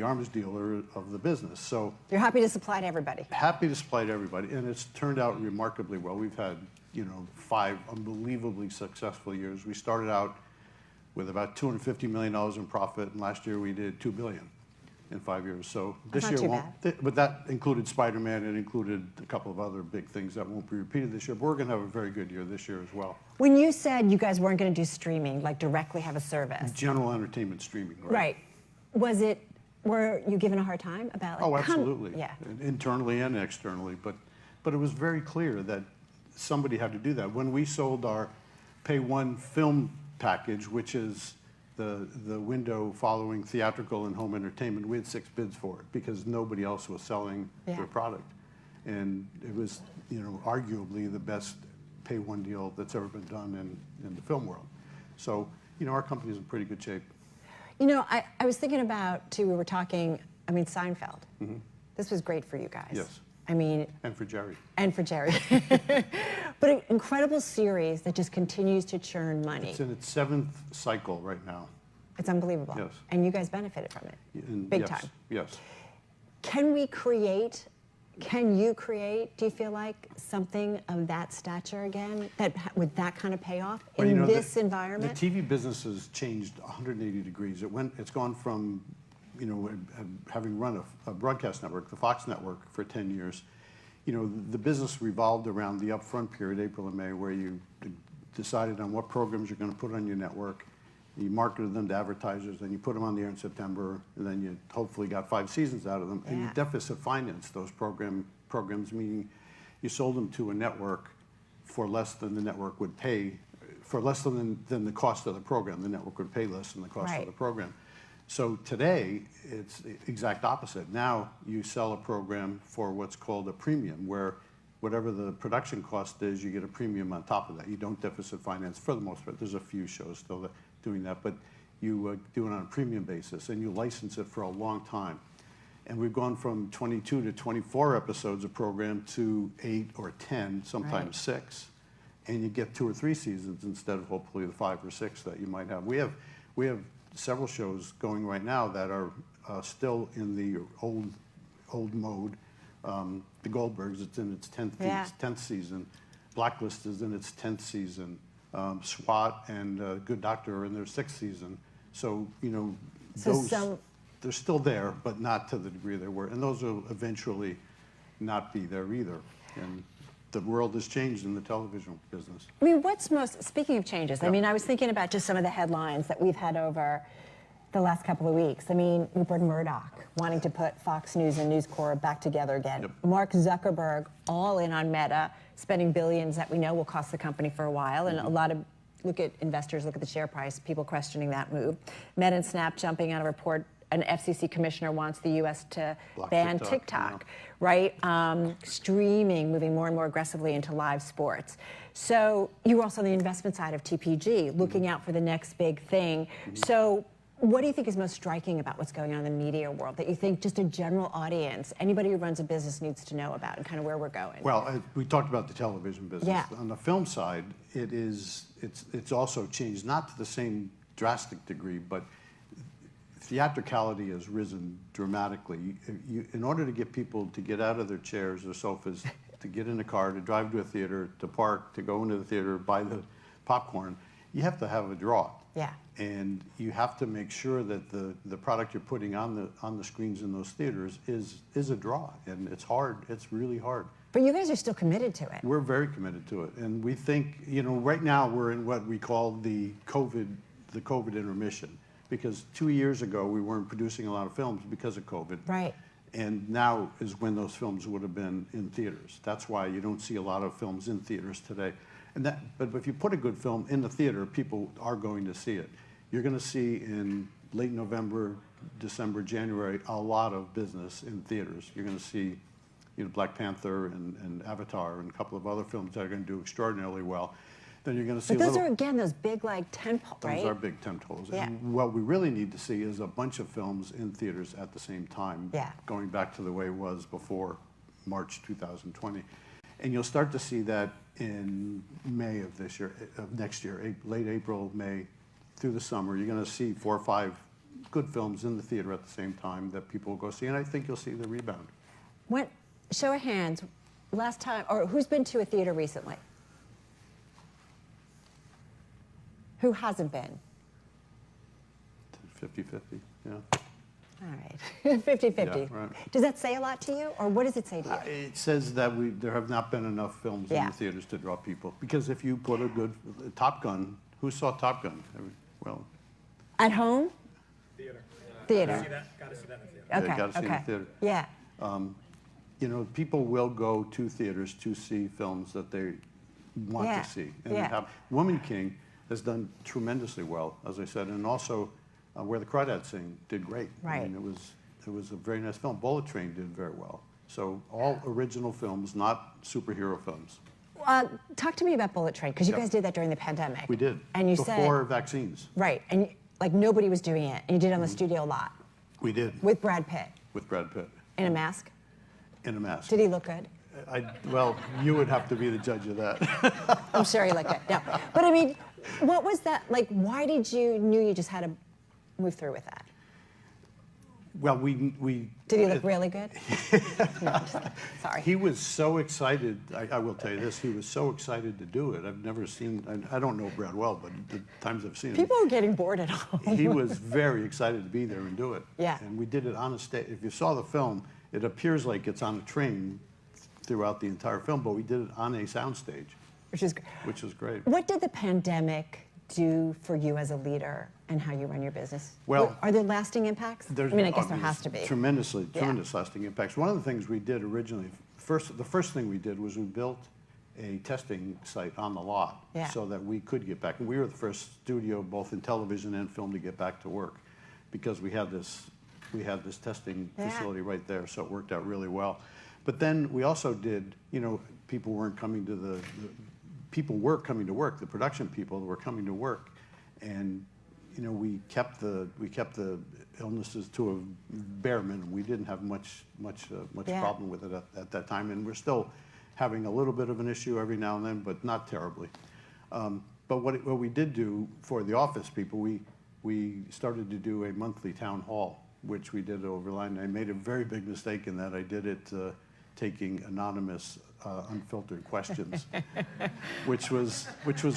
arms dealer of the business. So you're happy to supply to everybody. Happy to supply to everybody, and it's turned out remarkably well. We've had, you know, 5 unbelievably successful years. We started out with about $250 million in profit, and last year we did $2 billion in 5 years. So this year won't, but that included Spider-Man, and included a couple of other big things that won't be repeated this year. But we're going to have a very good year this year as well. When you said you guys weren't going to do streaming, like directly have a service. General entertainment streaming, right? Right. Were you given a hard time about? Like, oh, absolutely. Yeah. Internally and externally, but it was very clear that somebody had to do that. When we sold our Pay One film package, which is the window following theatrical and home entertainment, we had 6 bids for it because nobody else was selling their product, and it was, you know, arguably the best Pay One deal that's ever been done in the film world. So, you know, our company's in pretty good shape. You know, I was thinking about, too, we were talking, I mean, Seinfeld. Mm-hmm. This was great for you guys. Yes. I mean... And for Jerry. And for Jerry. But an incredible series that just continues to churn money. It's in its 7th cycle right now. It's unbelievable. Yes. And you guys benefited from it. Big yes, time. Yes. Can you create, do you feel like, something of that stature again, with that kind of payoff in this environment? The TV business has changed 180 degrees. It's gone from, you know, having run a broadcast network, the Fox network, for 10 years. You know, the business revolved around the upfront period, April and May, where you decided on what programs you're going to put on your network. You marketed them to advertisers, then you put them on the air in September, and then you hopefully got 5 seasons out of them. And you deficit financed those programs, meaning you sold them to a network for less than the network would pay, for less than the cost of the program. The network would pay less than the cost of the program. So today, it's the exact opposite. Now you sell a program for what's called a premium, where whatever the production cost is, you get a premium on top of that. You don't deficit finance for the most part. There's a few shows still that doing that, but you do it on a premium basis, and you license it for a long time. And we've gone from 22 to 24 episodes of program to 8 or 10, sometimes 6, and you get 2 or 3 seasons instead of hopefully the 5 or 6 that you might have. We have several shows going right now that are still in the old mode. The Goldbergs, it's in its 10th season. Blacklist is in its 10th season. SWAT and Good Doctor are in their 6th season. So, you know, they're still there, but not to the degree they were. And those will eventually not be there either. And the world has changed in the television business. I mean, speaking of changes, I mean, I was thinking about just some of the headlines that we've had over the last couple of weeks. I mean, Rupert Murdoch wanting to put Fox News and News Corp back together again. Mark Zuckerberg all in on Meta, spending billions that we know will cost the company for a while. And a lot of, investors look at the share price, people questioning that move. Meta and Snap jumping on a report, an FCC commissioner wants the U.S. to ban TikTok, right? Streaming, moving more and more aggressively into live sports. So you're also on the investment side of TPG, looking out for the next big thing. So what do you think is most striking about what's going on in the media world that you think just a general audience, anybody who runs a business needs to know about and kind of where we're going? Well, we talked about the television business. Yeah. On the film side, it's also changed, not to the same drastic degree, but theatricality has risen dramatically. In order to get people to get out of their chairs or sofas, to get in a car, to drive to a theater, to park, to go into the theater, buy the popcorn, you have to have a draw. Yeah. And you have to make sure that the product you're putting on the screens in those theaters is a draw. And it's hard. It's really hard. But you guys are still committed to it. We're very committed to it. And we think, you know, right now we're in what we call the COVID intermission. Because 2 years ago, we weren't producing a lot of films because of COVID. Right. And now is when those films would have been in theaters. That's why you don't see a lot of films in theaters today. But if you put a good film in the theater, people are going to see it. You're going to see in late November, December, January, a lot of business in theaters. You're going to see, you know, Black Panther and Avatar and a couple of other films that are going to do extraordinarily well. Then you're going to see. But those are again those big tentpoles, right? Those are big tentpoles. Yeah. And what we really need to see is a bunch of films in theaters at the same time. Yeah. Going back to the way it was before March 2020, and you'll start to see that in May of this year, of next year, late April, May, through the summer. You're going to see 4 or 5 good films in the theater at the same time that people will go see, and I think you'll see the rebound. Show of hands, last time, or who's been to a theater recently? Who hasn't been? 50-50, yeah. All right, 50-50. Yeah, right. Does that say a lot to you, or what does it say to you? It says that there have not been enough films in the theaters to draw people. Because if you put a good Top Gun, who saw Top Gun? Well, at home? Theater. Theater. Gotta see that in the theater. Okay. Yeah, gotta see it in the theater. Yeah. You know, people will go to theaters to see films that they want to see. And Woman King has done tremendously well, as I said, and also Where the Crawdads Sing did great. Right. I mean, it was a very nice film. Bullet Train did very well. So all original films, not superhero films. Talk to me about Bullet Train, because you guys did that during the pandemic. We did. And you before vaccines. Right, and Like nobody was doing it, and you did it on the studio lot. We did. With Brad Pitt. With Brad Pitt. In a mask? In a mask. Did he look good? Well, you would have to be the judge of that. I'm sure he looked good. No. But I mean, what was that? Like, why did you knew you just had to move through with that? Well, we Did he look really good? No, sorry. He was so excited. I will tell you this. He was so excited to do it. I've never seen. I don't know Brad well, but the times I've seen him, people are getting bored at home. he was very excited to be there and do it. Yeah. And we did it on a stage. If you saw the film, it appears like it's on a train throughout the entire film, but we did it on a soundstage, which is great. What did the pandemic do for you as a leader and how you run your business? Well, are there lasting impacts? I mean, I guess there has to be. Tremendous lasting impacts. One of the things we did originally, the first thing we did was we built a testing site on the lot so that we could get back. And we were the first studio, both in television and film, to get back to work because we had this testing facility right there, so it worked out really well. But then we also did, people weren't coming to people were coming to work, the production people were coming to work, and we kept the illnesses to a bare minimum. We didn't have much problem with it at that time, and we're still having a little bit of an issue every now and then, but not terribly. But what we did do for the office people, we started to do a monthly town hall, which we did over line. I made a very big mistake in that I did it taking anonymous, unfiltered questions, which was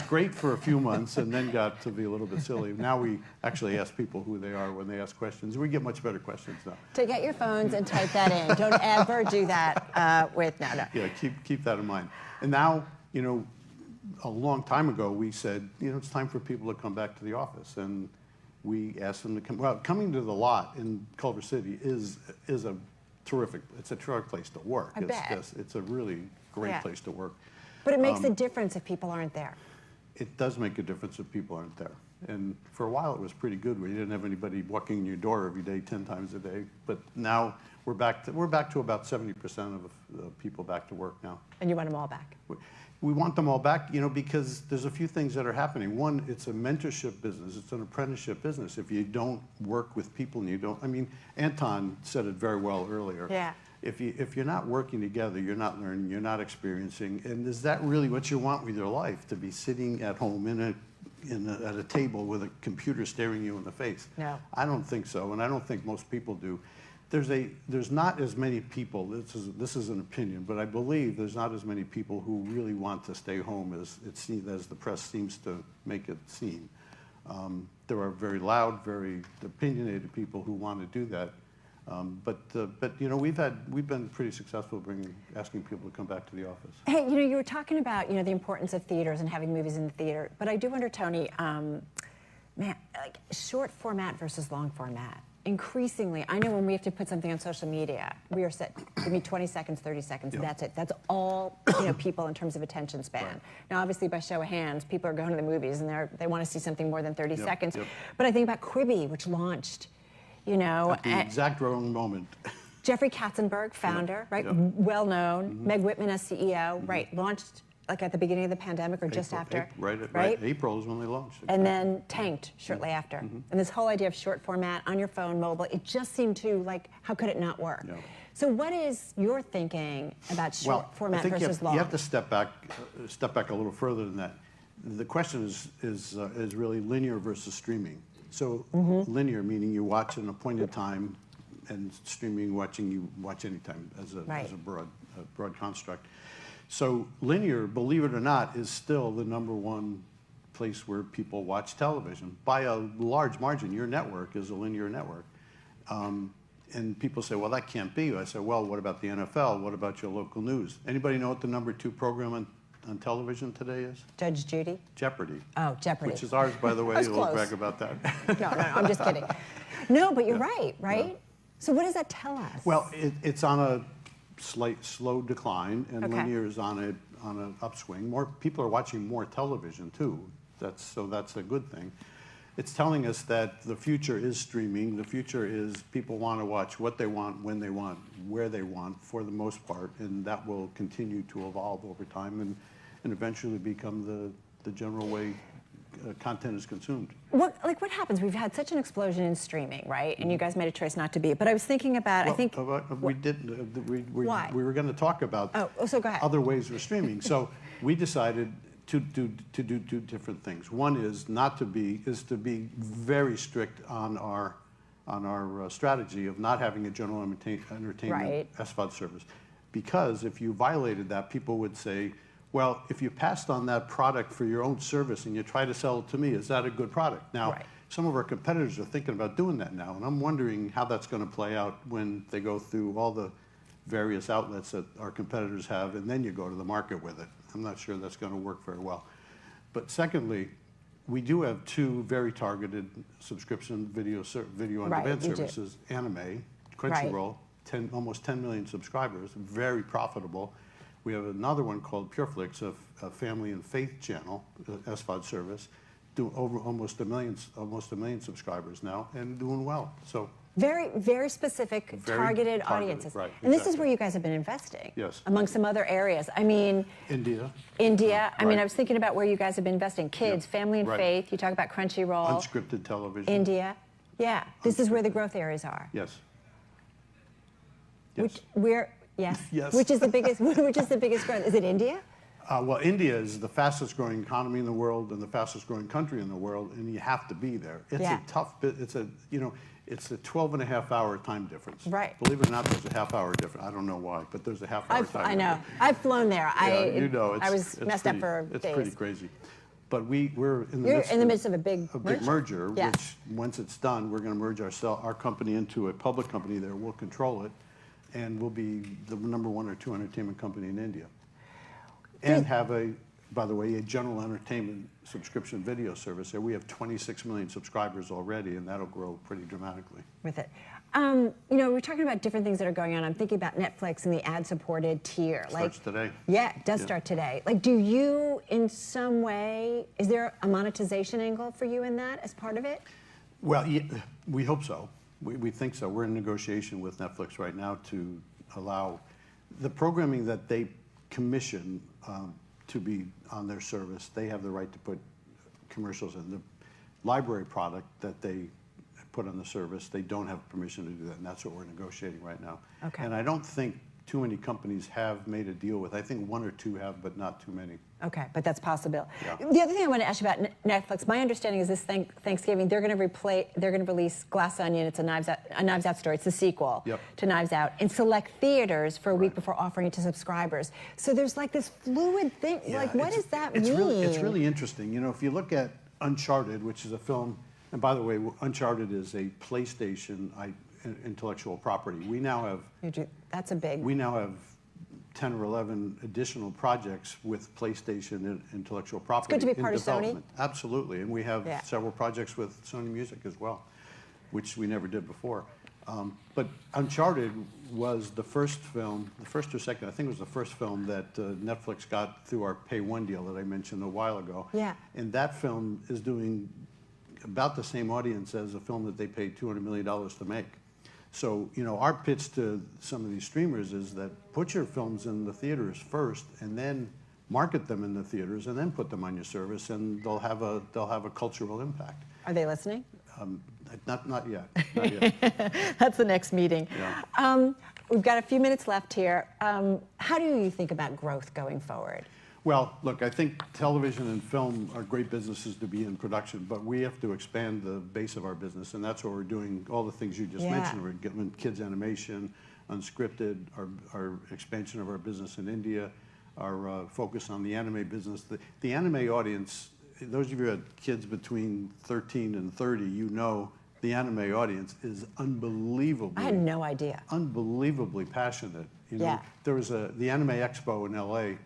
great for a few months, and then got to be a little bit silly. Now we actually ask people who they are when they ask questions. We get much better questions now. So get your phones and type that in. Don't ever do that with no. Yeah, keep that in mind. And now, a long time ago, we said, it's time for people to come back to the office, and we asked them to come. Well, coming to the lot in Culver City is a terrific. It's a terrific place to work. It's a really great place to work. But it makes a difference if people aren't there. It does make a difference if people aren't there. And for a while, it was pretty good where you didn't have anybody walking in your door every day, 10 times a day. But now we're back to about 70% of people back to work now. And you want them all back? We want them all back, because there's a few things that are happening. One, it's a mentorship business. It's an apprenticeship business. If you don't work with people and you don't, Anton said it very well earlier. Yeah. If you're not working together, you're not learning, you're not experiencing. And is that really what you want with your life? To be sitting at home at a table with a computer staring you in the face? No. I don't think so, and I don't think most people do. There's not as many people, this is an opinion, but I believe there's not as many people who really want to stay home as the press seems to make it seem. There are very loud, very opinionated people who want to do that. But we've been pretty successful asking people to come back to the office. Hey, you were talking about the importance of theaters and having movies in the theater, but I do wonder, Tony, like short format versus long format. Increasingly, I know when we have to put something on social media, we are set, give me 20 seconds, 30 seconds, that's it. That's all people in terms of attention span. Right. Now, obviously, by show of hands, people are going to the movies and they want to see something more than 30 seconds. Yep. But I think about Quibi, which launched, at the exact wrong moment. Jeffrey Katzenberg, founder, right? Yep. Well known. Meg Whitman as CEO, right? Launched like at the beginning of the pandemic or just after. Right. April is when they launched. And then tanked shortly after. And this whole idea of short format on your phone, mobile, it just seemed to how could it not work? So what is your thinking about short format versus long? You have to step back a little further than that. The question is really linear versus streaming. So linear meaning you watch at an appointed time, and streaming you watch anytime as a broad construct. So linear, believe it or not, is still the #1 place where people watch television. By a large margin, your network is a linear network. And people say, well, that can't be. I say, well, what about the NFL? What about your local news? Anybody know what the #2 program on television today is? Judge Judy? Jeopardy. Oh, Jeopardy. Which is ours, by the way. We'll brag about that. No, I'm just kidding. No, but you're right? Yeah. So what does that tell us? Well, it's on a slight slow decline, and linear is on an upswing. More people are watching more television too. That's a good thing. It's telling us that the future is streaming. The future is people want to watch what they want, when they want, where they want, for the most part, and that will continue to evolve over time and eventually become the general way content is consumed. What happens? We've had such an explosion in streaming, right? And you guys made a choice not to be. But I was thinking about, we didn't. Why? We were going to talk about so go ahead. other ways of streaming. So we decided to do two different things. One is to be very strict on our strategy of not having a general entertainment SVOD service, because if you violated that, people would say, well, if you passed on that product for your own service and you try to sell it to me, is that a good product? Now, some of our competitors are thinking about doing that now, and I'm wondering how that's going to play out when they go through all the various outlets that our competitors have, and then you go to the market with it. I'm not sure that's going to work very well. But secondly, we do have two very targeted subscription video on demand services. Anime, Crunchyroll, almost 10 million subscribers, very profitable. We have another one called PureFlix, a family and faith channel, SVOD service, do over almost a million subscribers now, and doing well. So very, very specific, targeted audiences. Right, and this is where you guys have been investing. Yes. Among some other areas. I mean, India. I mean, I was thinking about where you guys have been investing. Kids, family and faith. You talk about Crunchyroll. Unscripted television. India. Yeah. This is where the growth areas are. Yes. Yes. Which is the biggest? Which is the biggest growth? Is it India? Well, India is the fastest growing economy in the world and the fastest growing country in the world, and you have to be there. It's a tough bit. It's a 12.5-hour time difference. Right. Believe it or not, there's a half-hour difference. I don't know why, but there's a half-hour time. I know. I've flown there. I was messed up for days. It's pretty crazy. But we're in the midst of a big merger, which once it's done, we're going to merge our company into a public company there. We'll control it, and we'll be the number 1 or 2 entertainment company in India. And have by the way, a general entertainment subscription video service there. We have 26 million subscribers already, and that'll grow pretty dramatically. With it. We're talking about different things that are going on. I'm thinking about Netflix and the ad-supported tier. Starts today. Yeah, it does start today. Do you, in some way, is there a monetization angle for you in that as part of it? Well, we hope so. We think so. We're in negotiation with Netflix right now to allow the programming that they commission to be on their service. They have the right to put commercials in. The library product that they put on the service, they don't have permission to do that, and that's what we're negotiating right now. Okay. And I don't think too many companies have made a deal with. I think 1 or 2 have, but not too many. Okay, but that's possible. Yeah. The other thing I want to ask you about Netflix, my understanding is this Thanksgiving they're going to release Glass Onion. It's a Knives Out story. It's the sequel to Knives Out in select theaters for a week before offering it to subscribers. So there's this fluid thing. Yeah, what does that mean? It's really interesting. If you look at Uncharted, which is a film, and by the way, Uncharted is a PlayStation intellectual property. We now have. That's a big. We now have 10 or 11 additional projects with PlayStation intellectual property. It's good to be part of Sony. Absolutely, and we have several projects with Sony Music as well, which we never did before. But Uncharted was the first film, the first or second, I think it was the first film that Netflix got through our Pay One deal that I mentioned a while ago. Yeah. And that film is doing about the same audience as a film that they paid $200 million to make. So, our pitch to some of these streamers is that put your films in the theaters first, and then market them in the theaters, and then put them on your service, and they'll have a cultural impact. Are they listening? Not yet. Not yet. That's the next meeting. Yeah. We've got a few minutes left here. How do you think about growth going forward? Well, look, I think television and film are great businesses to be in production, but we have to expand the base of our business, and that's what we're doing. All the things you just mentioned, we're getting kids animation, unscripted, our expansion of our business in India, our focus on the anime business. The anime audience, those of you who had kids between 13 and 30, the anime audience is unbelievably. I had no idea. Unbelievably passionate. There was the Anime Expo in LA.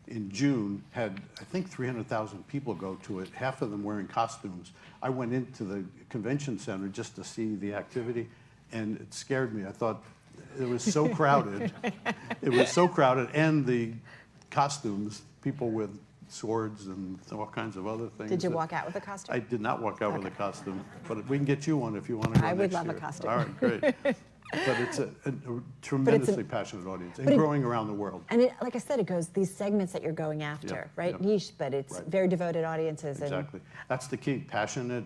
In June, had, I think, 300,000 people go to it, half of them wearing costumes. I went into the convention center just to see the activity, and it scared me. I thought it was so crowded. It was so crowded, and the costumes, people with swords and all kinds of other things. Did you walk out with a costume? I did not walk out with a costume, but we can get you one if you want to go I would next love year. a costume. All right, great. But it's a tremendously passionate audience and growing around the world. And like I said, it goes these segments that you're going after, right? Niche, but it's very devoted audiences. Exactly. That's the key. Passionate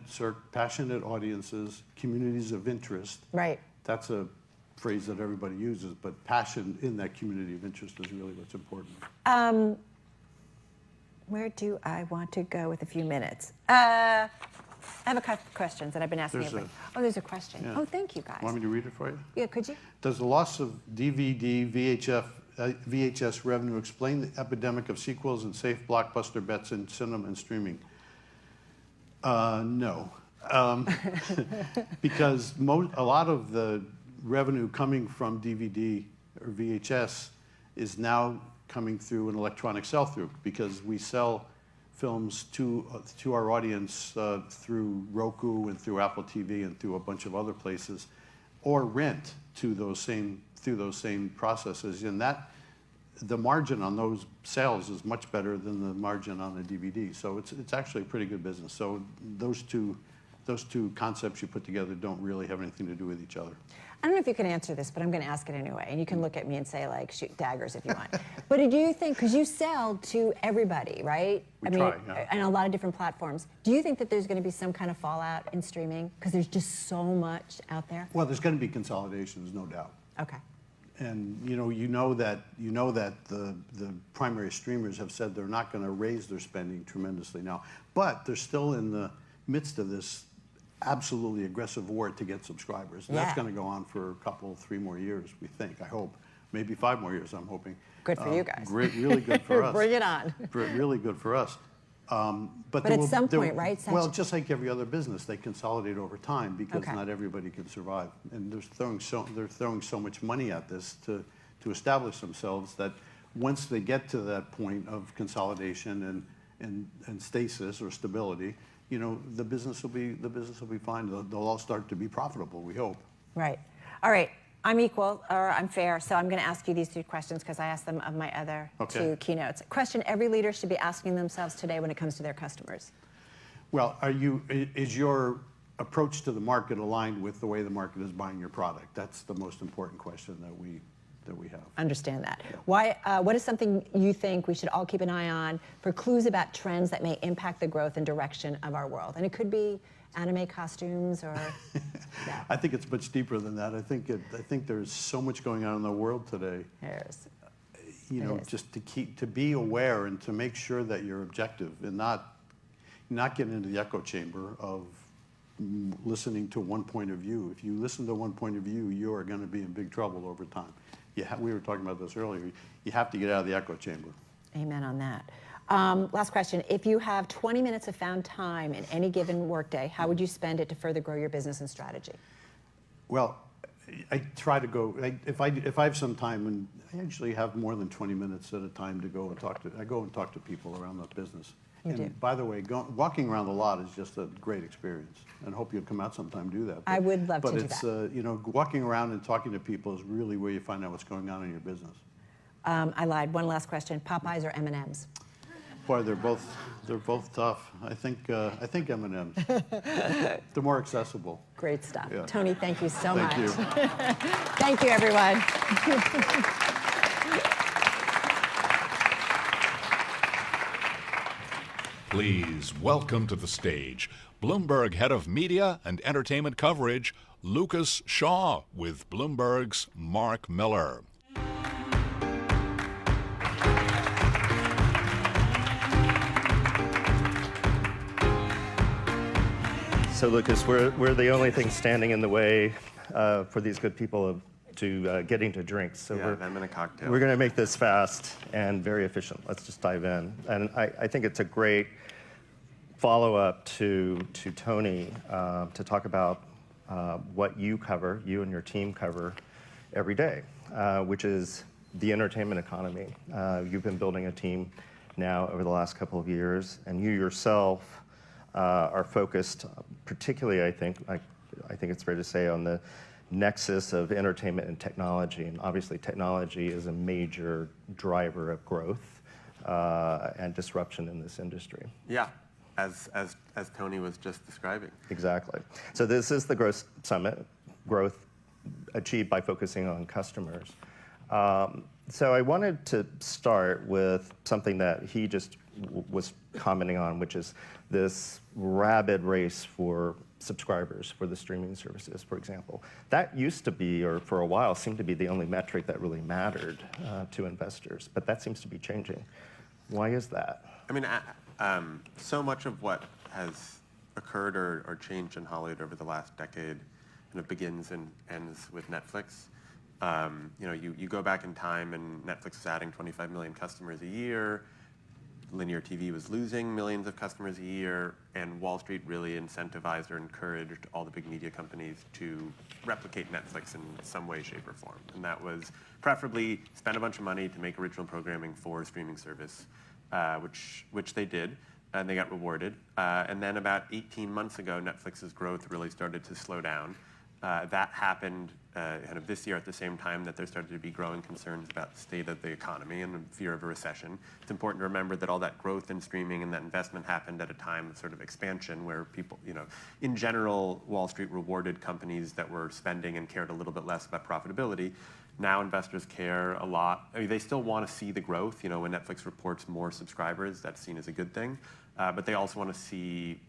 audiences, communities of interest. Right. That's a phrase that everybody uses, but passion in that community of interest is really what's important. Where do I want to go with a few minutes? I have a couple questions that I've been asking everybody. Oh, there's a question. Yeah. Oh, thank you, guys. Want me to read it for you? Yeah, could you? Does the loss of DVD, VHS revenue explain the epidemic of sequels and safe blockbuster bets in cinema and streaming? No. Because a lot of the revenue coming from DVD or VHS is now coming through an electronic sell-through, because we sell films to our audience through Roku and through Apple TV and through a bunch of other places, or rent through those same processes. And the margin on those sales is much better than the margin on a DVD. So it's actually a pretty good business. So those two concepts you put together don't really have anything to do with each other. I don't know if you can answer this, but I'm going to ask it anyway. And you can look at me and say, like, shoot daggers if you want. But do you think, because you sell to everybody, right? We try, yeah. And a lot of different platforms. Do you think that there's going to be some kind of fallout in streaming? Because there's just so much out there. Well, there's going to be consolidations, no doubt. Okay. And you know that the primary streamers have said they're not going to raise their spending tremendously now, but they're still in the midst of this absolutely aggressive war to get subscribers. And that's going to go on for a couple, 3 more years, we think, I hope. Maybe 5 more years, I'm hoping. Good for you guys. Great, really good for us. Bring it on. Really good for us. But at some point, right? Well, just like every other business, they consolidate over time because not everybody can survive. And they're throwing so much money at this to establish themselves that once they get to that point of consolidation and stasis or stability, the business will be fine. They'll all start to be profitable, we hope. Right. All right. I'm equal, or I'm fair, so I'm going to ask you these 2 questions because I asked them of my other 2 keynotes. Question every leader should be asking themselves today when it comes to their customers. Well, is your approach to the market aligned with the way the market is buying your product? That's the most important question that we have. Understand that. Yeah. What is something you think we should all keep an eye on for clues about trends that may impact the growth and direction of our world? And it could be anime costumes or... Yeah. I think it's much deeper than that. I think there's so much going on in the world today. There's. Just to be aware and to make sure that you're objective and not get into the echo chamber of listening to one point of view. If you listen to one point of view, you are going to be in big trouble over time. We were talking about this earlier. You have to get out of the echo chamber. Amen on that. Last question. If you have 20 minutes of found time in any given workday, how would you spend it to further grow your business and strategy? Well, I try to go, if I have some time, and I actually have more than 20 minutes at a time to go and talk to people around the business. By the way, walking around the lot is just a great experience, and hope you'll come out sometime and do that. I would love to do that. But it's, walking around and talking to people is really where you find out what's going on in your business. I lied. One last question. Popeyes or M&M's? Boy, they're both tough. I think M&M's. They're more accessible. Great stuff. Yeah. Tony, thank you so much. Thank you. Thank you, everyone. Please welcome to the stage Bloomberg Head of Media and Entertainment Coverage, Lucas Shaw, with Bloomberg's Mark Miller. So, Lucas, we're the only thing standing in the way for these good people to getting to drinks. So I'm in a cocktail. We're going to make this fast and very efficient. Let's just dive in. And I think it's a great follow-up to Tony to talk about what you and your team cover every day, which is the entertainment economy. You've been building a team now over the last couple of years, and you yourself are focused, particularly, I think it's fair to say, on the nexus of entertainment and technology. And obviously, technology is a major driver of growth and disruption in this industry. Yeah, as Tony was just describing. Exactly. So this is the Growth Summit, Growth achieved by focusing on customers. So I wanted to start with something that he just was commenting on, which is this rabid race for subscribers for the streaming services, for example. That used to be, or for a while, seemed to be the only metric that really mattered to investors, but that seems to be changing. Why is that? I mean, so much of what has occurred or changed in Hollywood over the last decade kind of begins and ends with Netflix. You go back in time and Netflix was adding 25 million customers a year. Linear TV was losing millions of customers a year, and Wall Street really incentivized or encouraged all the big media companies to replicate Netflix in some way, shape, or form. And that was preferably spend a bunch of money to make original programming for a streaming service, which they did, and they got rewarded. And then about 18 months ago, Netflix's growth really started to slow down. That happened kind of this year at the same time that there started to be growing concerns about the state of the economy and the fear of a recession. It's important to remember that all that growth in streaming and that investment happened at a time of sort of expansion where people, in general, Wall Street rewarded companies that were spending and cared a little bit less about profitability. Now investors care a lot. I mean, they still want to see the growth. When Netflix reports more subscribers, that's seen as a good thing. But they also want to see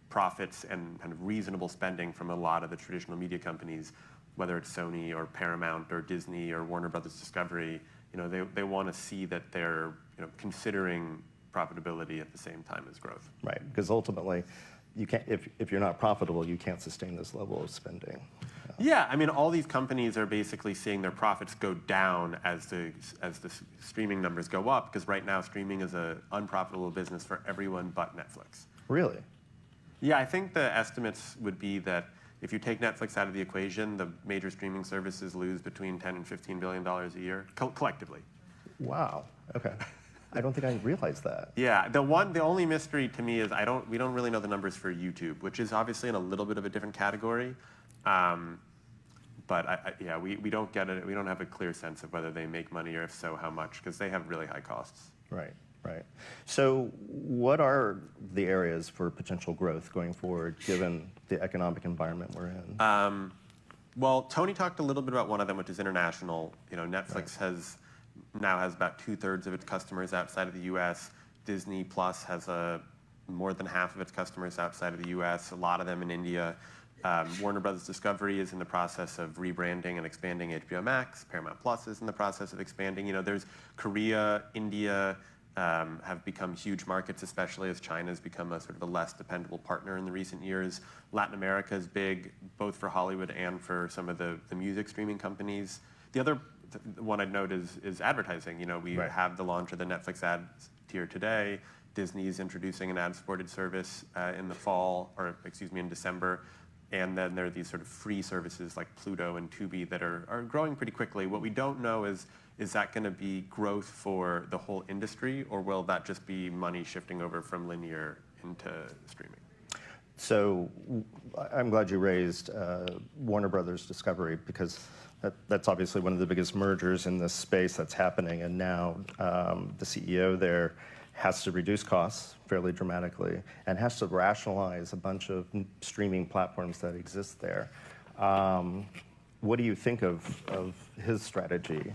profits and kind of reasonable spending from a lot of the traditional media companies, whether it's Sony or Paramount or Disney or Warner Brothers Discovery. They want to see that they're considering profitability at the same time as growth. Right, because ultimately, you can't, if you're not profitable, you can't sustain this level of spending. Yeah, I mean, all these companies are basically seeing their profits go down as the streaming numbers go up, because right now streaming is an unprofitable business for everyone but Netflix. Really? Yeah, I think the estimates would be that if you take Netflix out of the equation, the major streaming services lose between $10 and $15 billion a year, collectively. Wow, okay. I don't think I realized that. Yeah, the only mystery to me is we don't really know the numbers for YouTube, which is obviously in a little bit of a different category. But we don't get it. We don't have a clear sense of whether they make money or if so, how much, because they have really high costs. Right. Right. So what are the areas for potential growth going forward, given the economic environment we're in? Well, Tony talked a little bit about one of them, which is international. Netflix now has about 2/3 of its customers outside of the U.S. Disney Plus has more than half of its customers outside of the U.S., a lot of them in India. Warner Brothers Discovery is in the process of rebranding and expanding HBO Max. Paramount Plus is in the process of expanding. There's Korea, India, have become huge markets, especially as China has become a sort of a less dependable partner in the recent years. Latin America is big, both for Hollywood and for some of the music streaming companies. The other one I'd note is advertising. We have the launch of the Netflix ad tier today. Disney's introducing an ad-supported service in December. And then there are these sort of free services like Pluto and Tubi that are growing pretty quickly. What we don't know is that going to be growth for the whole industry, or will that just be money shifting over from linear into streaming? So I'm glad you raised Warner Brothers Discovery, because that's obviously one of the biggest mergers in this space that's happening. And now the CEO there has to reduce costs fairly dramatically and has to rationalize a bunch of streaming platforms that exist there. What do you think of his strategy?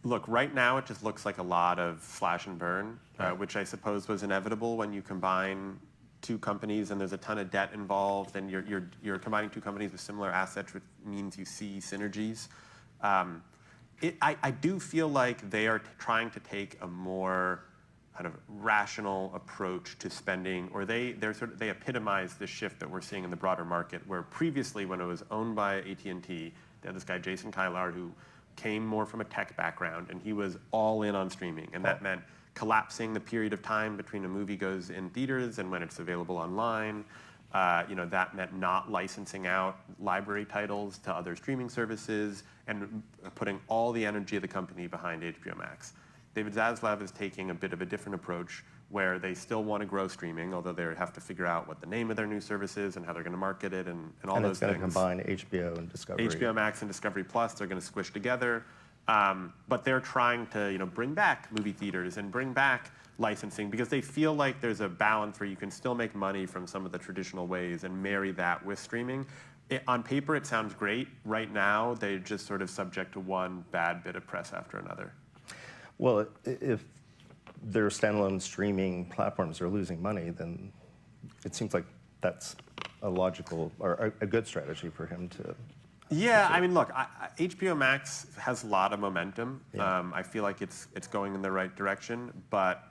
Look, right now it just looks like a lot of slash and burn, which I suppose was inevitable when you combine two companies and there's a ton of debt involved, and you're combining two companies with similar assets, which means you see synergies. I do feel like they are trying to take a more kind of rational approach to spending, or they epitomize the shift that we're seeing in the broader market, where previously when it was owned by AT&T, they had this guy, Jason Kilar, who came more from a tech background, and he was all in on streaming, and that meant collapsing the period of time between a movie goes in theaters and when it's available online. That meant not licensing out library titles to other streaming services and putting all the energy of the company behind HBO Max. David Zaslav is taking a bit of a different approach, where they still want to grow streaming, although they have to figure out what the name of their new service is and how they're going to market it and all those things. And it's going to combine HBO and Discovery. HBO Max and Discovery Plus, they're going to squish together. But they're trying to bring back movie theaters and bring back licensing, because they feel like there's a balance where you can still make money from some of the traditional ways and marry that with streaming. on paper, it sounds great. Right now, they're just sort of subject to one bad bit of press after another. Well, if their standalone streaming platforms are losing money, then it seems like that's a logical or a good strategy for him to. Yeah, I mean, look, HBO Max has a lot of momentum. Yeah. I feel like it's going in the right direction, but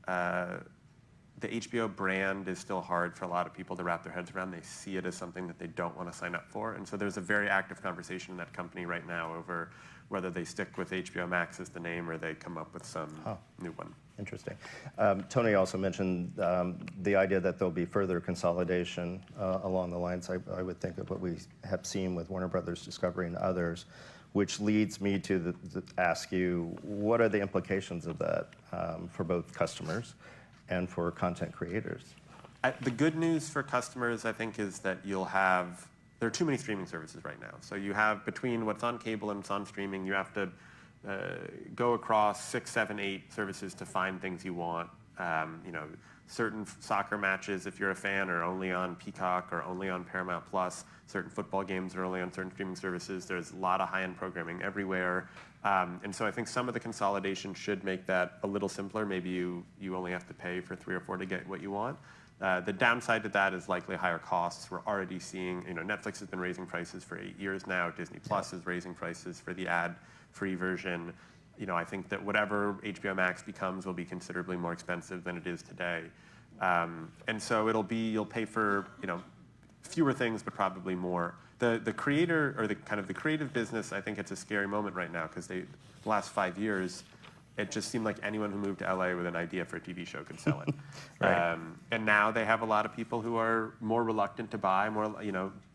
the HBO brand is still hard for a lot of people to wrap their heads around. They see it as something that they don't want to sign up for. And so there's a very active conversation in that company right now over whether they stick with HBO Max as the name or they come up with some new one. Interesting. Tony also mentioned the idea that there'll be further consolidation along the lines, I would think, of what we have seen with Warner Brothers Discovery and others, which leads me to ask you, what are the implications of that for both customers and for content creators? The good news for customers, I think, is that there are too many streaming services right now. So you have, between what's on cable and what's on streaming, you have to go across 6, 7, 8 services to find things you want. Certain soccer matches, if you're a fan, are only on Peacock or only on Paramount Plus. Certain football games are only on certain streaming services. There's a lot of high-end programming everywhere. And so I think some of the consolidation should make that a little simpler. Maybe you only have to pay for 3 or 4 to get what you want. The downside to that is likely higher costs. We're already seeing, Netflix has been raising prices for 8 years now. Disney Plus is raising prices for the ad-free version. I think that whatever HBO Max becomes will be considerably more expensive than it is today. And so you'll pay for, fewer things, but probably more. The creator, or the creative business, I think it's a scary moment right now because the last 5 years, it just seemed like anyone who moved to LA with an idea for a TV show could sell it. Right. And now they have a lot of people who are more reluctant to buy, more,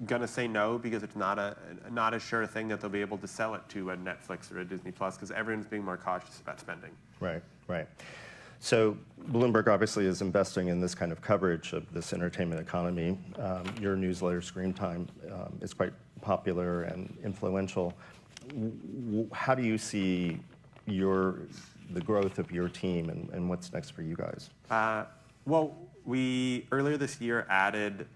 gonna say no because it's not a sure thing that they'll be able to sell it to a Netflix or a Disney Plus because everyone's being more cautious about spending. Right. So Bloomberg obviously is investing in this kind of coverage of this entertainment economy. Your newsletter, Screen Time, is quite popular and influential. How do you see the growth of your team and what's next for you guys? Well, we earlier this year added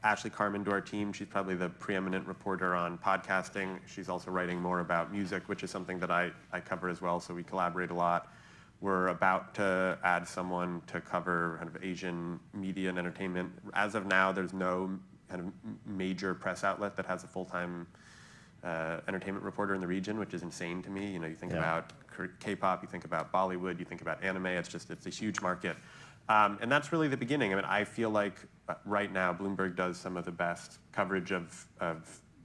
Ashley Carmen to our team. She's probably the preeminent reporter on podcasting. She's also writing more about music, which is something that I cover as well, so we collaborate a lot. We're about to add someone to cover kind of Asian media and entertainment. As of now, there's no kind of major press outlet that has a full-time entertainment reporter in the region, which is insane to me. You think about K-pop, you think about Bollywood, you think about anime. It's a huge market. And that's really the beginning. I mean, I feel like right now Bloomberg does some of the best coverage of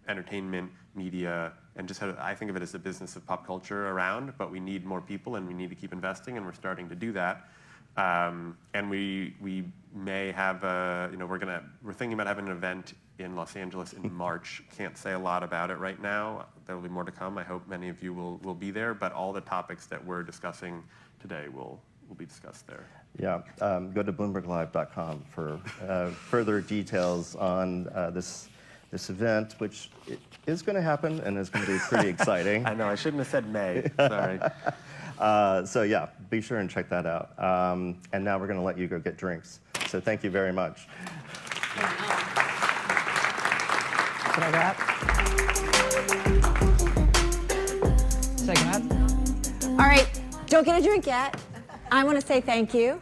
entertainment, media, and I think of it as the business of pop culture around, but we need more people and we need to keep investing, and we're starting to do that. And we may have we're thinking about having an event in Los Angeles in March. Can't say a lot about it right now. There will be more to come. I hope many of you will be there, but all the topics that we're discussing today will be discussed there. Yeah, go to BloombergLive.com for further details on this event, which is going to happen and is going to be pretty exciting. I know, I shouldn't have said May, sorry. So yeah, be sure and check that out. And now we're going to let you go get drinks. So thank you very much. Should I wrap? All right, don't get a drink yet. I want to say thank you.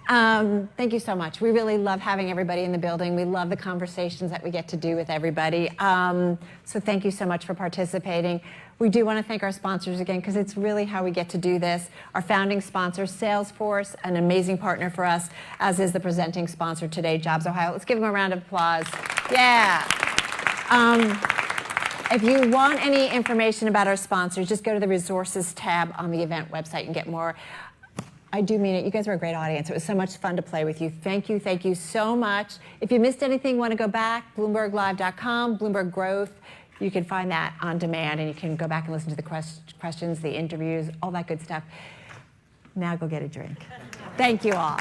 Thank you so much. We really love having everybody in the building. We love the conversations that we get to do with everybody. So thank you so much for participating. We do want to thank our sponsors again, because it's really how we get to do this. Our founding sponsor, Salesforce, an amazing partner for us, as is the presenting sponsor today, Jobs Ohio. Let's give them a round of applause. Yeah. If you want any information about our sponsors, just go to the resources tab on the event website and get more. I do mean it. You guys were a great audience. It was so much fun to play with you. Thank you so much. If you missed anything, want to go back, BloombergLive.com, Bloomberg Growth. You can find that on demand, and you can go back and listen to the questions, the interviews, all that good stuff. Now go get a drink. Thank you all.